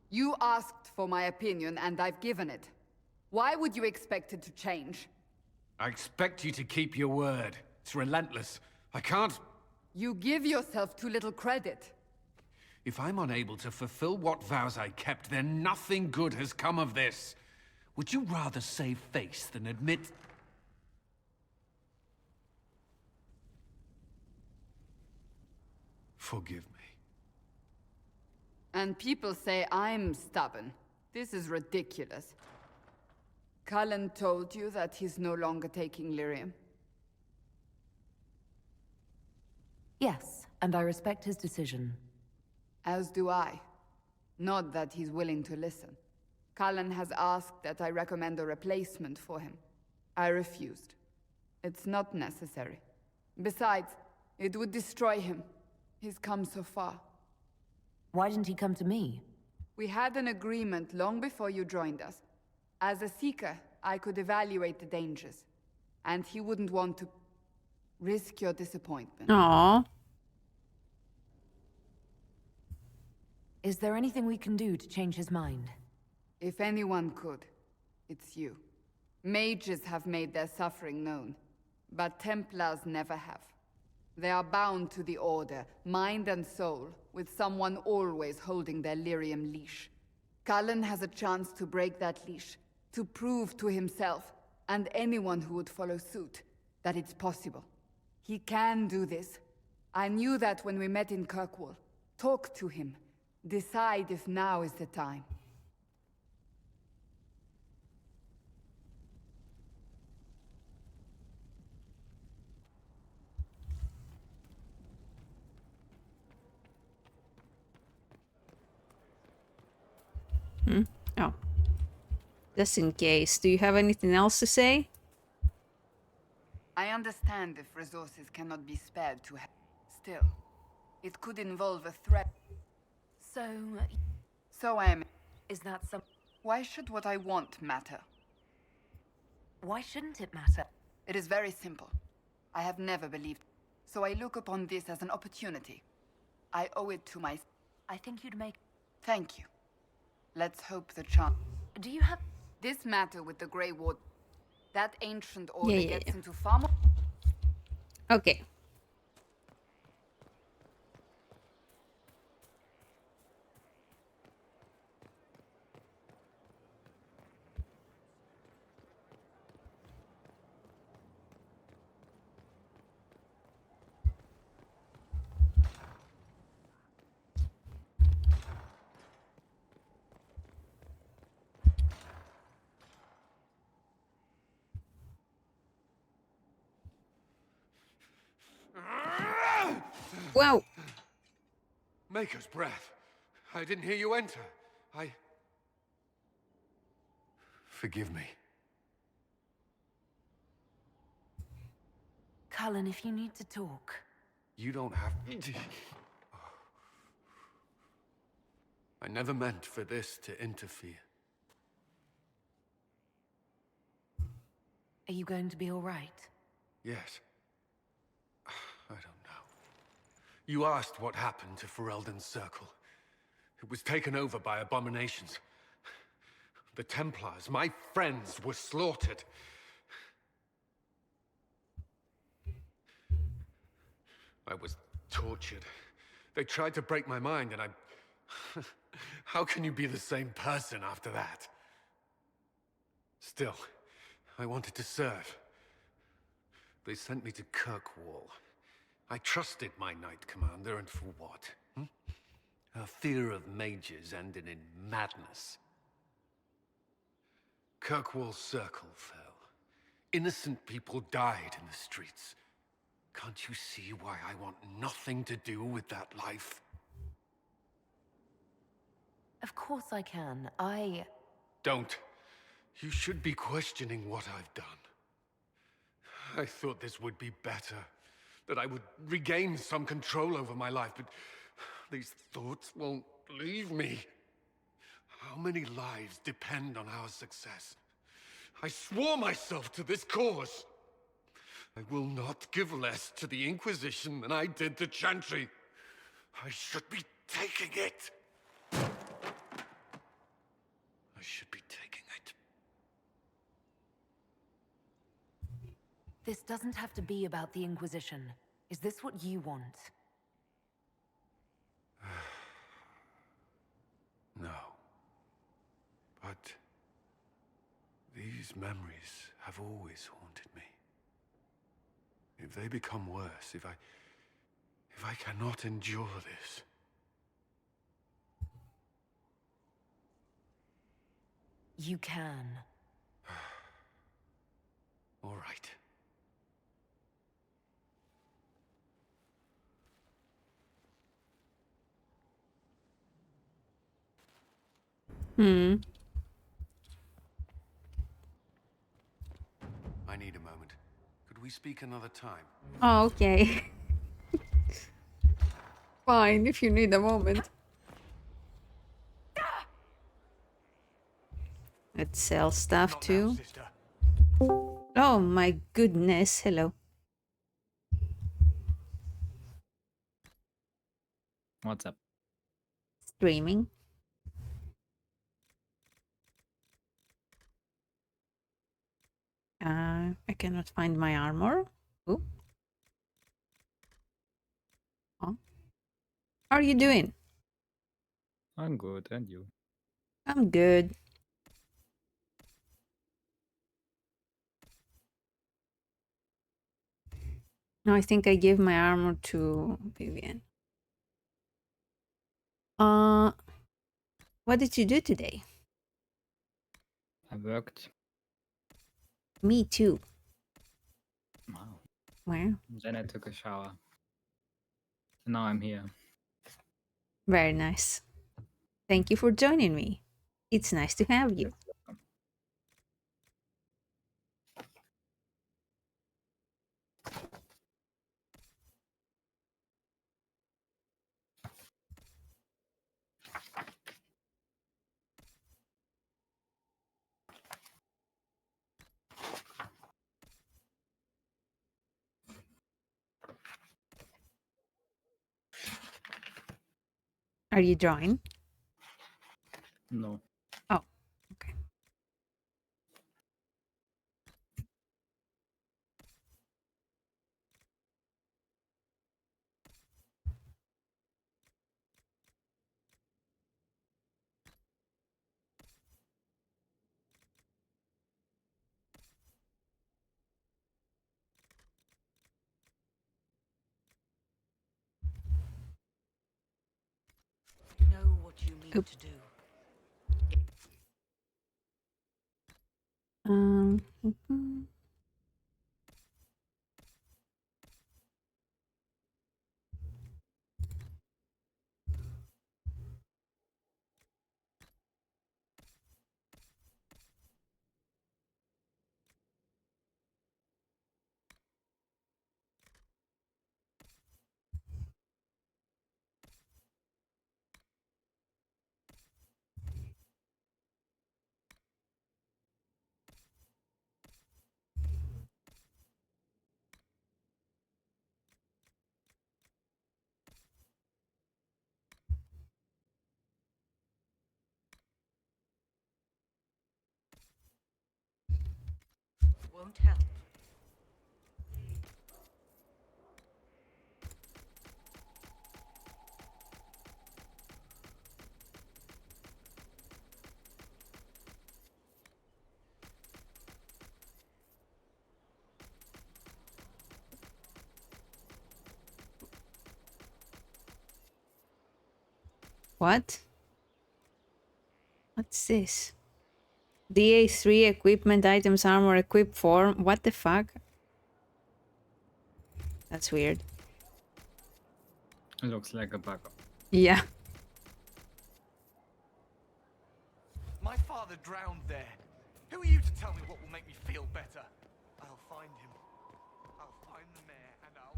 You asked for my opinion, and I've given it. Why would you expect it to change? I expect you to keep your word. It's relentless. I can't... You give yourself too little credit. If I'm unable to fulfill what vows I kept, then nothing good has come of this. Would you rather save face than admit... Forgive me. And people say I'm stubborn. This is ridiculous. Cullen told you that he's no longer taking lyrium? Yes, and I respect his decision. As do I. Not that he's willing to listen. Cullen has asked that I recommend a replacement for him. I refused. It's not necessary. Besides, it would destroy him. He's come so far. Why didn't he come to me? We had an agreement long before you joined us. As a Seeker, I could evaluate the dangers. And he wouldn't want to risk your disappointment. Aww. Is there anything we can do to change his mind? If anyone could, it's you. Mages have made their suffering known, but Templars never have. They are bound to the Order, mind and soul, with someone always holding their lyrium leash. Cullen has a chance to break that leash, to prove to himself, and anyone who would follow suit, that it's possible. He can do this. I knew that when we met in Kirkwall. Talk to him. Decide if now is the time. Oh. Just in case. Do you have anything else to say? I understand if resources cannot be spared to help. Still, it could involve a threat. So I am... Is that some... Why should what I want matter? Why shouldn't it matter? It is very simple. I have never believed. So I look upon this as an opportunity. I owe it to my... I think you'd make... Thank you. Let's hope the chance... Do you have... This matter with the Grey Ward... That ancient order Yeah. gets into far more... Okay. Wow. Maker's breath. I didn't hear you enter. Forgive me. Cullen, if you need to talk, You don't have... I never meant for this to interfere. Are you going to be all right? Yes. I don't know. You asked what happened to Ferelden's Circle. It was taken over by abominations. The Templars, my friends, were slaughtered. I was tortured. They tried to break my mind, and I... How can you be the same person after that? Still, I wanted to serve. They sent me to Kirkwall. I trusted my Knight Commander, and for what? Her fear of mages ended in madness. Kirkwall's Circle fell. Innocent people died in the streets. Can't you see why I want nothing to do with that life? Of course I can. Don't. You should be questioning what I've done. I thought this would be better. That I would regain some control over my life, but these thoughts won't leave me. How many lives depend on our success? I swore myself to this cause. I will not give less to the Inquisition than I did to Chantry. I should be taking it. I should be taking it. This doesn't have to be about the Inquisition. Is this what you want? No. But these memories have always haunted me. If they become worse, if I cannot endure this... You can. All right. I need a moment. Could we speak another time? Oh, okay. Fine, if you need a moment. Let's sell stuff too. Oh my goodness, hello. What's up? Streaming. I cannot find my armor. Ooh. Oh. How are you doing? I'm good, and you? I'm good. No, I think I gave my armor to Vivian. What did you do today? I worked. Me too. Wow. Where? Then I took a shower. And now I'm here. Very nice. Thank you for joining me. It's nice to have you. Are you drawing? No. Oh, okay. Know what you need to do. Mhm. won't help. What? What's this? DA3 equipment items armor equipped form. What the fuck? That's weird. It looks like a backup. Yeah. My father drowned there. Who are you to tell me what will make me feel better? I'll find him. I'll find the mayor and I'll...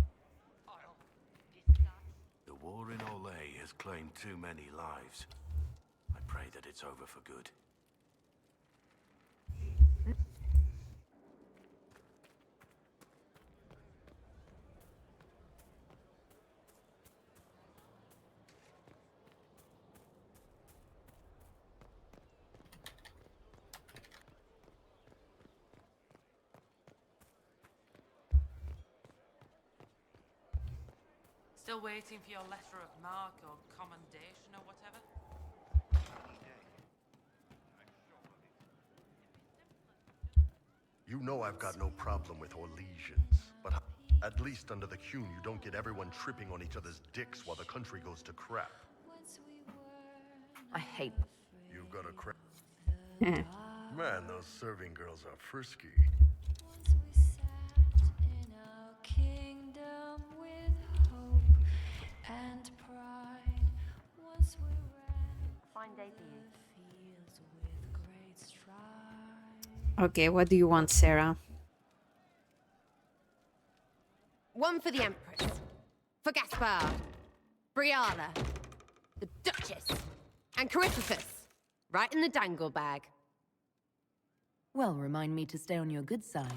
The war in Olay has claimed too many lives. I pray that it's over for good. Still waiting for your letter of marque or commendation or whatever? You know I've got no problem with Orlesians, but at least under the Qun you don't get everyone tripping on each other's dicks while the country goes to crap. I hate... You've got a crap... Man, those serving girls are frisky. Okay, what do you want, Sarah? One for the Empress, for Gaspard, Briala, the Duchess, and Coriphus. Right in the dangle bag. Well, remind me to stay on your good side.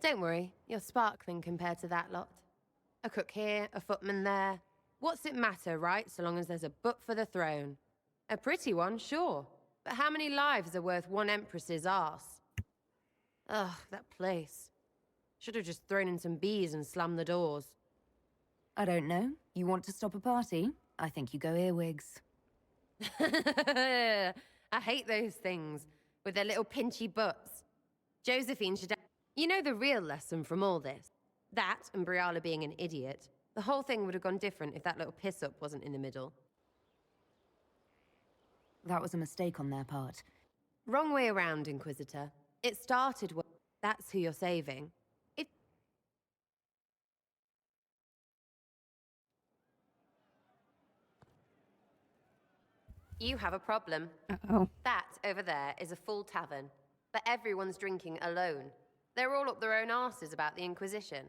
Don't worry, you're sparkling compared to that lot. A cook here, a footman there. What's it matter, right, so long as there's a butt for the throne? A pretty one, sure. But how many lives are worth one Empress's arse? Ugh, that place. Should have just thrown in some bees and slammed the doors. I don't know. You want to stop a party? I think you go earwigs. I hate those things, with their little pinchy butts. Josephine should... You know the real lesson from all this? That, and Briala being an idiot. The whole thing would have gone different if that little piss-up wasn't in the middle. That was a mistake on their part. Wrong way around, Inquisitor. It started with... That's who you're saving. You have a problem. Uh-oh. That over there is a full tavern, but everyone's drinking alone. They're all up their own arses about the Inquisition.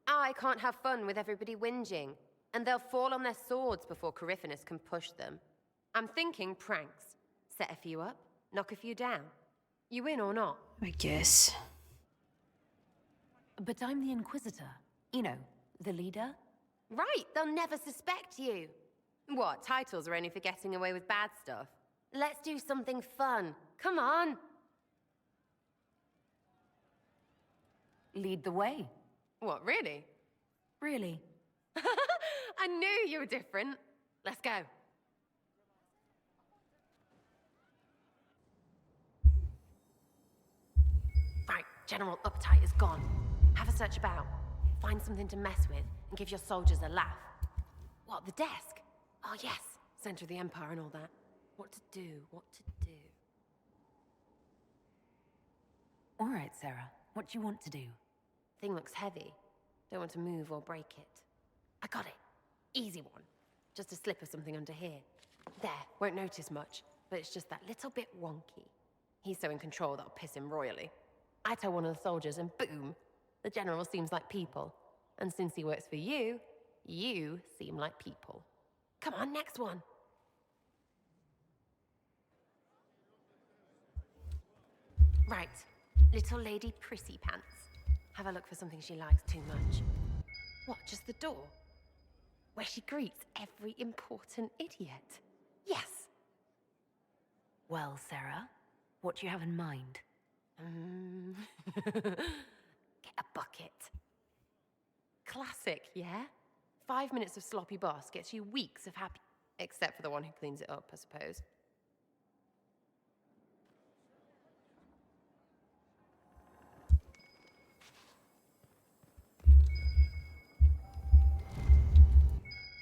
I can't have fun with everybody whinging, and they'll fall on their swords before Coriphus can push them. I'm thinking pranks. Set a few up, knock a few down. You in or not? I guess. But I'm the Inquisitor. You know, the leader. Right, they'll never suspect you. What, titles are only for getting away with bad stuff? Let's do something fun. Come on. Lead the way. What, really? Really? I knew you were different. Let's go. Right, general uptight is gone. Have a search about. Find something to mess with and give your soldiers a laugh. What, the desk? Oh yes, center of the Empire and all that. What to do, what to do. All right, Sarah. What do you want to do? Thing looks heavy. Don't want to move or break it. I got it. Easy one. Just a slip or something under here. There, won't notice much, but it's just that little bit wonky. He's so in control that'll piss him royally. I tell one of the soldiers and boom, the general seems like people. And since he works for you, you seem like people. Come on, next one. Right, little lady prissy pants. Have a look for something she likes too much. What, just the door? Where she greets every important idiot. Yes. Well, Sarah, what do you have in mind? Get a bucket. Classic, yeah? 5 minutes of sloppy boss gets you weeks of happy... Except for the one who cleans it up, I suppose.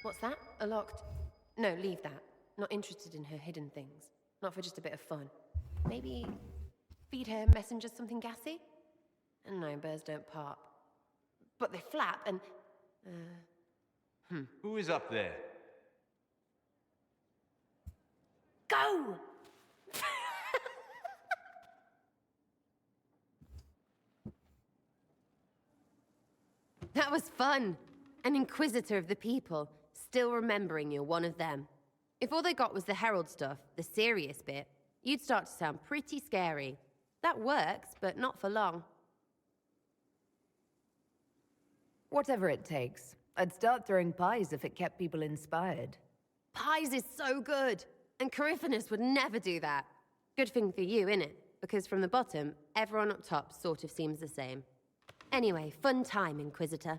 What's that? A locked... No, leave that. Not interested in her hidden things. Not for just a bit of fun. Maybe feed her messengers something gassy? No, birds don't pop. But they flap and... Who is up there? Go! That was fun. An inquisitor of the people, still remembering you're one of them. If all they got was the herald stuff, the serious bit, you'd start to sound pretty scary. That works, but not for long. Whatever it takes. I'd start throwing pies if it kept people inspired. Pies is so good! And Coryphanus would never do that. Good thing for you, innit? Because from the bottom, everyone up top sort of seems the same. Anyway, fun time, Inquisitor.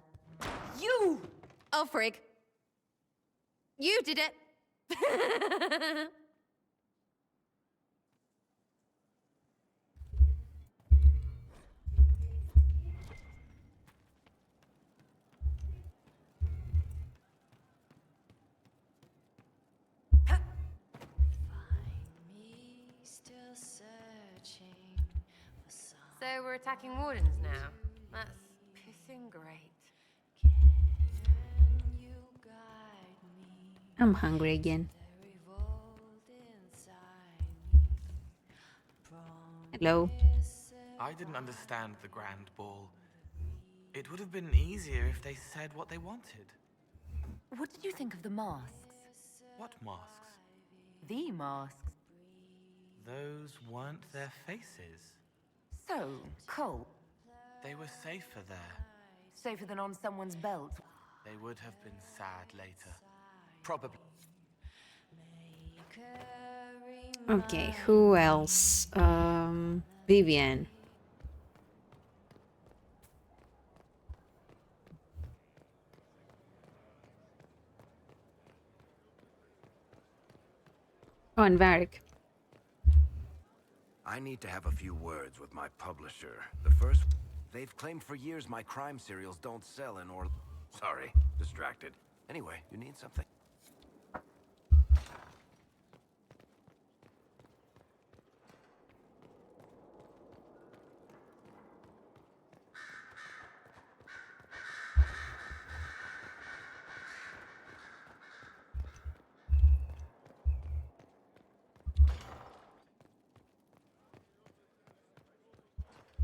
You! Oh, frig. You did it! So we're attacking wardens now. That's pissing great. I'm hungry again. Hello. I didn't understand the Grand Ball. It would have been easier if they said what they wanted. What did you think of the masks? What masks? The masks. Those weren't their faces. So, Cole. They were safer there. Safer than on someone's belt. They would have been sad later. Probably. Okay, who else? Vivian. Oh, and Varric. I need to have a few words with my publisher. The first, they've claimed for years my crime serials don't sell in Sorry, distracted. Anyway, you need something?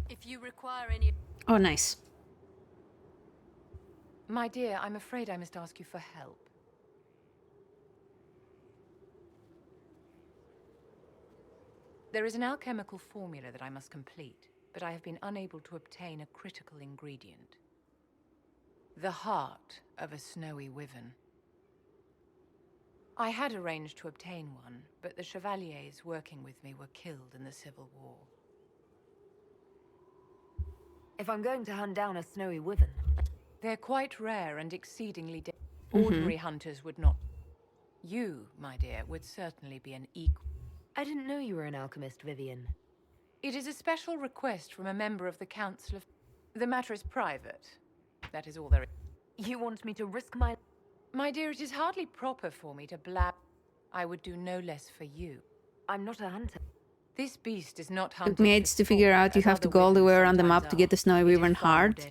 If you require any... Oh, nice. My dear, I'm afraid I must ask you for help. There is an alchemical formula that I must complete, but I have been unable to obtain a critical ingredient. The heart of a snowy wyvern. I had arranged to obtain one, but the chevaliers working with me were killed in the Civil War. If I'm going to hunt down a snowy wyvern... They're quite rare and exceedingly ordinary hunters would not... You, my dear, would certainly be an equal... I didn't know you were an alchemist, Vivian. It is a special request from a member of the Council of... The matter is private. That is all there is. You want me to risk my... My dear, it is hardly proper for me to blab... I would do no less for you. I'm not a hunter. This beast is not hunted. Took me ages to figure out you have to go all the way around the map to get the snowy wyvern heart.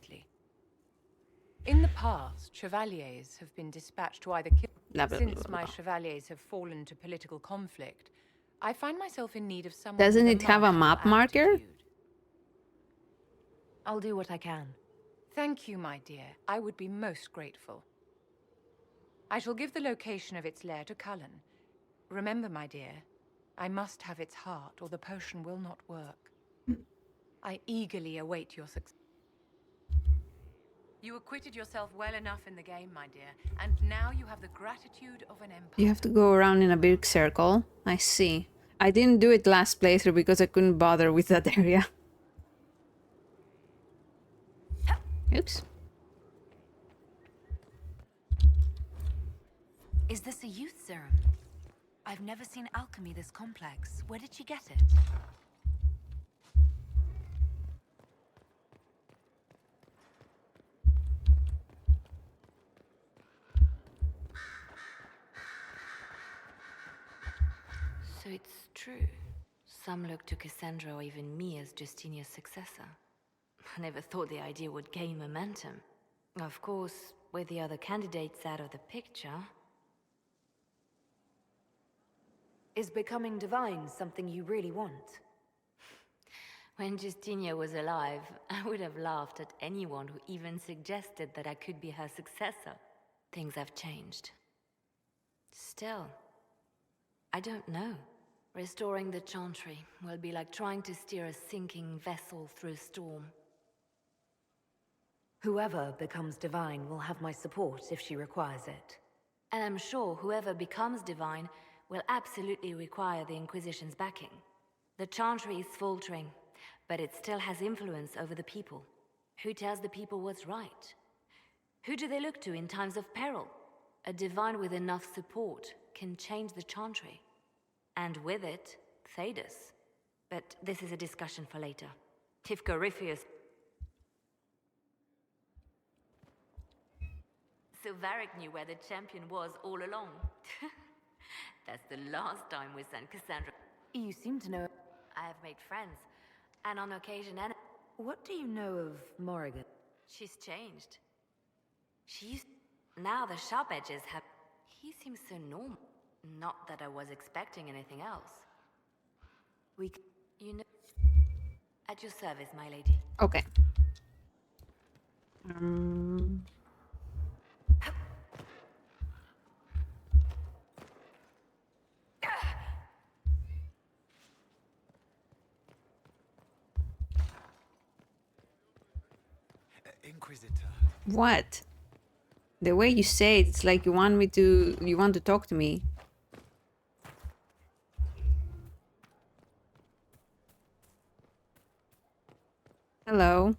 In the past, chevaliers have been dispatched to either kill... Blah, blah, Since blah, blah, my blah. chevaliers have fallen to political conflict, I find myself in need of someone... Doesn't with it have a martial map marker? aptitude. I'll do what I can. Thank you, my dear. I would be most grateful. I shall give the location of its lair to Cullen. Remember, my dear, I must have its heart, or the potion will not work. I eagerly await your success. You acquitted yourself well enough in the game, my dear, and now you have the gratitude of an empire. You have to go around in a big circle. I see. I didn't do it last playthrough because I couldn't bother with that area. Oops. Is this a youth serum? I've never seen alchemy this complex. Where did she get it? So it's true. Some look to Cassandra or even me as Justinia's successor. I never thought the idea would gain momentum. Of course, with the other candidates out of the picture... Is becoming divine something you really want? When Justinia was alive, I would have laughed at anyone who even suggested that I could be her successor. Things have changed. Still, I don't know. Restoring the Chantry will be like trying to steer a sinking vessel through a storm. Whoever becomes divine will have my support if she requires it. And I'm sure whoever becomes divine will absolutely require the Inquisition's backing. The Chantry is faltering, but it still has influence over the people. Who tells the people what's right? Who do they look to in times of peril? A divine with enough support can change the Chantry. And with it, Thedas. But this is a discussion for later. If Corypheus... Silveric knew where the champion was all along. That's the last time we sent Cassandra. You seem to know... I have made friends, and on occasion What do you know of Morrigan? She's changed. She used... Now the sharp edges have... He seems so normal. Not that I was expecting anything else. You know... At your service, my lady. Okay. Inquisitor. What? The way you say it, it's like you want to talk to me. Hello.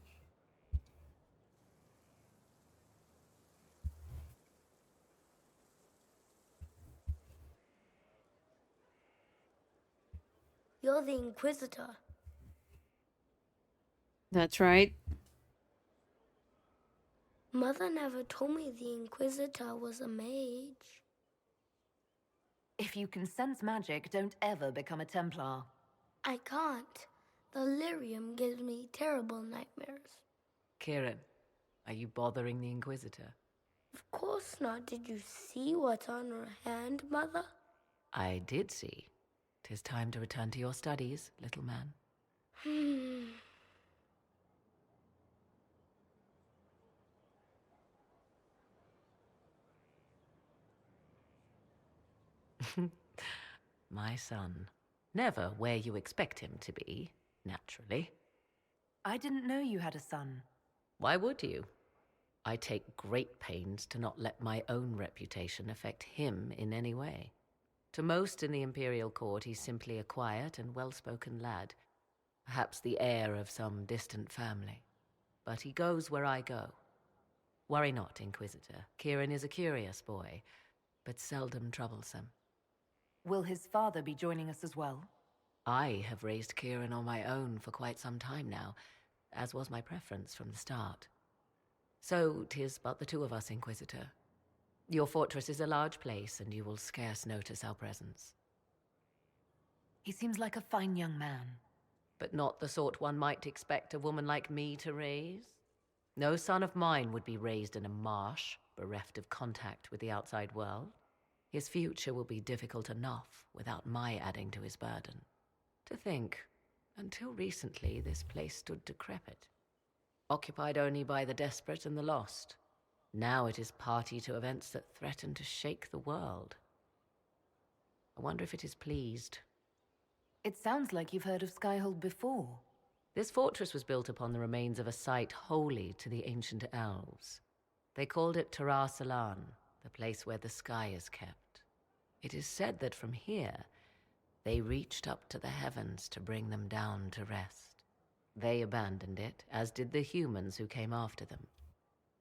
You're the Inquisitor. That's right. Mother never told me the Inquisitor was a mage. If you can sense magic, don't ever become a Templar. I can't. The lyrium gives me terrible nightmares. Kieran, are you bothering the Inquisitor? Of course not. Did you see what's on her hand, Mother? I did see. 'Tis time to return to your studies, little man. My son. Never where you expect him to be, naturally. I didn't know you had a son. Why would you? I take great pains to not let my own reputation affect him in any way. To most in the Imperial Court, he's simply a quiet and well-spoken lad, perhaps the heir of some distant family. But he goes where I go. Worry not, Inquisitor. Kieran is a curious boy, but seldom troublesome. Will his father be joining us as well? I have raised Kieran on my own for quite some time now, as was my preference from the start. So 'tis but the two of us, Inquisitor. Your fortress is a large place, and you will scarce notice our presence. He seems like a fine young man. But not the sort one might expect a woman like me to raise. No son of mine would be raised in a marsh, bereft of contact with the outside world. His future will be difficult enough without my adding to his burden. To think, until recently this place stood decrepit, occupied only by the desperate and the lost. Now it is party to events that threaten to shake the world. I wonder if it is pleased. It sounds like you've heard of Skyhold before. This fortress was built upon the remains of a site holy to the ancient elves. They called it Tara Salan, the place where the sky is kept. It is said that from here, they reached up to the heavens to bring them down to rest. They abandoned it, as did the humans who came after them.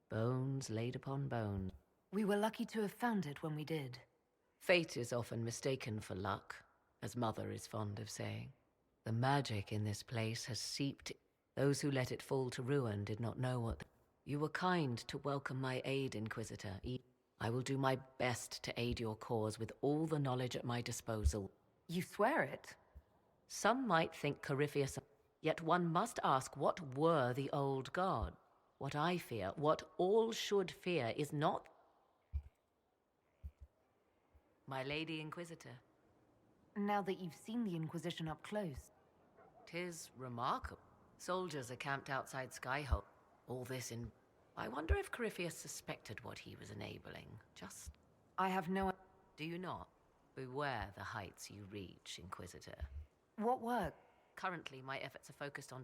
Bones laid upon bones. We were lucky to have found it when we did. Fate is often mistaken for luck, as Mother is fond of saying. The magic in this place has seeped. Those who let it fall to ruin did not know what... You were kind to welcome my aid, Inquisitor. I will do my best to aid your cause with all the knowledge at my disposal. You swear it? Some might think Corypheus... Yet one must ask, what were the old gods? What I fear, what all should fear, is not... My Lady Inquisitor. Now that you've seen the Inquisition up close. 'Tis remarkable. Soldiers are camped outside Skyhope. All this in... I wonder if Corypheus suspected what he was enabling. Just... I have no... Do you not? Beware the heights you reach, Inquisitor. What work? Currently, my efforts are focused on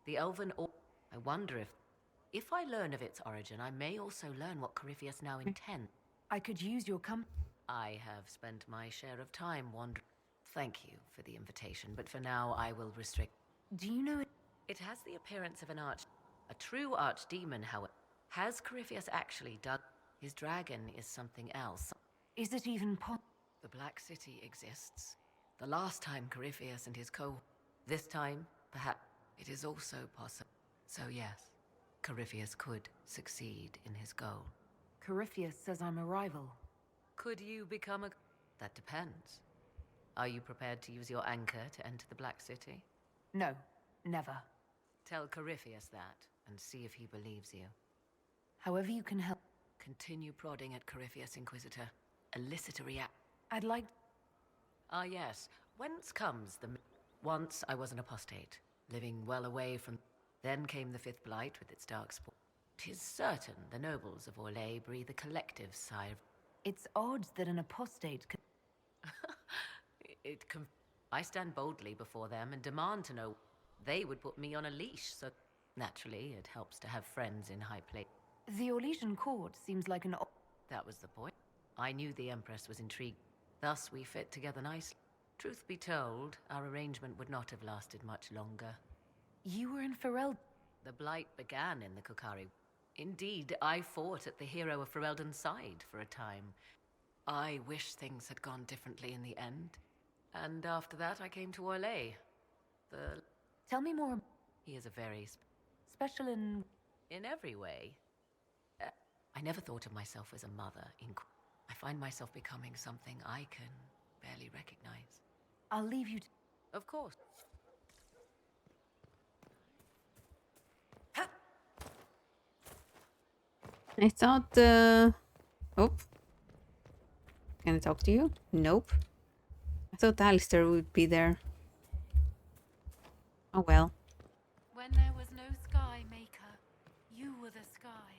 the Elven... I wonder if I learn of its origin, I may also learn what Corypheus now intends. I could use your I have spent my share of time wandering. Thank you for the invitation, but for now I will restrict... Do you know it? It has the appearance of an a true archdemon, however. Has Corypheus actually dug... His dragon is something else. Is it even The Black City exists. The last time Corypheus and his This time, perhaps, it is also possible. So yes, Corypheus could succeed in his goal. Corypheus says I'm a rival. Could you become a... That depends. Are you prepared to use your anchor to enter the Black City? No, never. Tell Corypheus that, and see if he believes you. However you can help. Continue prodding at Corypheus, Inquisitor. Elicit a react. I'd like... Ah yes, whence comes the... Once I was an apostate, living well away from... Then came the Fifth Blight with its dark spore. 'Tis certain the nobles of Orlais breathe a collective sigh of... It's odd that an apostate could... I stand boldly before them and demand to know... They would put me on a leash, so... Naturally, it helps to have friends in high place. The Orlesian court seems like an... That was the point. I knew the Empress was intrigued. Thus we fit together nicely. Truth be told, our arrangement would not have lasted much longer. You were in Ferelden. The Blight began in the Kukari. Indeed, I fought at the hero of Ferelden's side for a time. I wish things had gone differently in the end. And after that, I came to Orlais. Tell me more. He is a very... Special in... In every way. I never thought of myself as a mother. I find myself becoming something I can barely recognize. I'll leave you to... Of course. I thought, Oh. Can I talk to you? Nope. I thought Alistair would be there. Oh well. When there was no sky maker, you were the sky.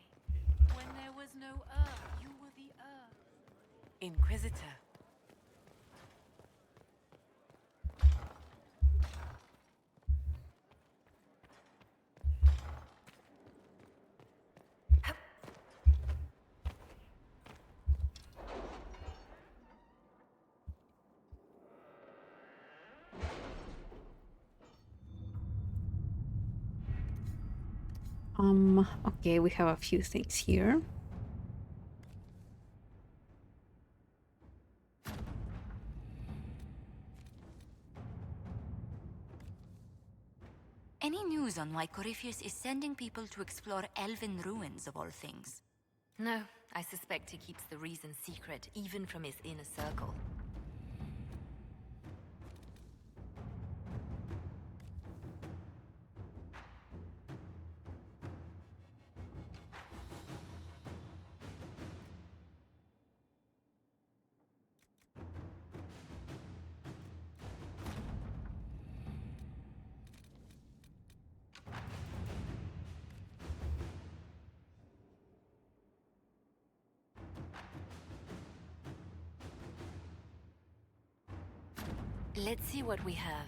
When there was no earth, you were the earth. Inquisitor. Okay, we have a few things here. Any news on why Corypheus is sending people to explore elven ruins of all things? No, I suspect he keeps the reason secret, even from his inner circle. Let's see what we have.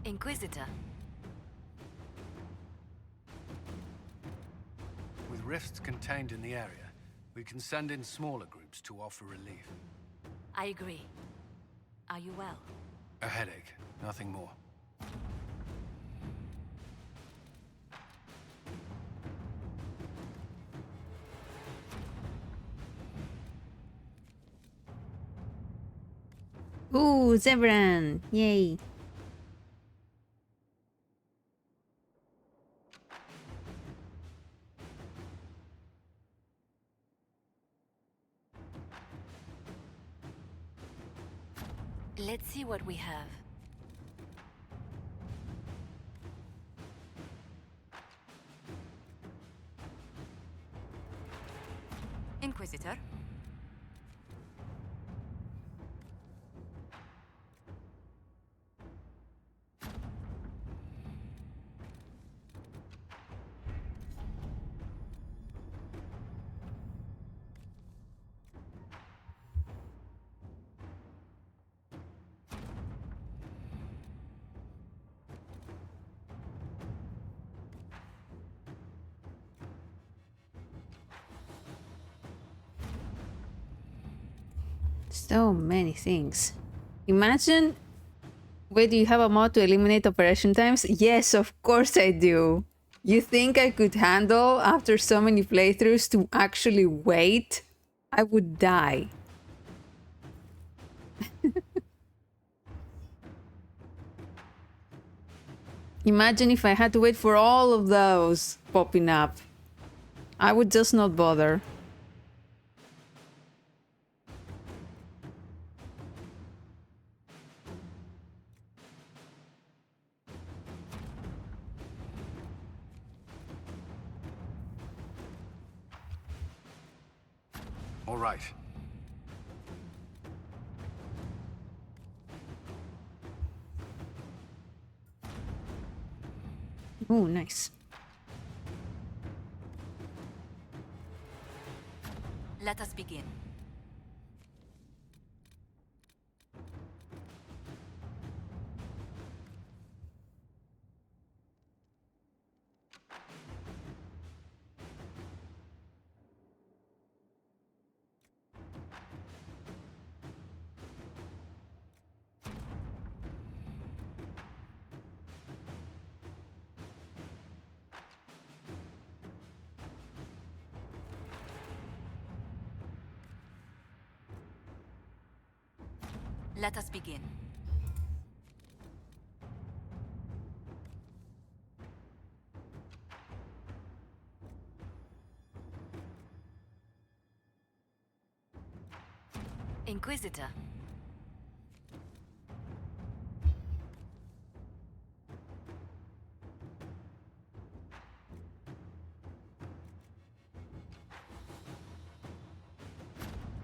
Inquisitor. With rifts contained in the area, we can send in smaller groups to offer relief. I agree. Are you well? A headache, nothing more. Ooh, Zebran! Yay! Let's see what we have. Inquisitor. So many things. Imagine, wait, do you have a mod to eliminate operation times? Yes, of course I do. You think I could handle, after so many playthroughs, to actually wait? I would die. Imagine if I had to wait for all of those popping up. I would just not bother. All right. Oh, nice. Let us begin. Let us begin. Inquisitor.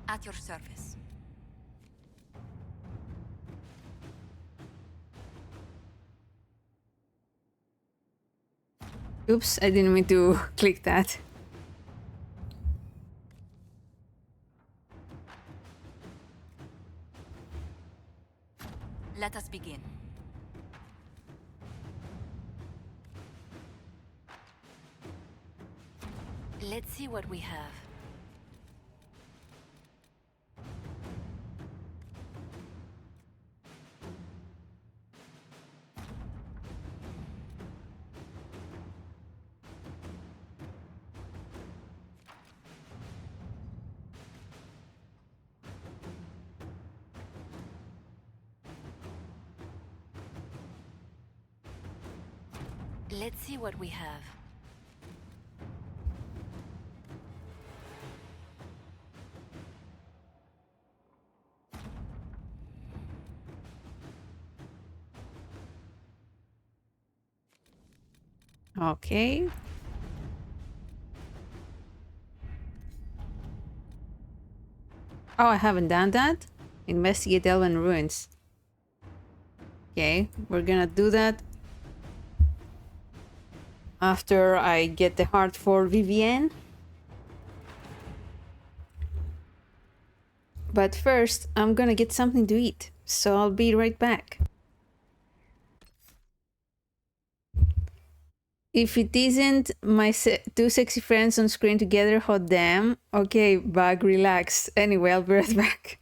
At your service. Oops, I didn't mean to click that. Let us begin. Let's see what we have. Let's see what we have. Okay. Oh, I haven't done that? Investigate Elven Ruins. Okay, we're gonna do that after I get the heart for Vivienne. But first, I'm gonna get something to eat, so I'll be right back. If it isn't my two sexy friends on screen together, hot damn. Okay, Bug, relax. Anyway, I'll be right back.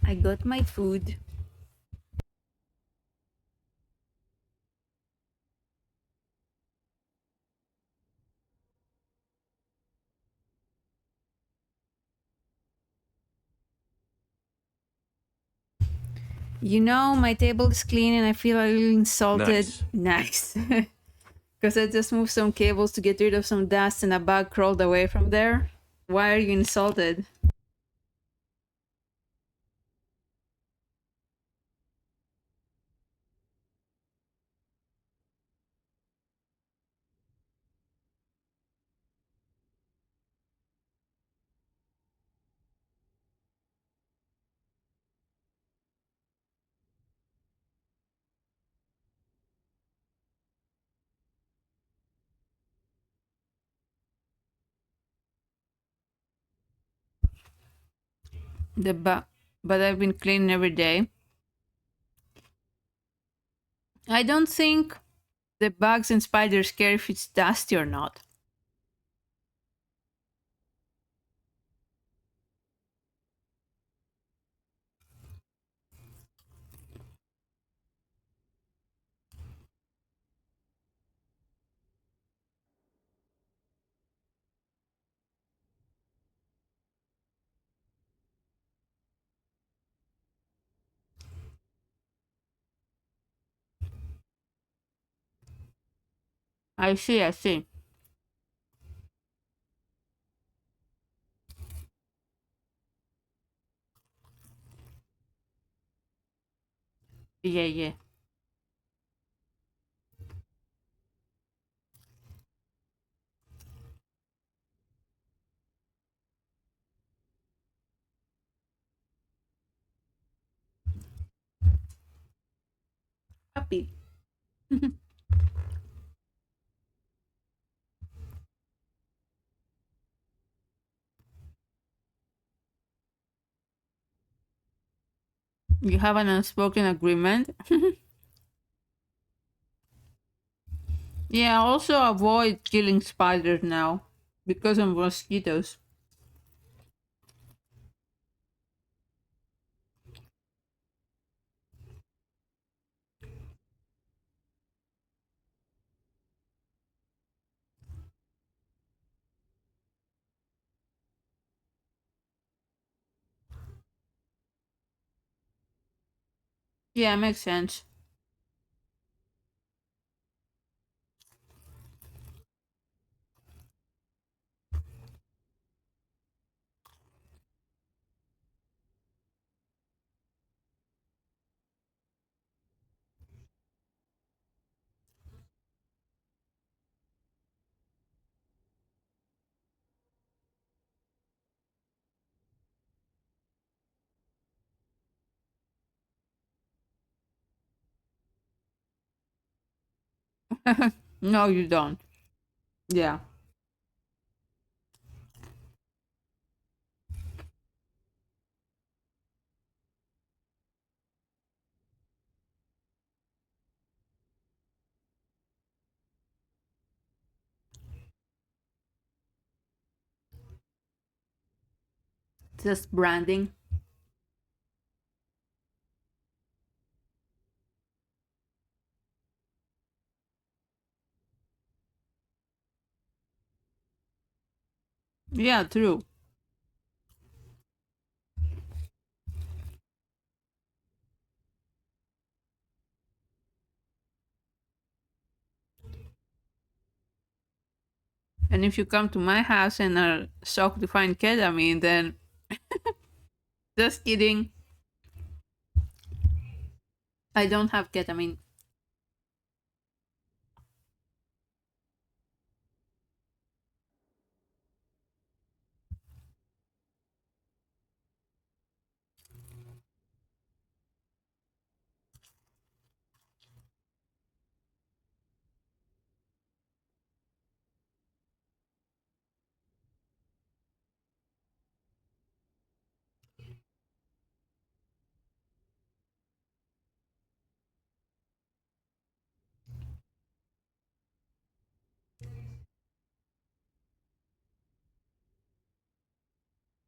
I got my food. You know, my table is clean and I feel a little insulted. Nice. Because I just moved some cables to get rid of some dust and a bug crawled away from there. Why are you insulted? The bug, but I've been cleaning every day. I don't think the bugs and spiders care if it's dusty or not. I see, I see. Yeah, yeah. Happy. You have an unspoken agreement. Yeah, also avoid killing spiders now because of mosquitoes. Yeah, makes sense. No, you don't. Yeah. Just branding. Yeah, true. And if you come to my house and are shocked to find ketamine, then just kidding. I don't have ketamine.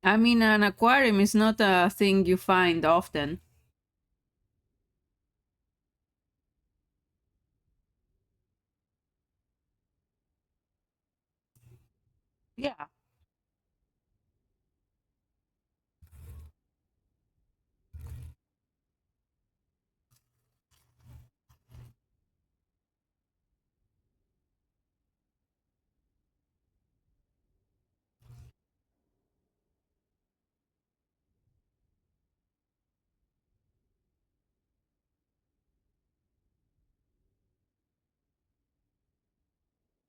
I mean, an aquarium is not a thing you find often. Yeah.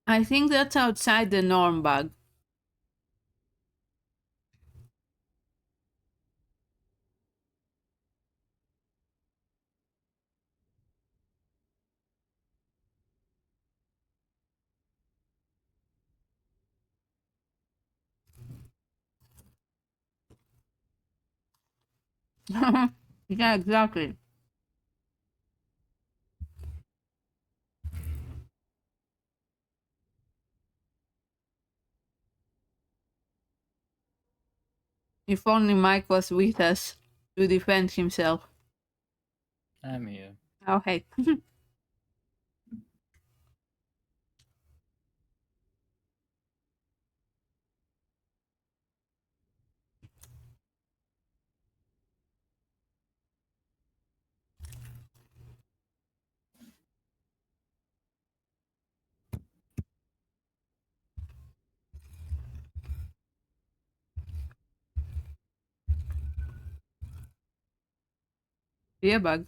I think that's outside the norm, Bug. Yeah, exactly. If only Mike was with us to defend himself. I'm here. Oh, hey. Yeah, Bug.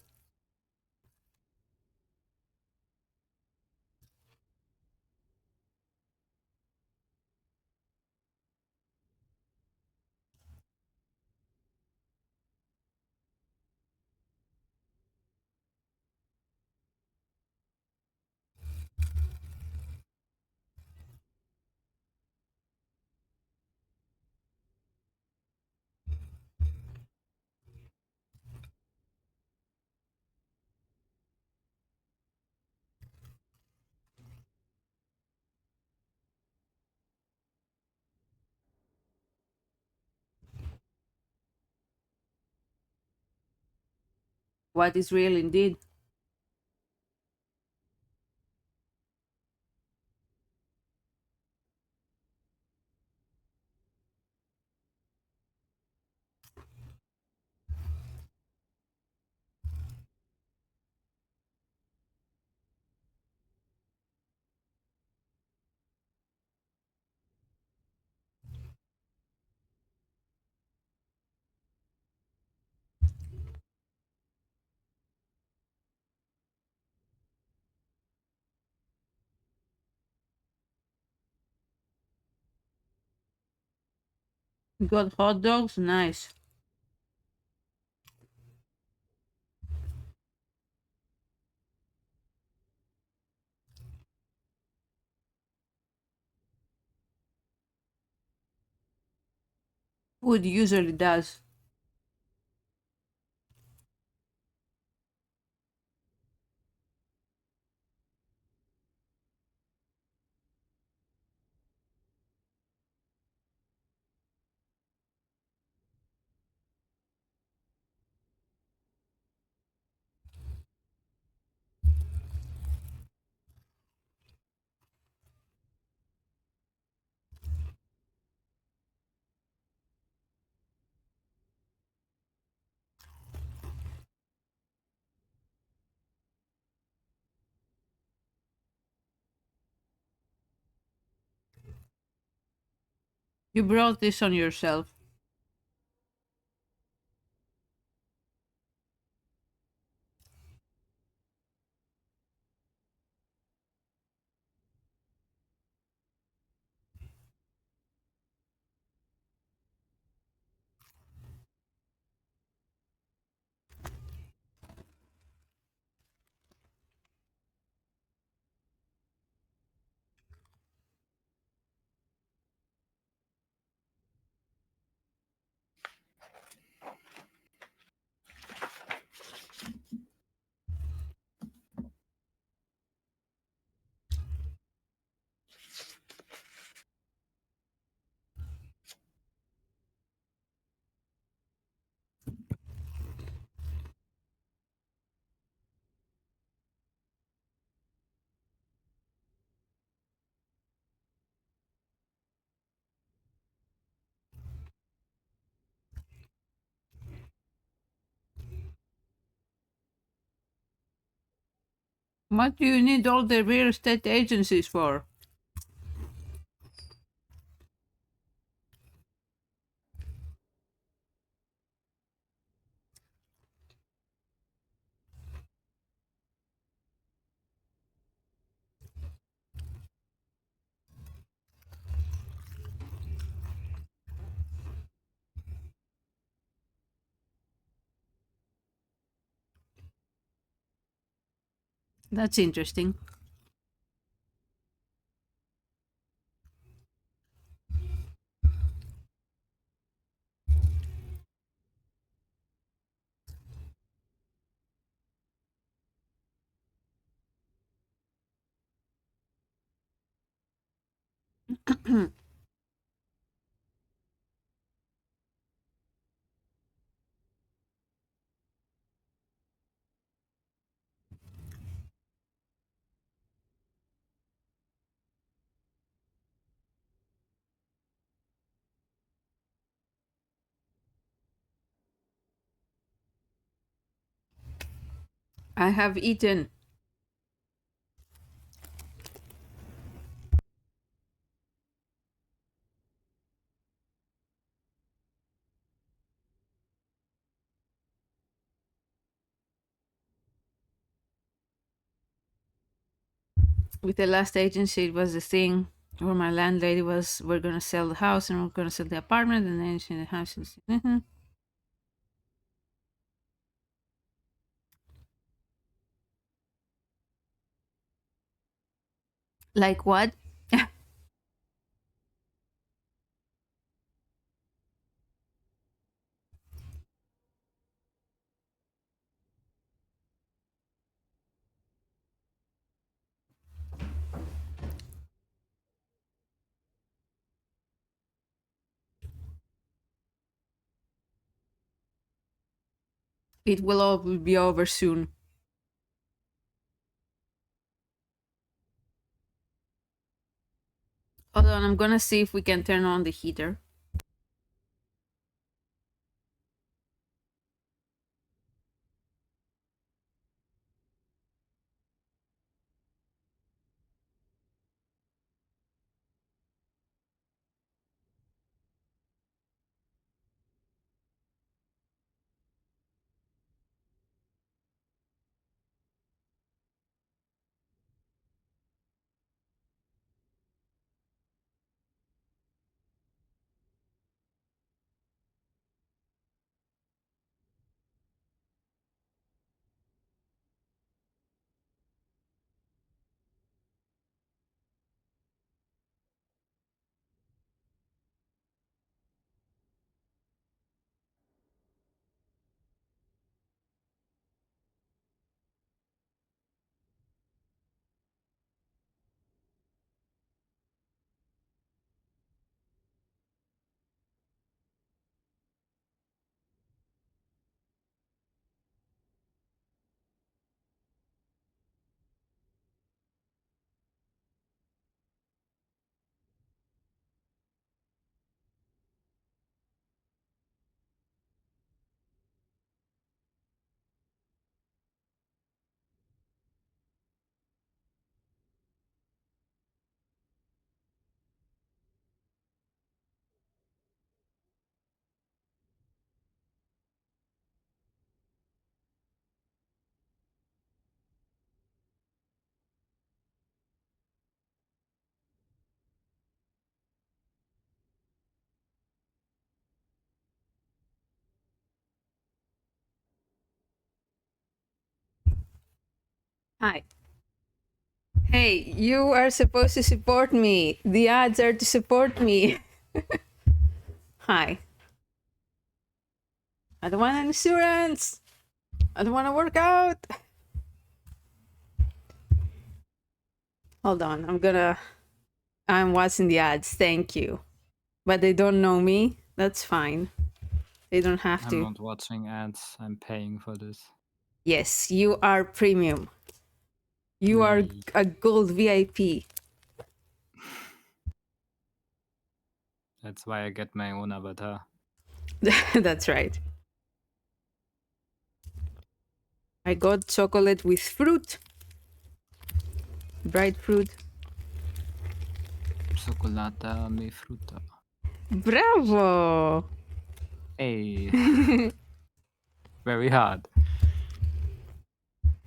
What is real indeed? You got hot dogs? Nice. Food usually does. You brought this on yourself. What do you need all the real estate agencies for? That's interesting. I have eaten. With the last agency, it was the thing where my landlady was, we're gonna sell the house and we're gonna sell the apartment, and then she the house is. Like what? It will all be over soon. Hold on, I'm gonna see if we can turn on the heater. Hi. Hey, you are supposed to support me. The ads are to support me. Hi. I don't want an insurance. I don't want to work out. Hold on, I'm watching the ads. Thank you. But they don't know me. That's fine. They don't have I'm to. not watching ads. I'm paying for this. Yes, you are premium. You are a gold VIP. That's why I get my own avatar. That's right. I got chocolate with fruit. Dried fruit. Chocolata me fruta. Bravo! Hey. Very hard.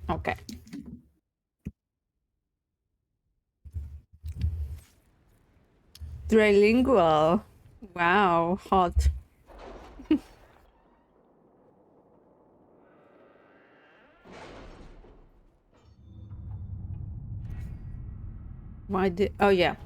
Okay. Trilingual. Wow, hot. Why did... Oh, yeah.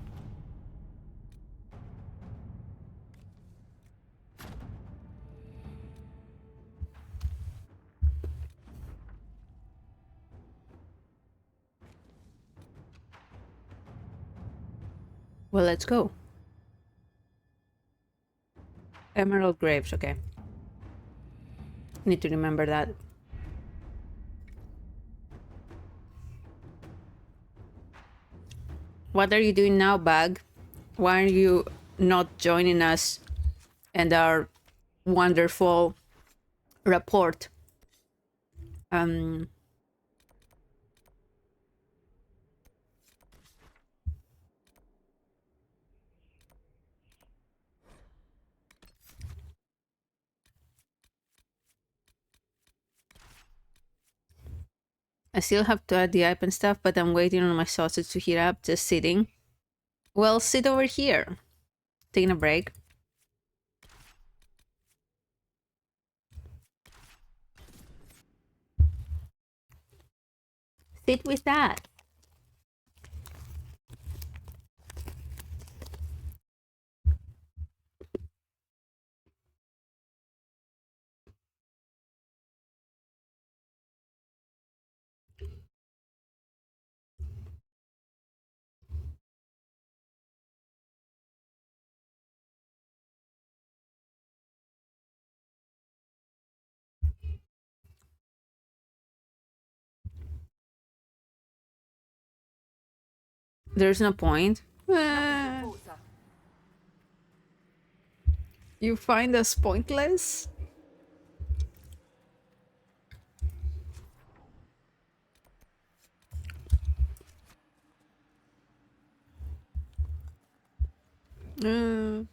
Well, let's go. Emerald grapes, okay. Need to remember that. What are you doing now, Bag? Why are you not joining us and our wonderful report? I still have to add the item stuff, but I'm waiting on my sausage to heat up, just sitting. Well, sit over here. Taking a break. Sit with that. There's no point. You find us pointless? You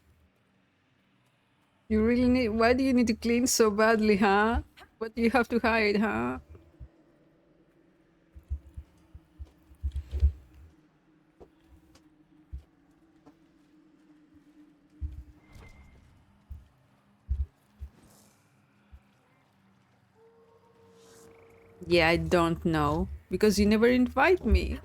really need... Why do you need to clean so badly, huh? What do you have to hide, huh? Yeah, I don't know. Because you never invite me.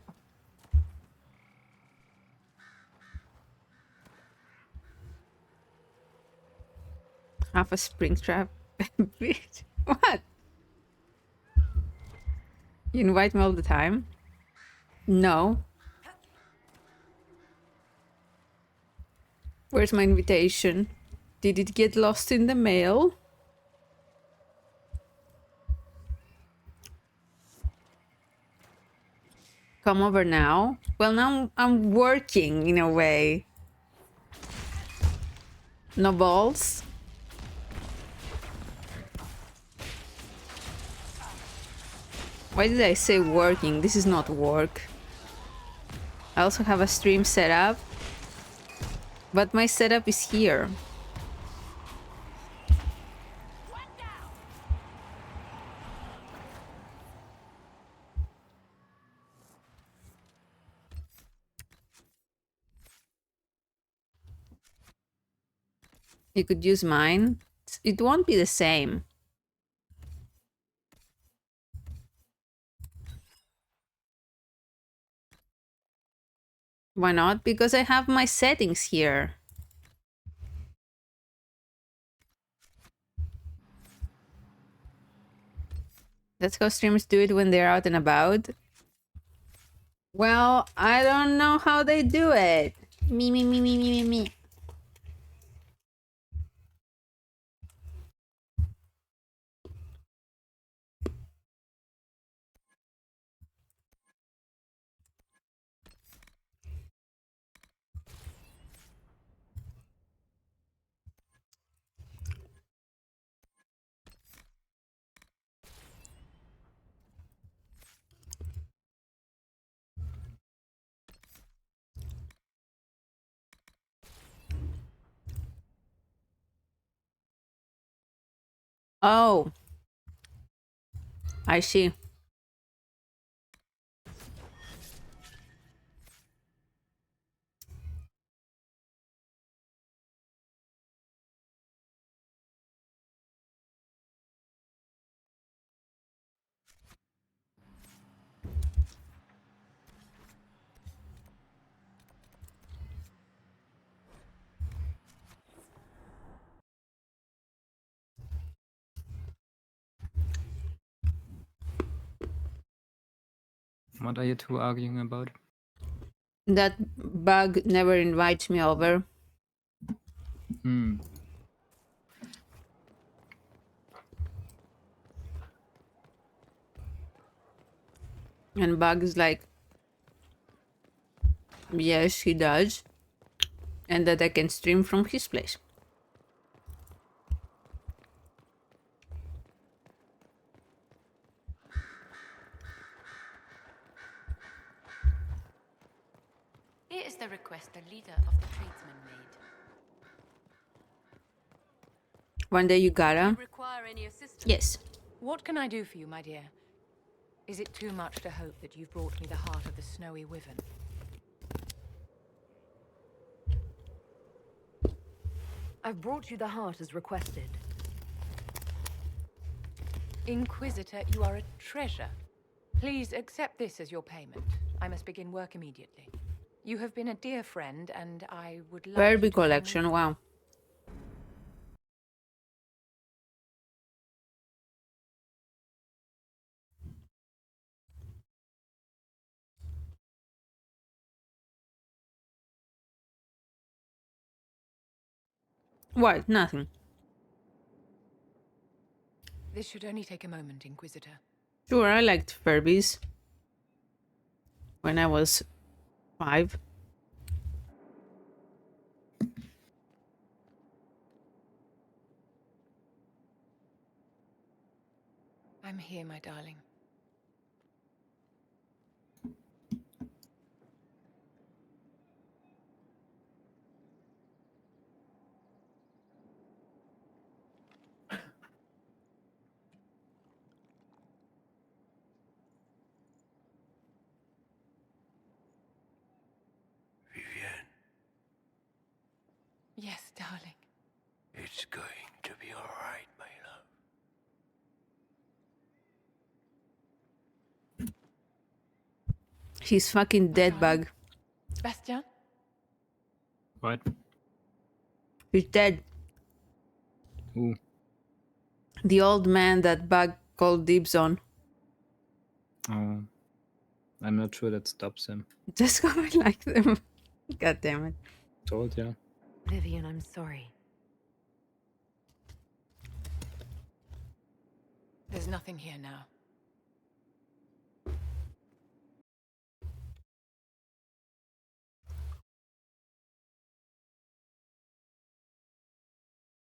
Half a spring trap. Bitch. What? You invite me all the time? No. Where's my invitation? Did it get lost in the mail? Come over now. Well, now I'm working in a way. No balls? Why did I say working? This is not work. I also have a stream set up. But my setup is here. You could use mine. It won't be the same. Why not? Because I have my settings here. That's how streamers do it when they're out and about. Well, I don't know how they do it. Me. Oh, I see. What are you two arguing about? That bug never invites me over. Hmm. And bug is like, yes, he does. And that I can stream from his place. Here is the request the leader of the tradesmen made. One day you Do gotta. you require any assistance? Yes. What can I do for you, my dear? Is it too much to hope that you've brought me the heart of the snowy wyvern? I've brought you the heart as requested. Inquisitor, you are a treasure. Please accept this as your payment. I must begin work immediately. You have been a dear friend, and I would like Very you big to come with collection, me. wow. What? Nothing. This should only take a moment, Inquisitor. Sure, I liked Furbies. When I was 5. I'm here, my darling. Vivienne, Yes, darling. it's going to be all right, my love. He's fucking dead, bug. Bastien? What? He's dead. Who? The old man that bug called dibs on. Oh. I'm not sure that stops him. Just how I like them. God damn it. Told ya. Vivian, I'm sorry. There's nothing here now.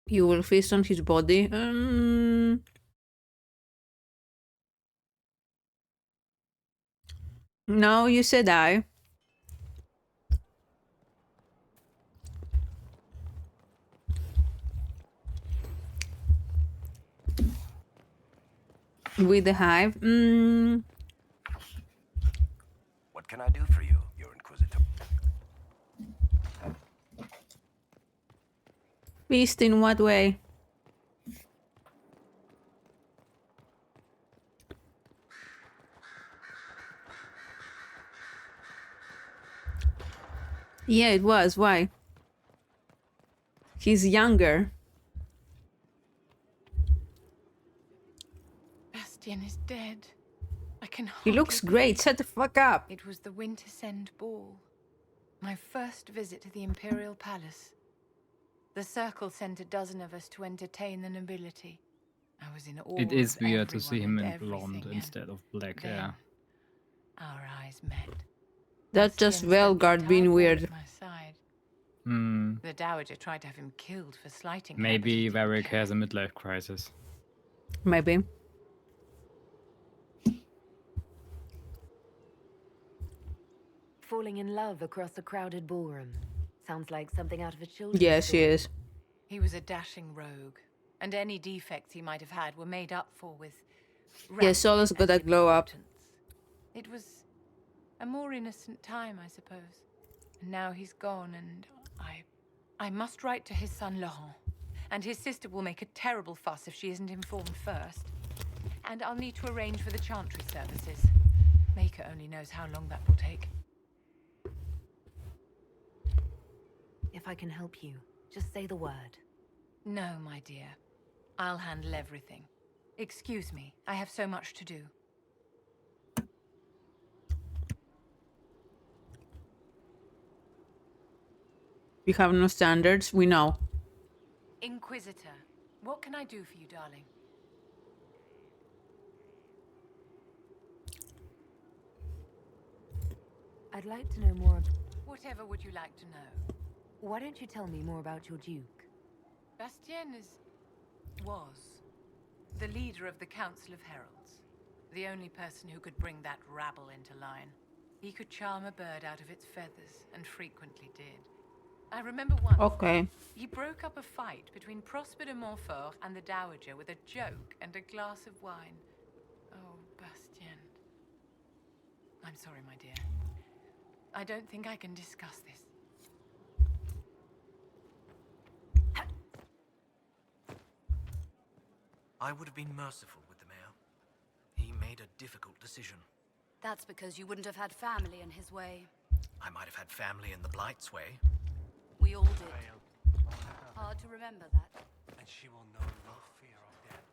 You will feast on his body. No, you said I. With the hive. What can I do for you, your Inquisitor? Feast in what way? Yeah, it was. Why? He's younger. Bastien is dead. I can He hardly looks great. Shut the fuck up. It was the Wintersend Ball. My first visit to the Imperial Palace. The Circle sent a dozen of us to entertain the nobility. I was in awe It is of weird to see him everyone in and blonde everything, instead of black then hair. our eyes met. That's just Bastien spent the Veilguard entire being ball weird. at my side. Hmm. The Dowager tried to have him killed for slighting her, but Maybe he didn't Varric care. has a midlife crisis. Maybe. Falling in love across a crowded ballroom. Sounds like something out of a children's Yes, she story. is. He was a dashing rogue, and any defects he might have had were made up for with Yeah, Solo's got a glow up. It was a more innocent time, I suppose. And now he's gone, and I must write to his son Laurent. And his sister will make a terrible fuss if she isn't informed first. And I'll need to arrange for the chantry services. Maker only knows how long that will take. If I can help you, just say the word. No, my dear. I'll handle everything. Excuse me, I have so much to do. You have no standards, we know. Inquisitor, what can I do for you, darling? I'd like to know more. Whatever would you like to know? Why don't you tell me more about your Duke? Bastien was the leader of the Council of Heralds. The only person who could bring that rabble into line. He could charm a bird out of its feathers, and frequently did. I remember once, he broke up a fight between Prosper de Montfort and the Dowager with a joke and a glass of wine. Oh, Bastien. I'm sorry, my dear. I don't think I can discuss this. I would have been merciful with the mayor. He made a difficult decision. That's because you wouldn't have had family in his way. I might have had family in the Blight's way. We all did. Hard to remember that. And she will know no fear of death.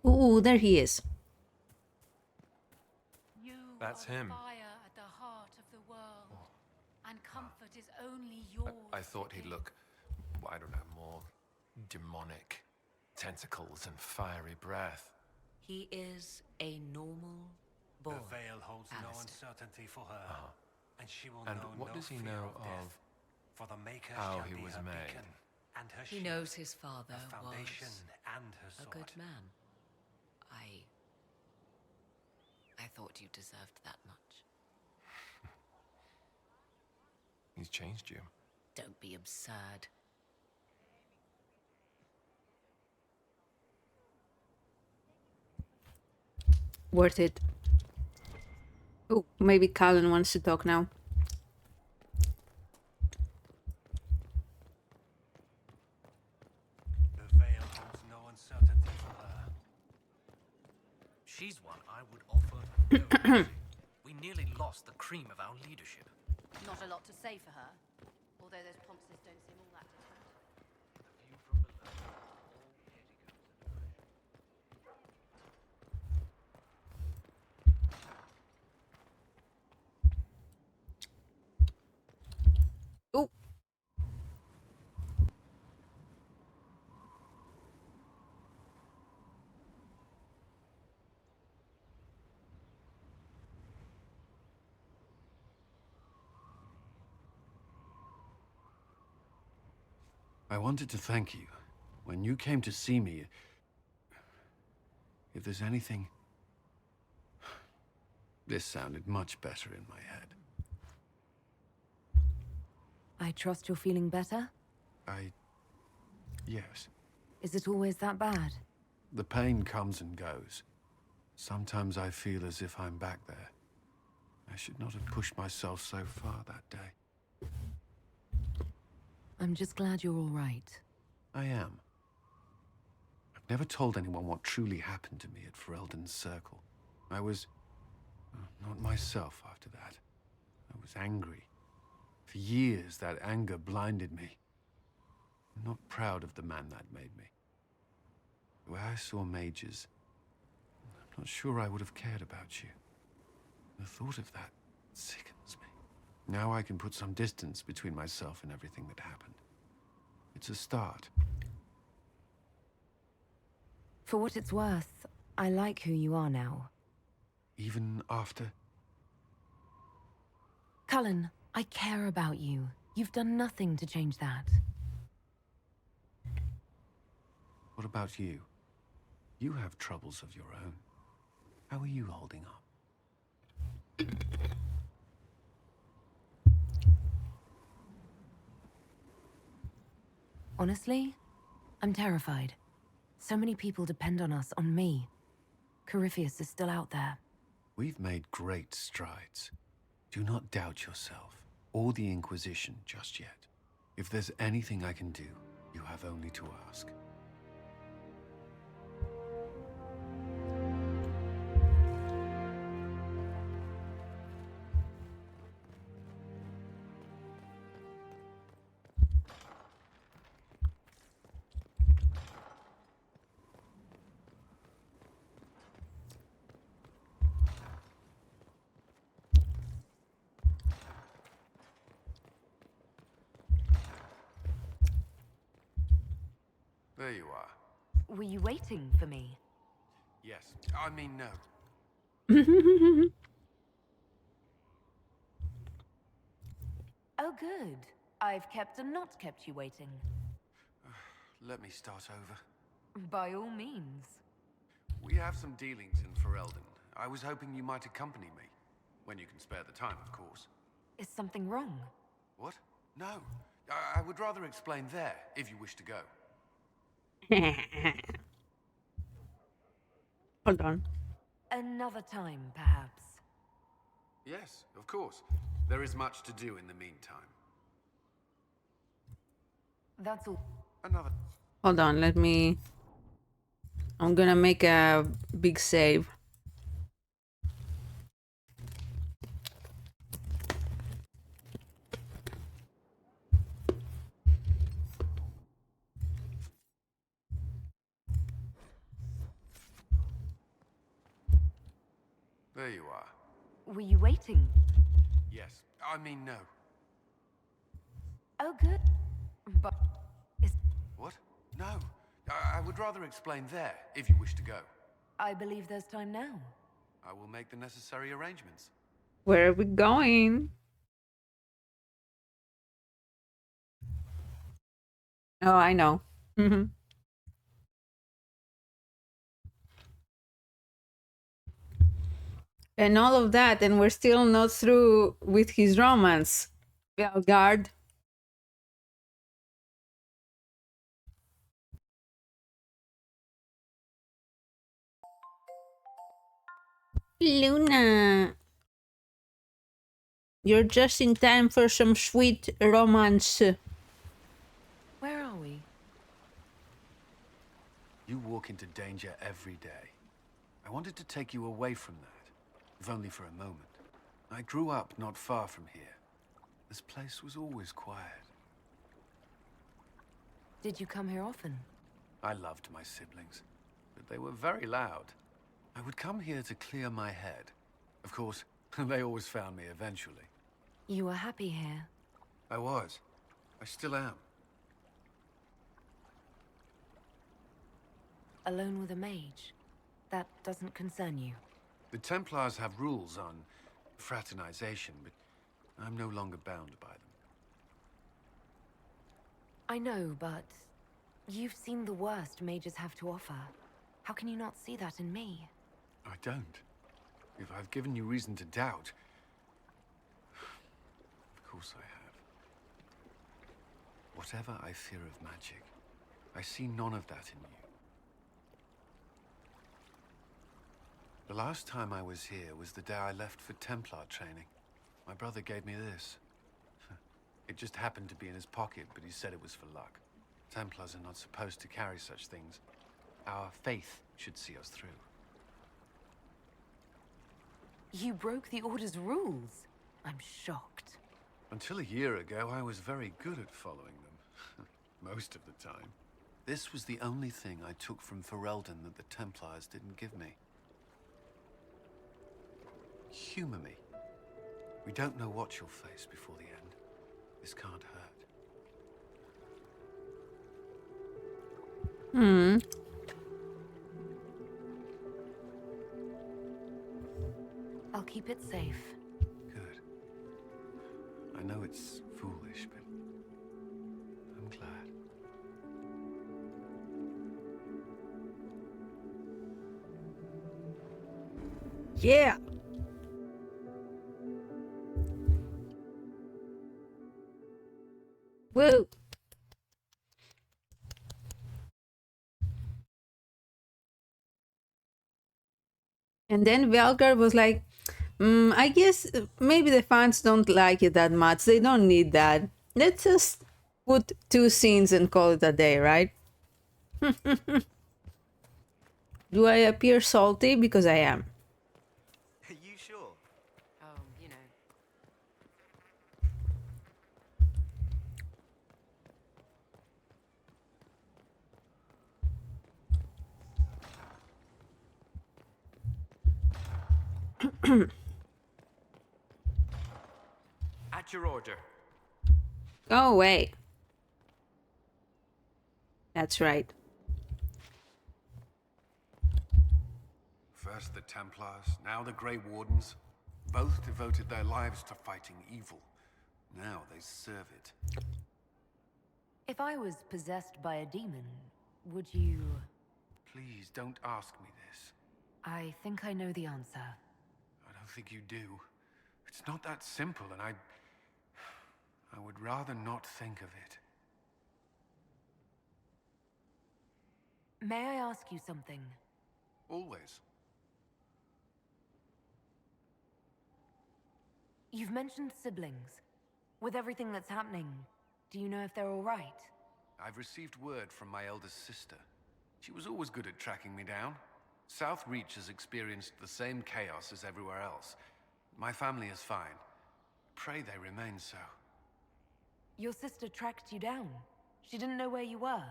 Ooh, there he is. You That's are him. Fire at the heart of the world, and comfort is only yours. I thought he'd look, I don't know, more demonic. Tentacles and fiery breath. He is a normal boy. The veil holds no uncertainty for her, and she will know what no does he fear know of death. For the Maker how shall he be was her made? beacon and her He shield, knows his father her foundation was and her a sword. good man. I thought you deserved that much. He's changed you. Don't be absurd. Worth it. Oh, maybe Cullen wants to talk now. The veil holds no uncertainty for her. She's one I would offer no mercy. We nearly lost the cream of our leadership. Not a lot to say for her, although those promises don't seem all that determined. Oh. I wanted to thank you. When you came to see me, if there's anything... This sounded much better in my head. I trust you're feeling better? Yes. Is it always that bad? The pain comes and goes. Sometimes I feel as if I'm back there. I should not have pushed myself so far that day. I'm just glad you're all right. I am. I've never told anyone what truly happened to me at Ferelden's Circle. I was... not myself after that. I was angry. For years, that anger blinded me. I'm not proud of the man that made me. The way I saw mages, I'm not sure I would have cared about you. The thought of that sickens me. Now I can put some distance between myself and everything that happened. It's a start. For what it's worth, I like who you are now. Even after? Cullen, I care about you. You've done nothing to change that. What about you? You have troubles of your own. How are you holding up? Honestly, I'm terrified. So many people depend on us, on me. Corypheus is still out there. We've made great strides. Do not doubt yourself, or the Inquisition just yet. If there's anything I can do, you have only to ask. There you are. Were you waiting for me? Yes. I mean, no. Oh, good. I've kept and not kept you waiting. Let me start over. By all means. We have some dealings in Ferelden. I was hoping you might accompany me. When you can spare the time, of course. Is something wrong? What? No. I would rather explain there, if you wish to go. Hold on. Another time, perhaps. Yes, of course. There is much to do in the meantime. That's all. Another. Hold on, let me... I'm gonna make a big save. There you are. Were you waiting? Yes. I mean, no. Oh, good. But... What? No. I would rather explain there, if you wish to go. I believe there's time now. I will make the necessary arrangements. Where are we going? Oh, I know. And all of that, and we're still not through with his romance. Veilguard. Luna. You're just in time for some sweet romance. Where are we? You walk into danger every day. I wanted to take you away from that, if only for a moment. I grew up not far from here. This place was always quiet. Did you come here often? I loved my siblings, but they were very loud. I would come here to clear my head. Of course, they always found me eventually. You were happy here. I was. I still am. Alone with a mage. That doesn't concern you. The Templars have rules on fraternization, but I'm no longer bound by them. I know, but you've seen the worst mages have to offer. How can you not see that in me? I don't. If I've given you reason to doubt... Of course I have. Whatever I fear of magic, I see none of that in you. The last time I was here was the day I left for Templar training. My brother gave me this. It just happened to be in his pocket, but he said it was for luck. Templars are not supposed to carry such things. Our faith should see us through. You broke the Order's rules. I'm shocked. Until a year ago, I was very good at following them. Most of the time. This was the only thing I took from Ferelden that the Templars didn't give me. Humor me. We don't know what you'll face before the end. This can't hurt. I'll keep it safe. Good. I know it's foolish, but I'm glad. Yeah. Woo. And then Veilguard was like, I guess maybe the fans don't like it that much. They don't need that. Let's just put 2 scenes and call it a day, right? Do I appear salty? Because I am. Are you sure? Oh, you know. At your order. Go away. That's right. First the Templars, now the Grey Wardens. Both devoted their lives to fighting evil. Now they serve it. If I was possessed by a demon, would you... Please don't ask me this. I think I know the answer. I don't think you do. It's not that simple, and I would rather not think of it. May I ask you something? Always. You've mentioned siblings. With everything that's happening, do you know if they're all right? I've received word from my eldest sister. She was always good at tracking me down. South Reach has experienced the same chaos as everywhere else. My family is fine. Pray they remain so. Your sister tracked you down. She didn't know where you were.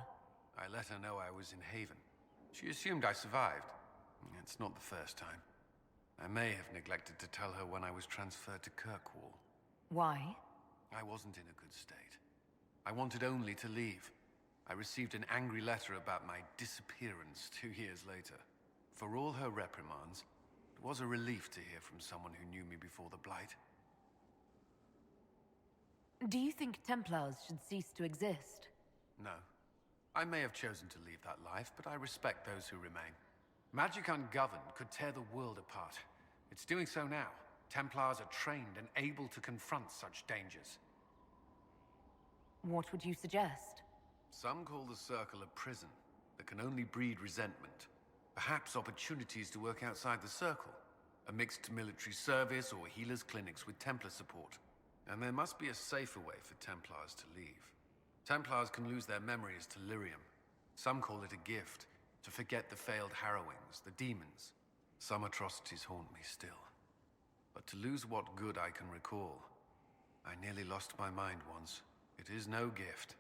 I let her know I was in Haven. She assumed I survived. It's not the first time. I may have neglected to tell her when I was transferred to Kirkwall. Why? I wasn't in a good state. I wanted only to leave. I received an angry letter about my disappearance 2 years later. For all her reprimands, it was a relief to hear from someone who knew me before the Blight. Do you think Templars should cease to exist? No. I may have chosen to leave that life, but I respect those who remain. Magic ungoverned could tear the world apart. It's doing so now. Templars are trained and able to confront such dangers. What would you suggest? Some call the Circle a prison that can only breed resentment. Perhaps opportunities to work outside the Circle. A mixed military service or healers' clinics with Templar support. And there must be a safer way for Templars to leave. Templars can lose their memories to lyrium. Some call it a gift, to forget the failed harrowings, the demons. Some atrocities haunt me still. But to lose what good I can recall, I nearly lost my mind once. It is no gift.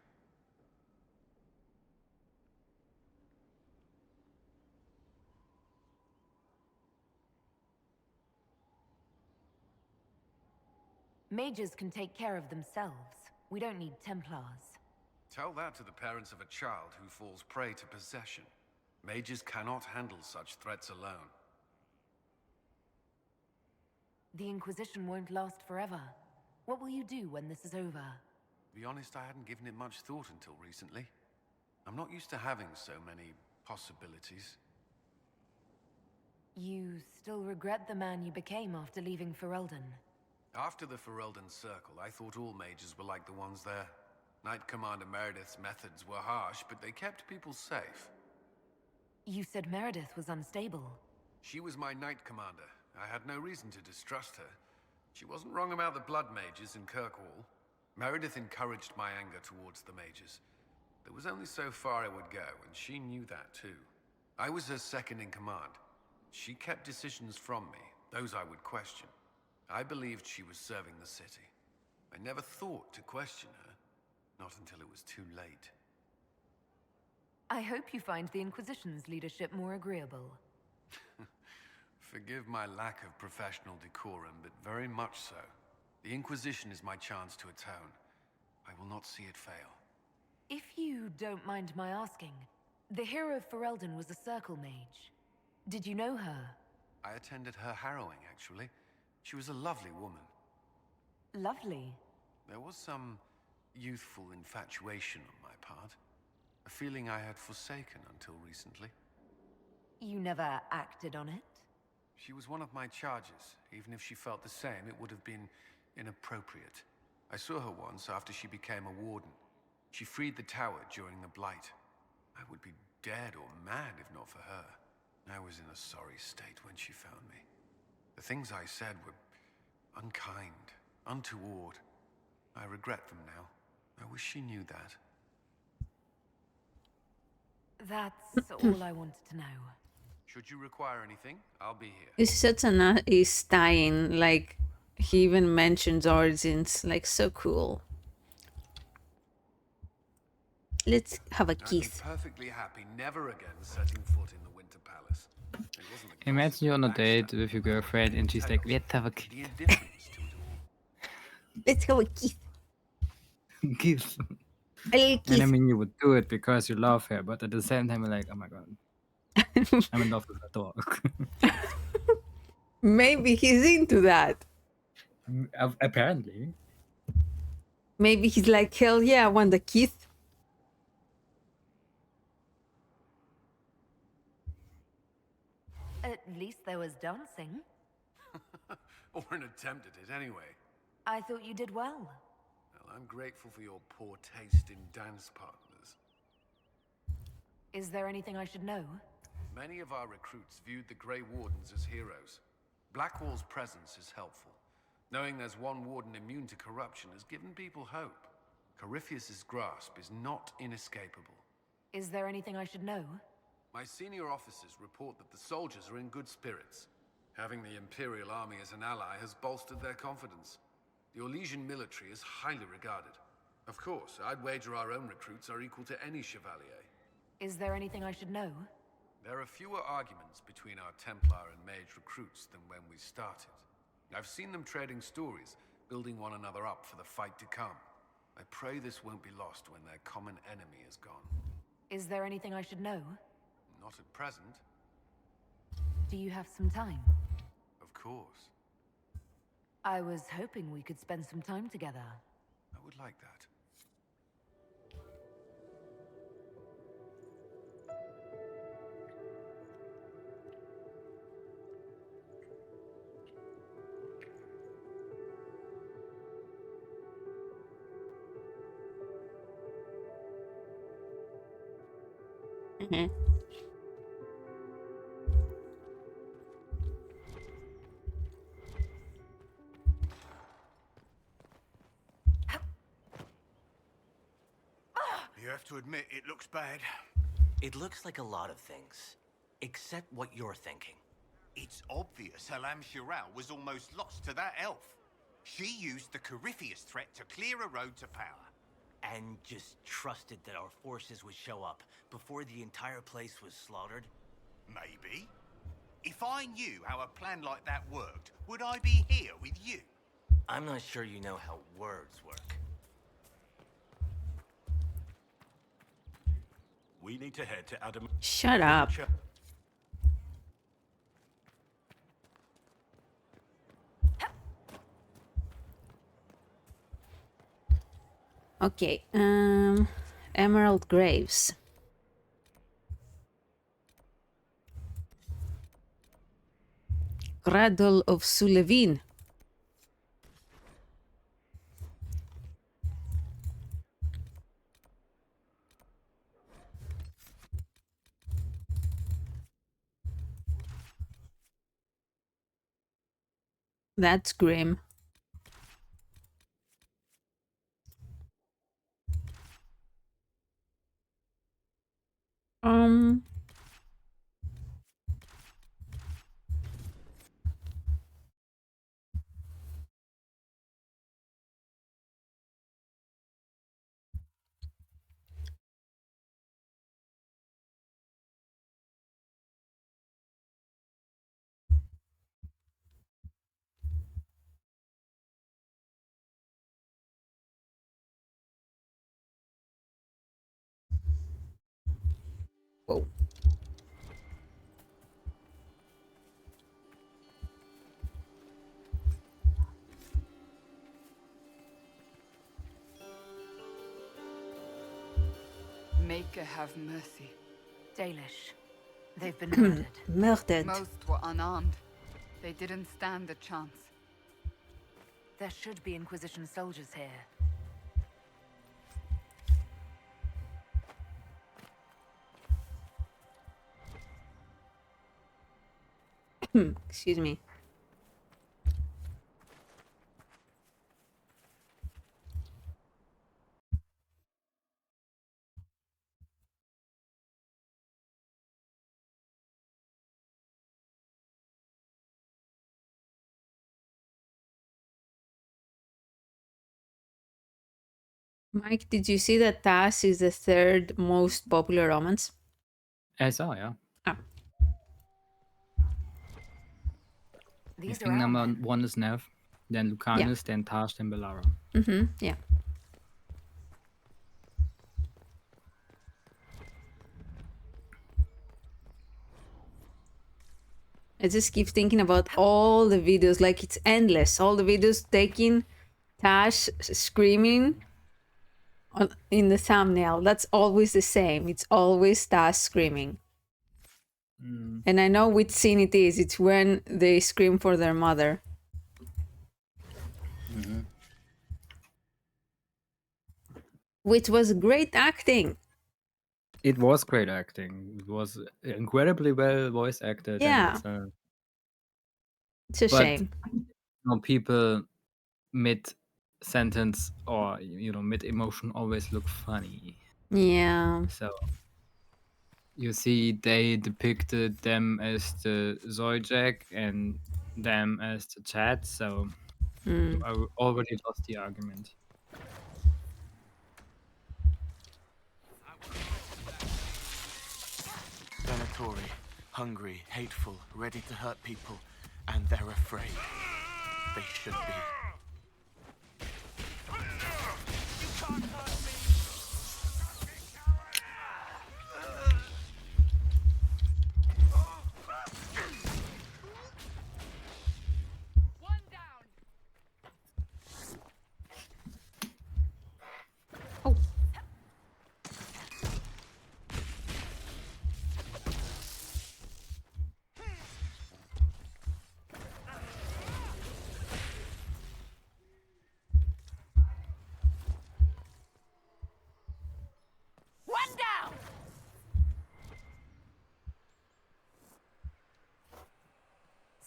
Mages can take care of themselves. We don't need Templars. Tell that to the parents of a child who falls prey to possession. Mages cannot handle such threats alone. The Inquisition won't last forever. What will you do when this is over? To be honest, I hadn't given it much thought until recently. I'm not used to having so many possibilities. You still regret the man you became after leaving Ferelden? After the Ferelden Circle, I thought all mages were like the ones there. Knight Commander Meredith's methods were harsh, but they kept people safe. You said Meredith was unstable. She was my Knight Commander. I had no reason to distrust her. She wasn't wrong about the Blood Mages in Kirkwall. Meredith encouraged my anger towards the mages. There was only so far I would go, and she knew that too. I was her second in command. She kept decisions from me, those I would question. I believed she was serving the city. I never thought to question her, not until it was too late. I hope you find the Inquisition's leadership more agreeable. Forgive my lack of professional decorum, but very much so. The Inquisition is my chance to atone. I will not see it fail. If you don't mind my asking, the hero of Ferelden was a Circle mage. Did you know her? I attended her harrowing, actually. She was a lovely woman. Lovely? There was some youthful infatuation on my part. A feeling I had forsaken until recently. You never acted on it? She was one of my charges. Even if she felt the same, it would have been inappropriate. I saw her once after she became a warden. She freed the tower during the Blight. I would be dead or mad if not for her. I was in a sorry state when she found me. The things I said were unkind, untoward. I regret them now. I wish she knew that. That's all I wanted to know. Should you require anything, I'll be here. This is such a nice tie-in. Like, he even mentions origins. Like, so cool. Let's have a kiss. I'm perfectly happy never again setting foot in the Winter Palace. It wasn't the Imagine you're on a date with your girlfriend and she's like, let's have a kiss. the indifference to it all. Let's have a kiss. Kiss. A little kiss. And I mean, you would do it because you love her, but at the same time, you're like, oh my god, I'm in love with a dog. Maybe he's into that. Apparently. Maybe he's like, hell yeah, I want a kiss. At least there was dancing. Or an attempt at it, anyway. I thought you did well. Well, I'm grateful for your poor taste in dance partners. Is there anything I should know? Many of our recruits viewed the Grey Wardens as heroes. Blackwall's presence is helpful. Knowing there's one warden immune to corruption has given people hope. Corypheus's grasp is not inescapable. Is there anything I should know? My senior officers report that the soldiers are in good spirits. Having the Imperial Army as an ally has bolstered their confidence. The Orlesian military is highly regarded. Of course, I'd wager our own recruits are equal to any chevalier. Is there anything I should know? There are fewer arguments between our Templar and mage recruits than when we started. I've seen them trading stories, building one another up for the fight to come. I pray this won't be lost when their common enemy is gone. Is there anything I should know? Not at present. Do you have some time? Of course. I was hoping we could spend some time together. I would like that. Mm-hmm. You have to admit, it looks bad. It looks like a lot of things, except what you're thinking. It's obvious Halam Shiral was almost lost to that elf. She used the Corypheus threat to clear a road to power. And just trusted that our forces would show up before the entire place was slaughtered? Maybe. If I knew how a plan like that worked, would I be here with you? I'm not sure you know how words work. We need to head to Adam. Shut up. Okay, Emerald Graves. Cradle of Sulevin. That's grim. Whoa. Maker have mercy. Dalish. They've been murdered. Murdered. Most were unarmed. They didn't stand a chance. There should be Inquisition soldiers here. Excuse me. Mike, did you see that Tas is the third most popular romance? I saw, yeah. Ah. I think number 1 is Nev, then Lucanus, then Tash, then Belara. Yeah. I just keep thinking about all the videos, like it's endless. All the videos taking Tash screaming in the thumbnail. That's always the same. It's always Tash screaming. And I know which scene it is. It's when they scream for their mother. Which was great acting. It was great acting. It was incredibly well voice acted. Yeah. And it's a shame. People mid sentence or mid emotion always look funny. Yeah. So you see, they depicted them as the Zojak and them as the Chat. So I already lost the argument. Venatori, hungry, hateful, ready to hurt people, and they're afraid. They should be. One down!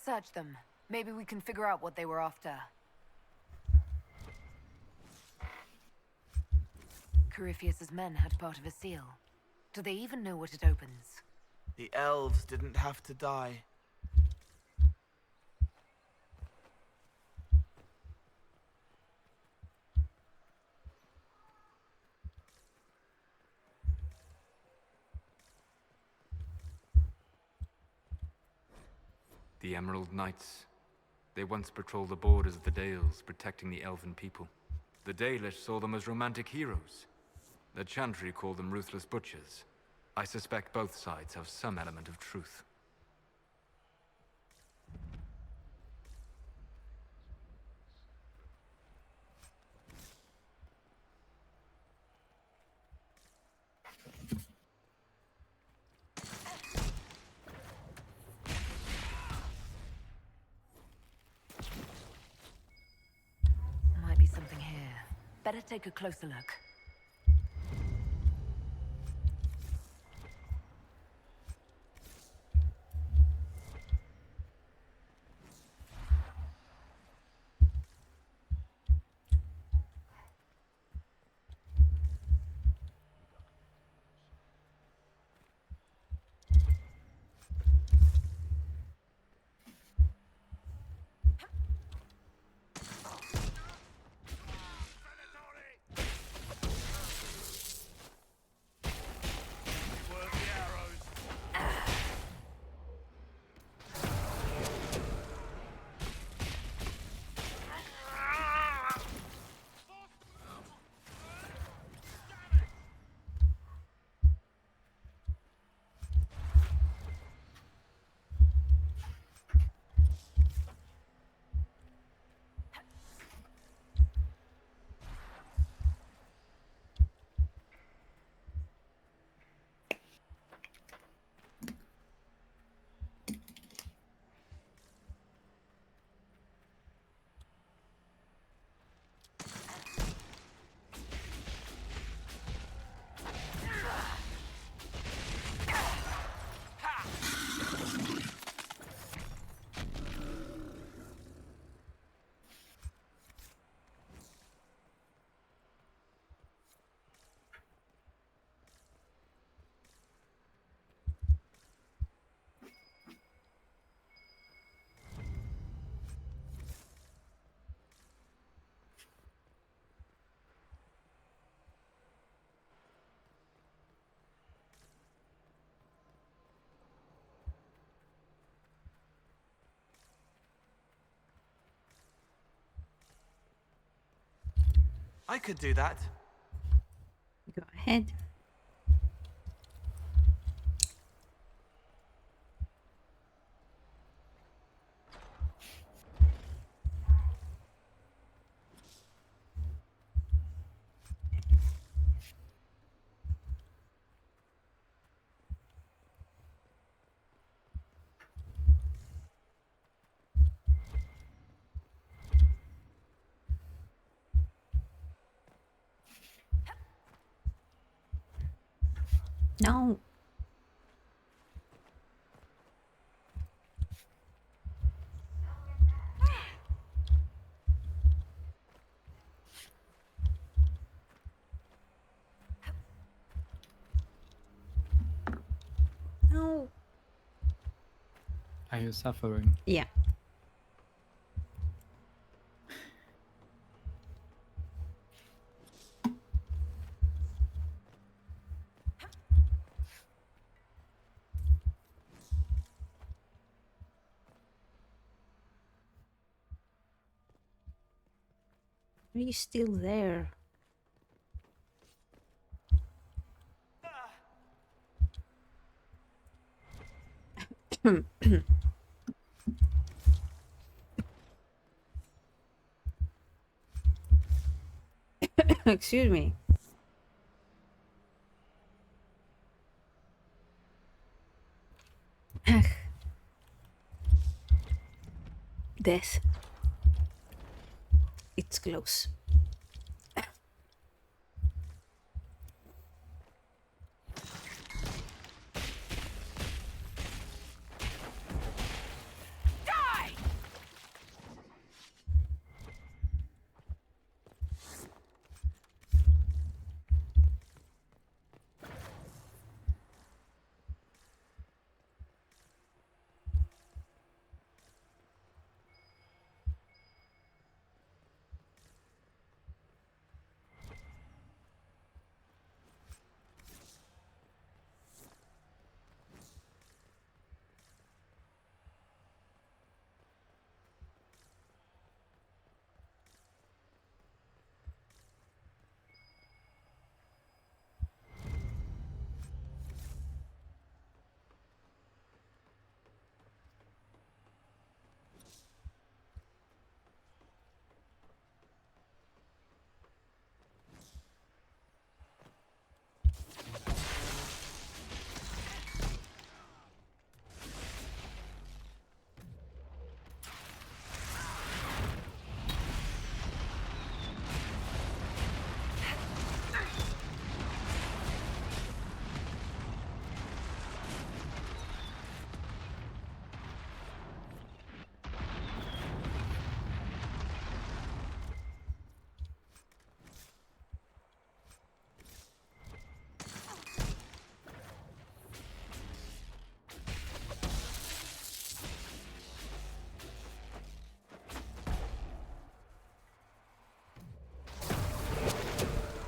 Search them. Maybe we can figure out what they were after. Corypheus's men had part of a seal. Do they even know what it opens? The elves didn't have to die. The Emerald Knights. They once patrolled the borders of the Dales, protecting the elven people. The Dalish saw them as romantic heroes. The Chantry called them ruthless butchers. I suspect both sides have some element of truth. Might be something here. Better take a closer look. I could do that. Go ahead. No. No. Are you suffering? Yeah. Are you still there? Excuse me. Death. It's close. Die!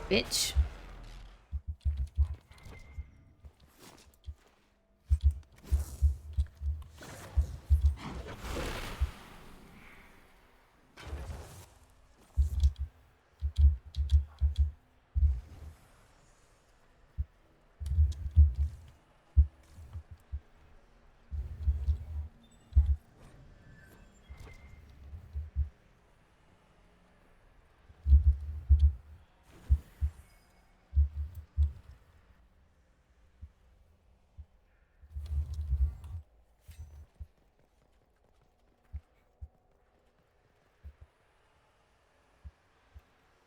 Bitch.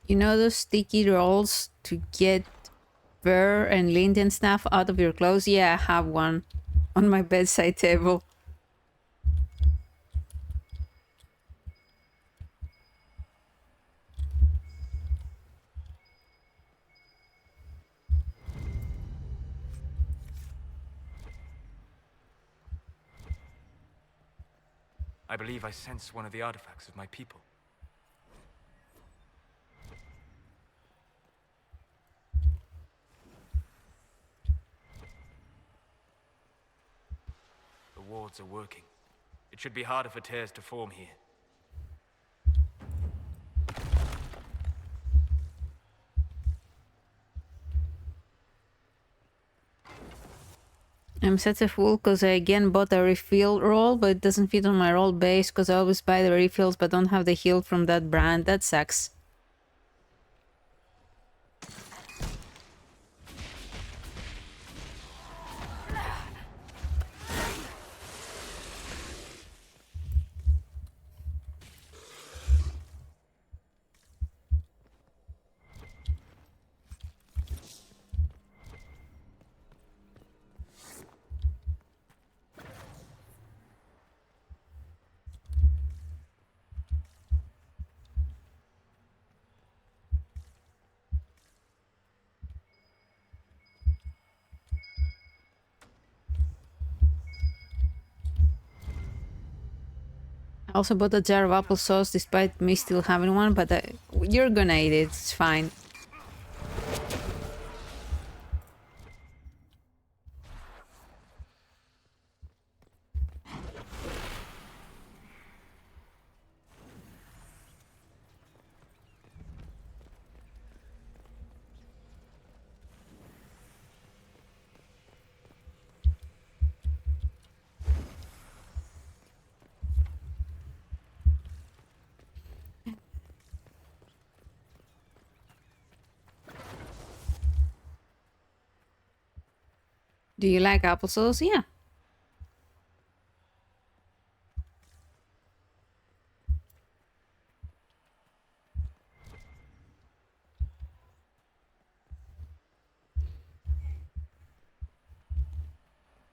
You know those sticky rolls to get fur and lint and stuff out of your clothes? Yeah, I have one on my bedside table. I believe I sense one of the artifacts of my people. The wards are working. It should be harder for tears to form here. I'm such a fool because I again bought a refill roll, but it doesn't fit on my roll base because I always buy the refills but don't have the heal from that brand. That sucks. I also bought a jar of applesauce despite me still having one, but you're gonna eat it, it's fine. Do you like applesauce? Yeah.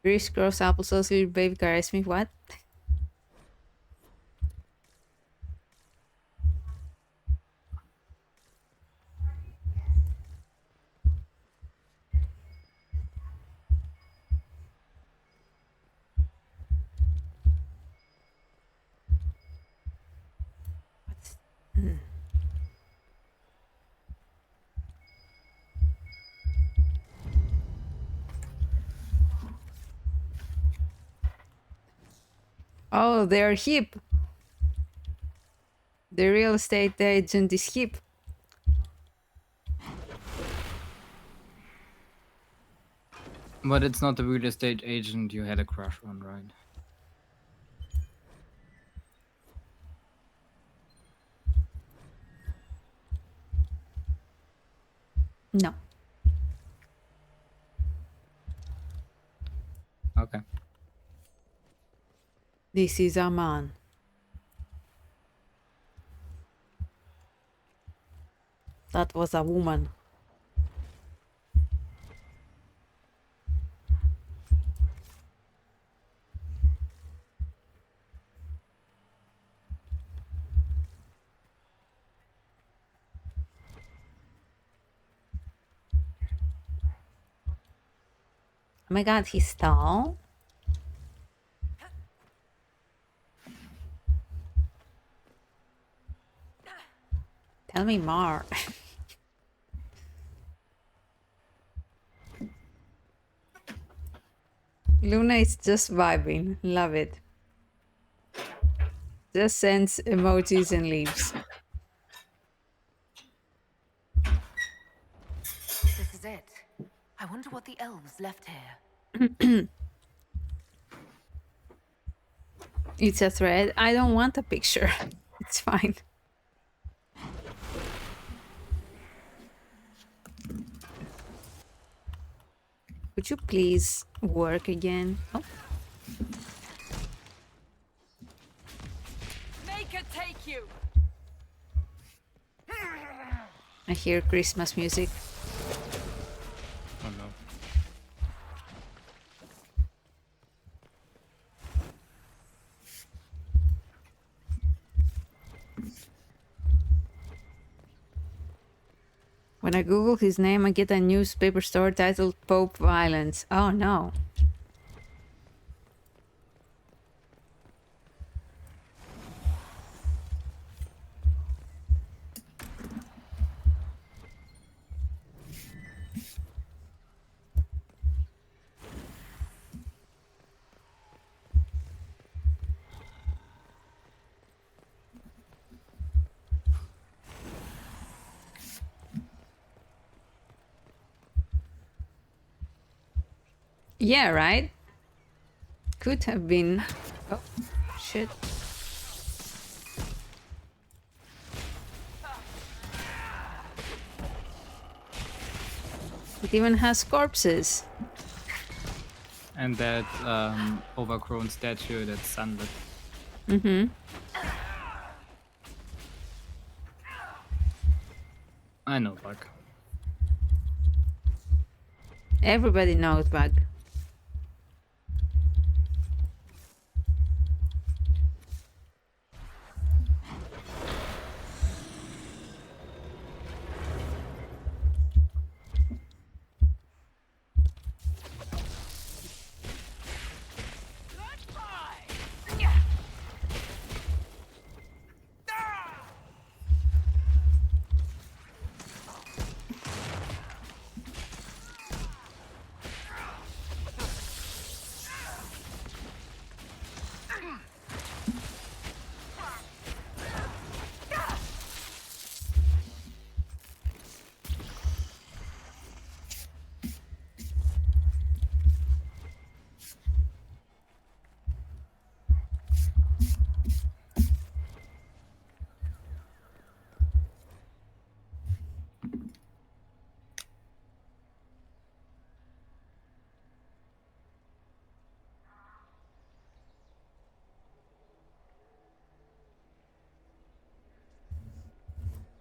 Chris Cross applesauce with Veilguard asked me what? Oh, they're hip. The real estate agent is hip. But it's not the real estate agent you had a crush on, right? No. Okay. This is a man. That was a woman. Oh my god, he's tall. Tell me more. Luna is just vibing. Love it. Just sends emojis and leaves. This is it. I wonder what the elves left here. It's a thread. I don't want a picture. It's fine. Would you please work again? Oh. Make her take you. I hear Christmas music. Oh no. When I Google his name, I get a newspaper story titled Pope Violence. Oh no. Yeah, right? Could have been. Oh, shit. It even has corpses. And that overgrown statue that's sunlit. Mm-hmm. I know, Bug. Everybody knows Bug.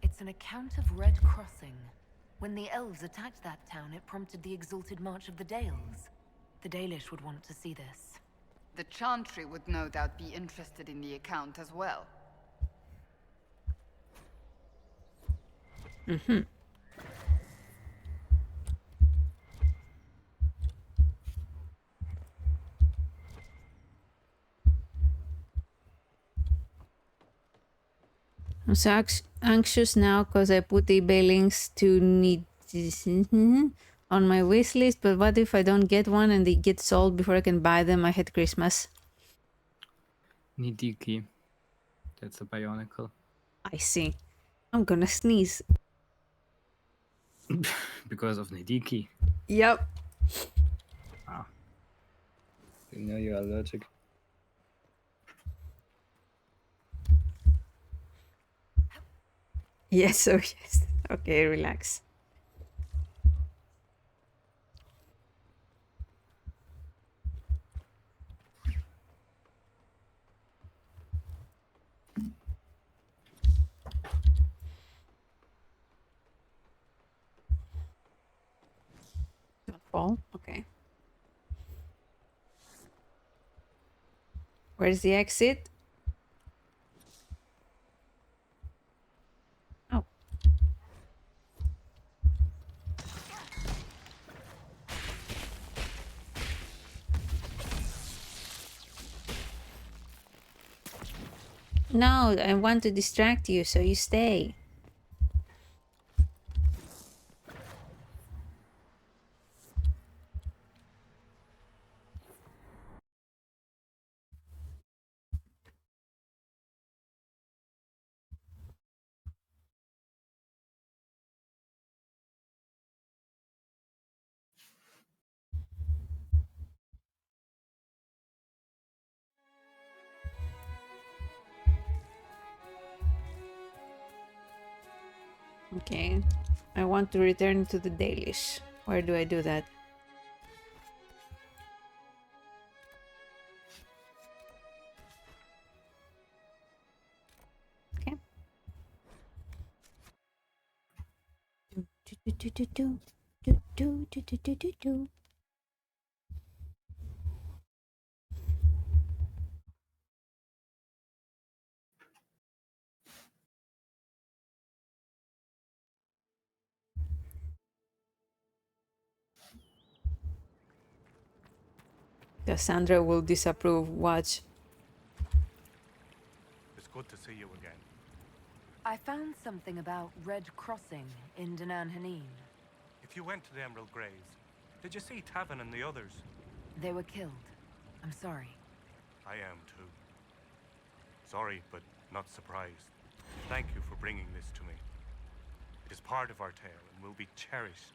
It's an account of Red Crossing. When the elves attacked that town, it prompted the exalted march of the Dales. The Dalish would want to see this. The Chantry would no doubt be interested in the account as well. Mm-hmm. I'm so anxious now because I put eBay links to need on my wish list, but what if I don't get one and they get sold before I can buy them? I hate Christmas. Nidiki. That's a bionicle. I see. I'm gonna sneeze. Because of Nidiki. Yep. Ah. You know you're allergic. Yes, oh yes. Okay, relax. Don't fall. Okay. Where's the exit? Oh. No, I want to distract you, so you stay. Okay. I want to return to the Dalish. Where do I do that? Okay. Cassandra will disapprove. Watch. It's good to see you again. I found something about Red Crossing in Danan Hanin. If you went to the Emerald Graves, did you see Tavin and the others? They were killed. I'm sorry. I am too. Sorry, but not surprised. Thank you for bringing this to me. It is part of our tale and will be cherished.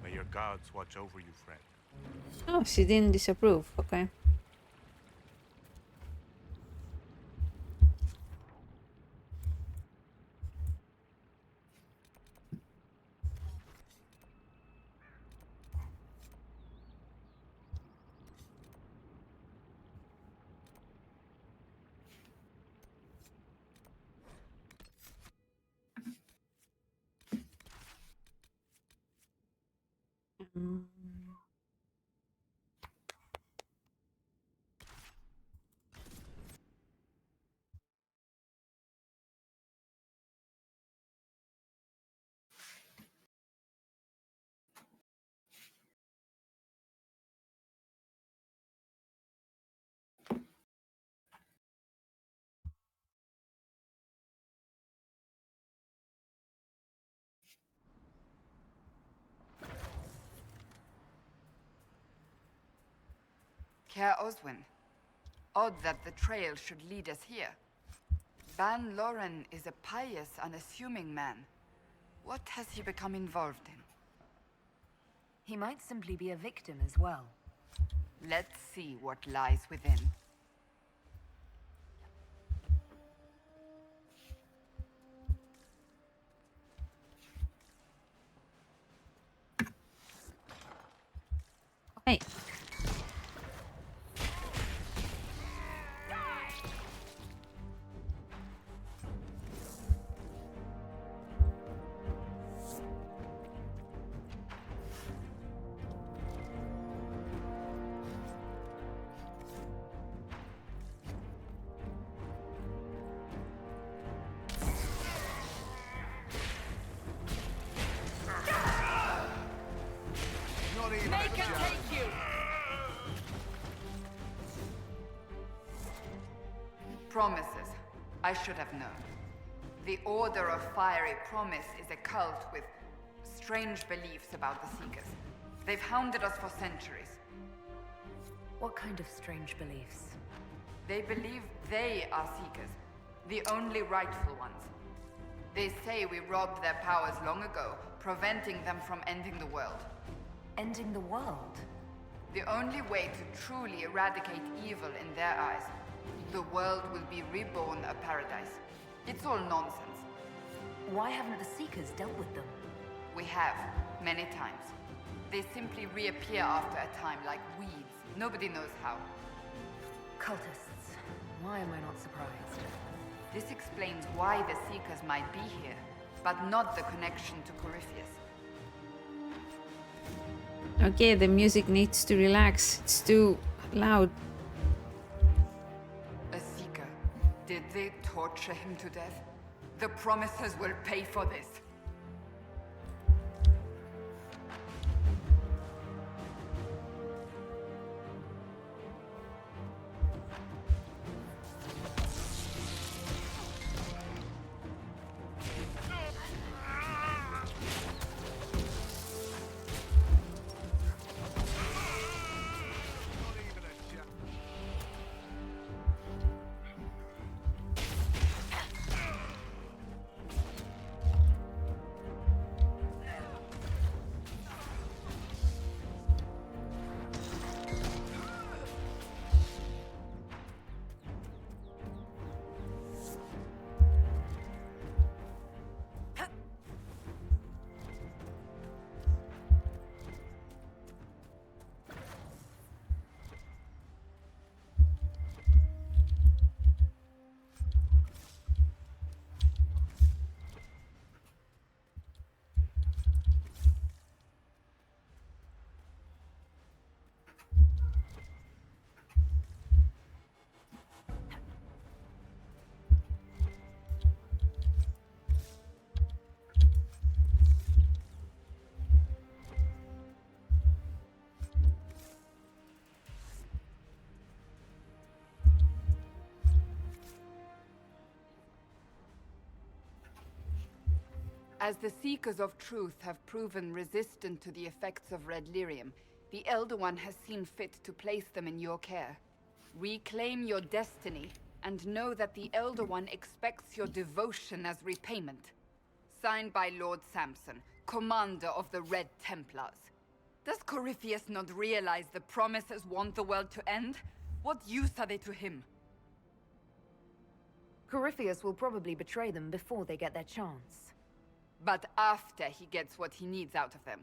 May your gods watch over you, friend. Oh, she didn't disapprove. Okay. Mm. Care Oswin. Odd that the trail should lead us here. Ban Loren is a pious, unassuming man. What has he become involved in? He might simply be a victim as well. Let's see what lies within. Hey. Promises. I should have known. The Order of Fiery Promise is a cult with strange beliefs about the Seekers. They've hounded us for centuries. What kind of strange beliefs? They believe they are Seekers, the only rightful ones. They say we robbed their powers long ago, preventing them from ending the world. Ending the world? The only way to truly eradicate evil in their eyes, the world will be reborn a paradise. It's all nonsense. Why haven't the Seekers dealt with them? We have, many times. They simply reappear after a time like weeds. Nobody knows how. Cultists. Why am I not surprised? This explains why the Seekers might be here, but not the connection to Corypheus. Okay, the music needs to relax. It's too loud. A Seeker. Did they torture him to death? The Promisers will pay for this. As the Seekers of Truth have proven resistant to the effects of red lyrium, the Elder One has seen fit to place them in your care. Reclaim your destiny, and know that the Elder One expects your devotion as repayment. Signed by Lord Samson, commander of the Red Templars. Does Corypheus not realize the Promisers want the world to end? What use are they to him? Corypheus will probably betray them before they get their chance. But after he gets what he needs out of them.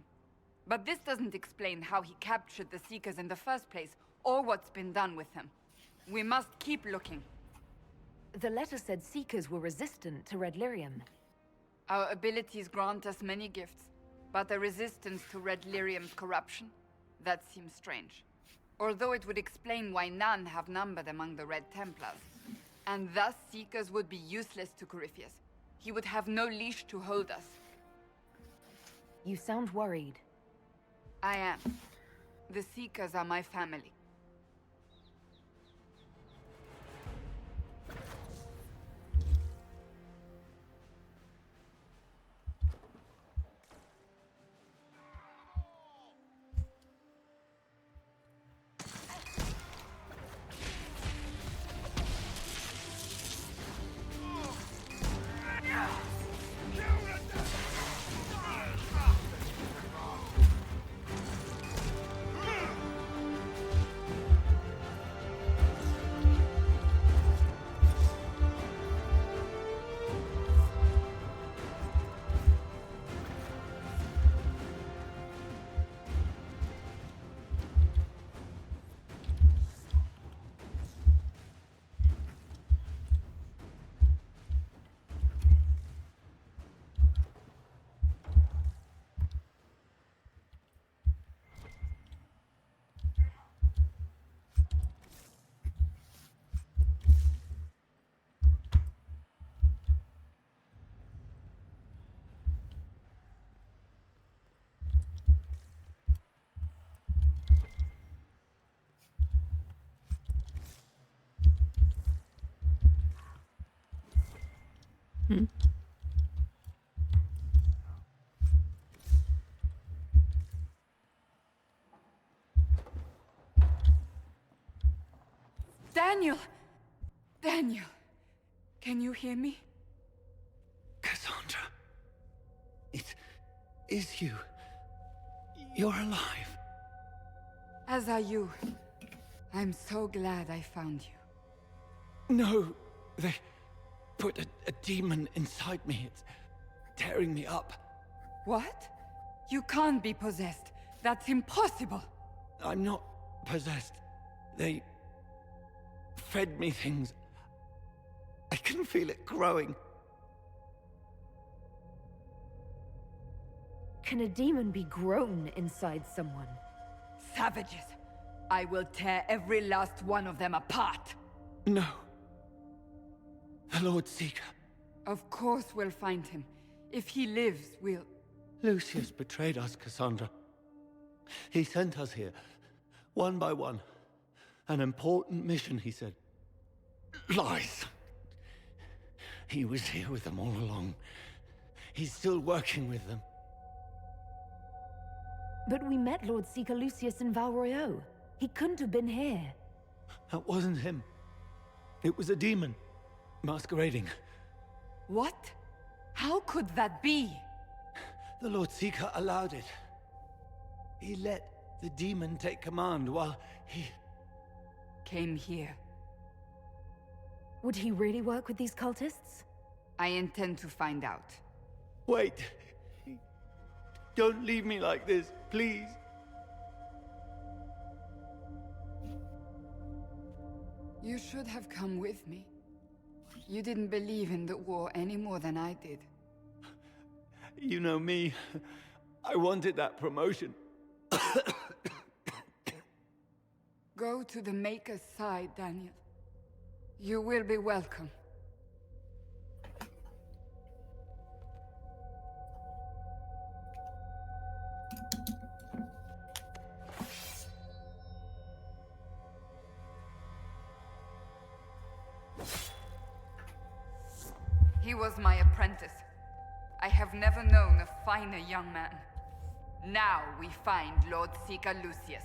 But this doesn't explain how he captured the Seekers in the first place, or what's been done with them. We must keep looking. The letter said Seekers were resistant to red lyrium. Our abilities grant us many gifts. But a resistance to Red Lyrium's corruption? That seems strange. Although it would explain why none have numbered among the Red Templars. And thus Seekers would be useless to Corypheus. He would have no leash to hold us. You sound worried. I am. The Seekers are my family. Daniel! Daniel! Can you hear me? Cassandra. It is you. You're alive. As are you. I'm so glad I found you. No, they put a demon inside me. It's tearing me up. What? You can't be possessed. That's impossible. I'm not possessed. They fed me things. I can feel it growing. Can a demon be grown inside someone? Savages. I will tear every last one of them apart. No. The Lord Seeker. Of course we'll find him. If he lives, we'll... Lucius betrayed us, Cassandra. He sent us here, one by one. An important mission, he said. Lies. He was here with them all along. He's still working with them. But we met Lord Seeker Lucius in Val Royeaux. He couldn't have been here. That wasn't him. It was a demon, masquerading. What? How could that be? The Lord Seeker allowed it. He let the demon take command while he... came here. Would he really work with these cultists? I intend to find out. Wait. Don't leave me like this, please. You should have come with me. You didn't believe in the war any more than I did. You know me. I wanted that promotion. Go to the Maker's side, Daniel. You will be welcome. He was my apprentice. I have never known a finer young man. Now we find Lord Seeker Lucius.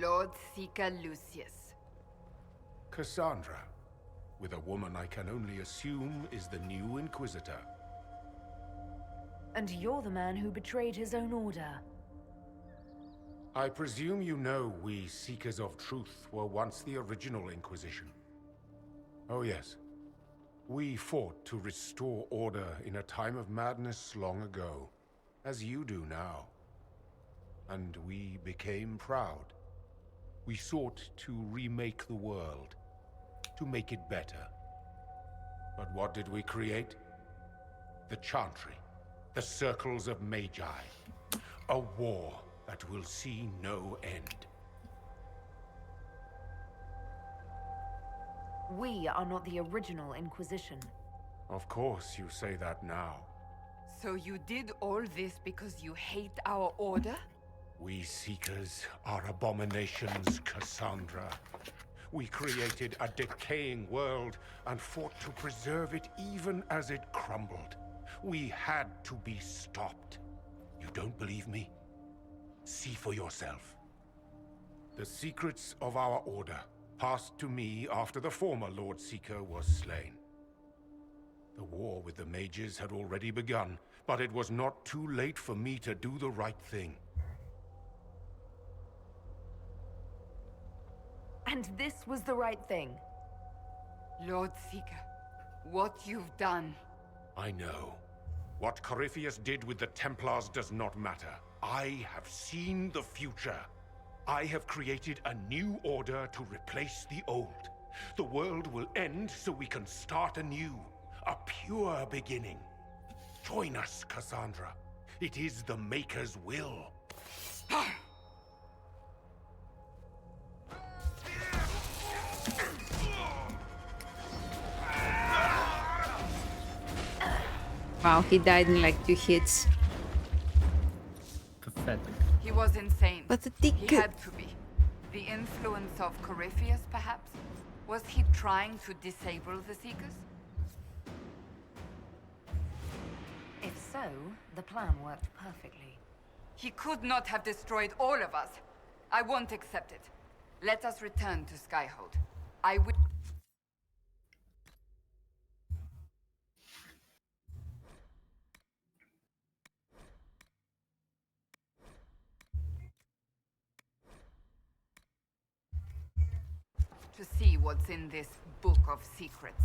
Lord Seeker Lucius. Cassandra, with a woman I can only assume is the new Inquisitor. And you're the man who betrayed his own order. I presume you know we Seekers of Truth were once the original Inquisition. Oh yes. We fought to restore order in a time of madness long ago, as you do now. And we became proud. We sought to remake the world, to make it better. But what did we create? The Chantry, the Circles of Magi. A war that will see no end. We are not the original Inquisition. Of course you say that now. So you did all this because you hate our order? We Seekers are abominations, Cassandra. We created a decaying world and fought to preserve it even as it crumbled. We had to be stopped. You don't believe me? See for yourself. The secrets of our order passed to me after the former Lord Seeker was slain. The war with the mages had already begun, but it was not too late for me to do the right thing. And this was the right thing. Lord Seeker, what you've done. I know. What Corypheus did with the Templars does not matter. I have seen the future. I have created a new order to replace the old. The world will end so we can start anew. A pure beginning. Join us, Cassandra. It is the Maker's will. Wow, he died in like 2 hits. Pathetic. He was insane. Pathetic. He had to be. The influence of Corypheus, perhaps? Was he trying to disable the Seekers? If so, the plan worked perfectly. He could not have destroyed all of us. I won't accept it. Let us return to Skyhold. I will... to see what's in this book of secrets.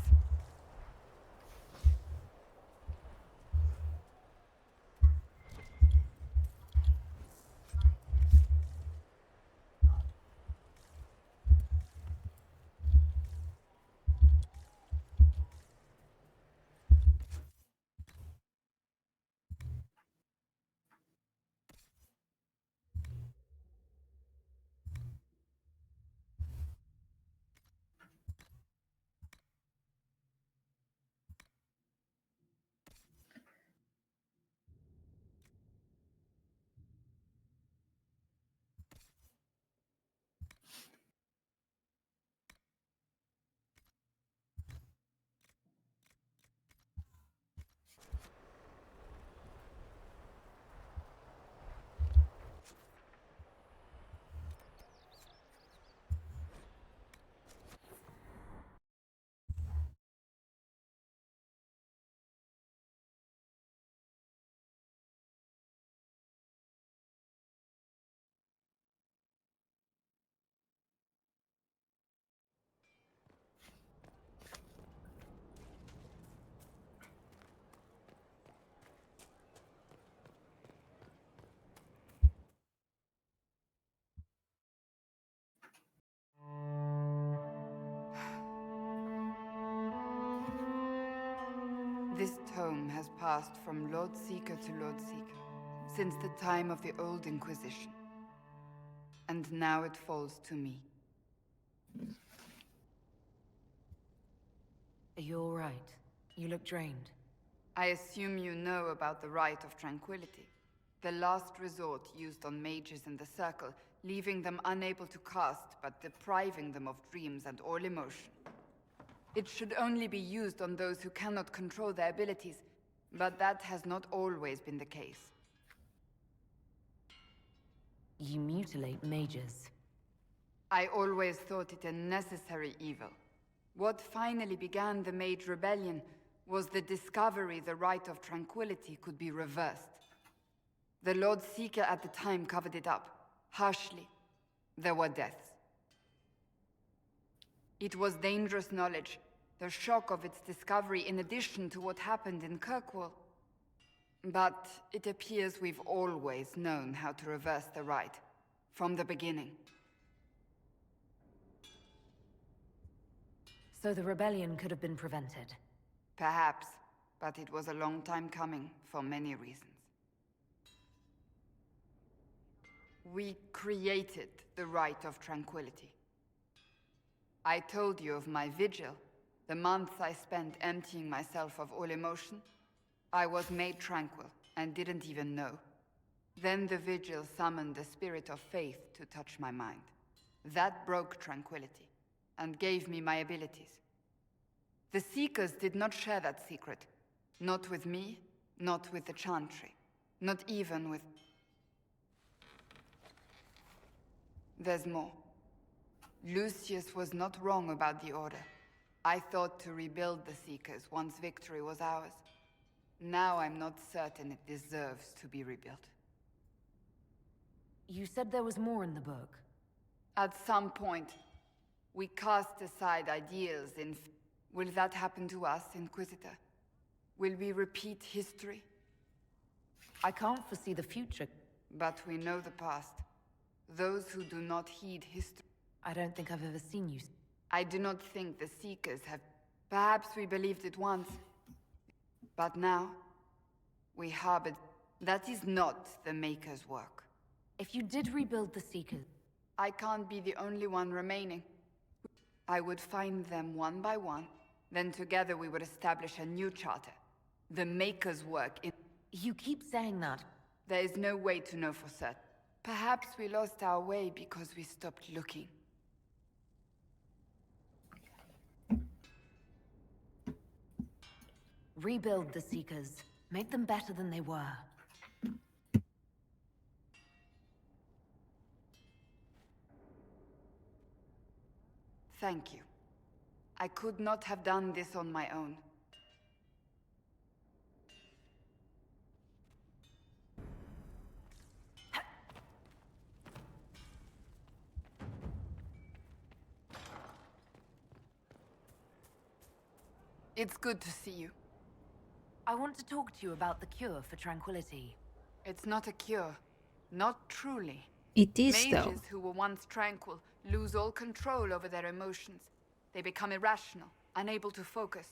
This tome has passed from Lord Seeker to Lord Seeker, since the time of the Old Inquisition. And now it falls to me. Are you all right? You look drained. I assume you know about the Rite of Tranquility. The last resort used on mages in the Circle, leaving them unable to cast, but depriving them of dreams and all emotion. It should only be used on those who cannot control their abilities, but that has not always been the case. You mutilate mages. I always thought it a necessary evil. What finally began the Mage Rebellion was the discovery the Rite of Tranquility could be reversed. The Lord Seeker at the time covered it up, harshly. There were deaths. It was dangerous knowledge, the shock of its discovery in addition to what happened in Kirkwall. But it appears we've always known how to reverse the Rite, from the beginning. So the rebellion could have been prevented? Perhaps, but it was a long time coming, for many reasons. We created the Rite of Tranquility. I told you of my vigil, the months I spent emptying myself of all emotion. I was made tranquil, and didn't even know. Then the vigil summoned the spirit of faith to touch my mind. That broke tranquility, and gave me my abilities. The Seekers did not share that secret. Not with me, not with the Chantry, not even with... There's more. Lucius was not wrong about the Order. I thought to rebuild the Seekers once victory was ours. Now I'm not certain it deserves to be rebuilt. You said there was more in the book. At some point, we cast aside ideals in... Will that happen to us, Inquisitor? Will we repeat history? I can't foresee the future. But we know the past. Those who do not heed history... I don't think I've ever seen you. I do not think the Seekers have... Perhaps we believed it once. But now, we harbored... That is not the Maker's work. If you did rebuild the Seekers... I can't be the only one remaining. I would find them one by one, then together we would establish a new charter. The Maker's work in... You keep saying that. There is no way to know for certain. Perhaps we lost our way because we stopped looking. Rebuild the Seekers. Make them better than they were. Thank you. I could not have done this on my own. It's good to see you. I want to talk to you about the cure for tranquility. It's not a cure. Not truly. It is, Mages though. who were once tranquil lose all control over their emotions. They become irrational, unable to focus.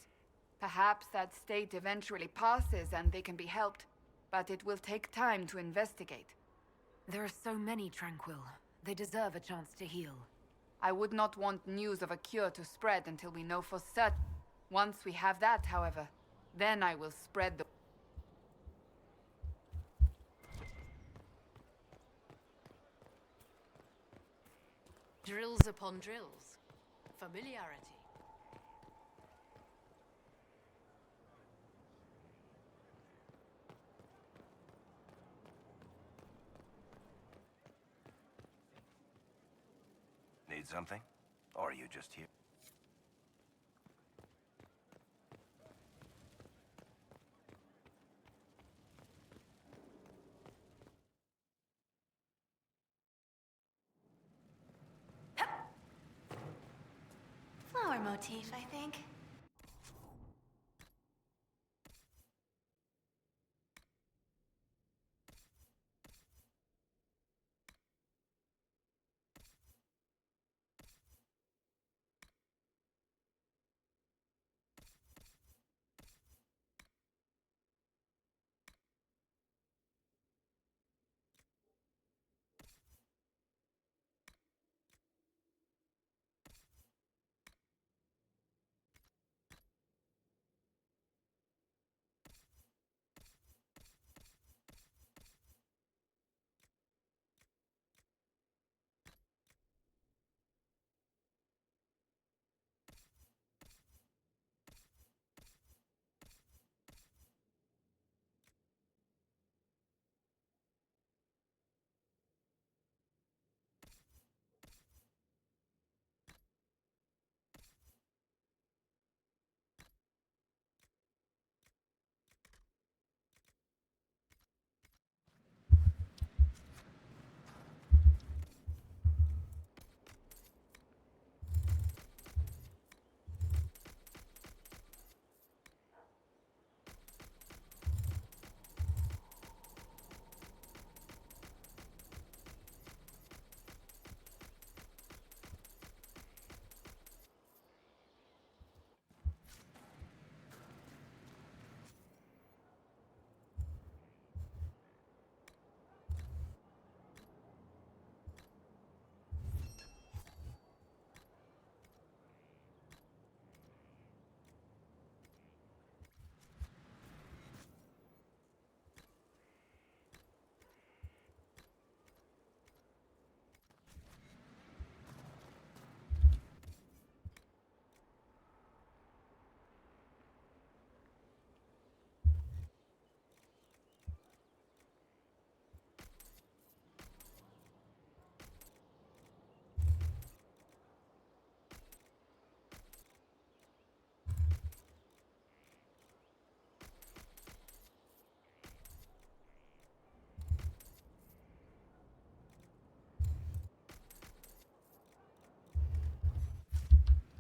Perhaps that state eventually passes and they can be helped, but it will take time to investigate. There are so many tranquil. They deserve a chance to heal. I would not want news of a cure to spread until we know for certain. Once we have that, however, then I will spread the... Drills upon drills. Familiarity. Need something? Or are you just here? Flower motif, I think.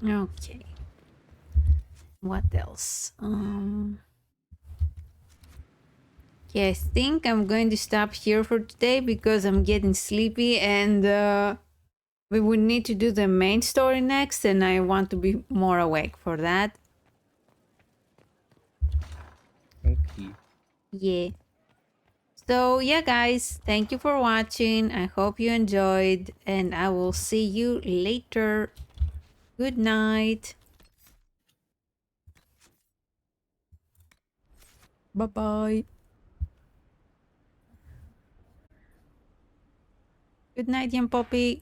Okay. What else? Yeah, I think I'm going to stop here for today because I'm getting sleepy and we would need to do the main story next and I want to be more awake for that. Okay. Yeah. So yeah guys, thank you for watching. I hope you enjoyed and I will see you later. Good night. Bye-bye. Good night, young Poppy.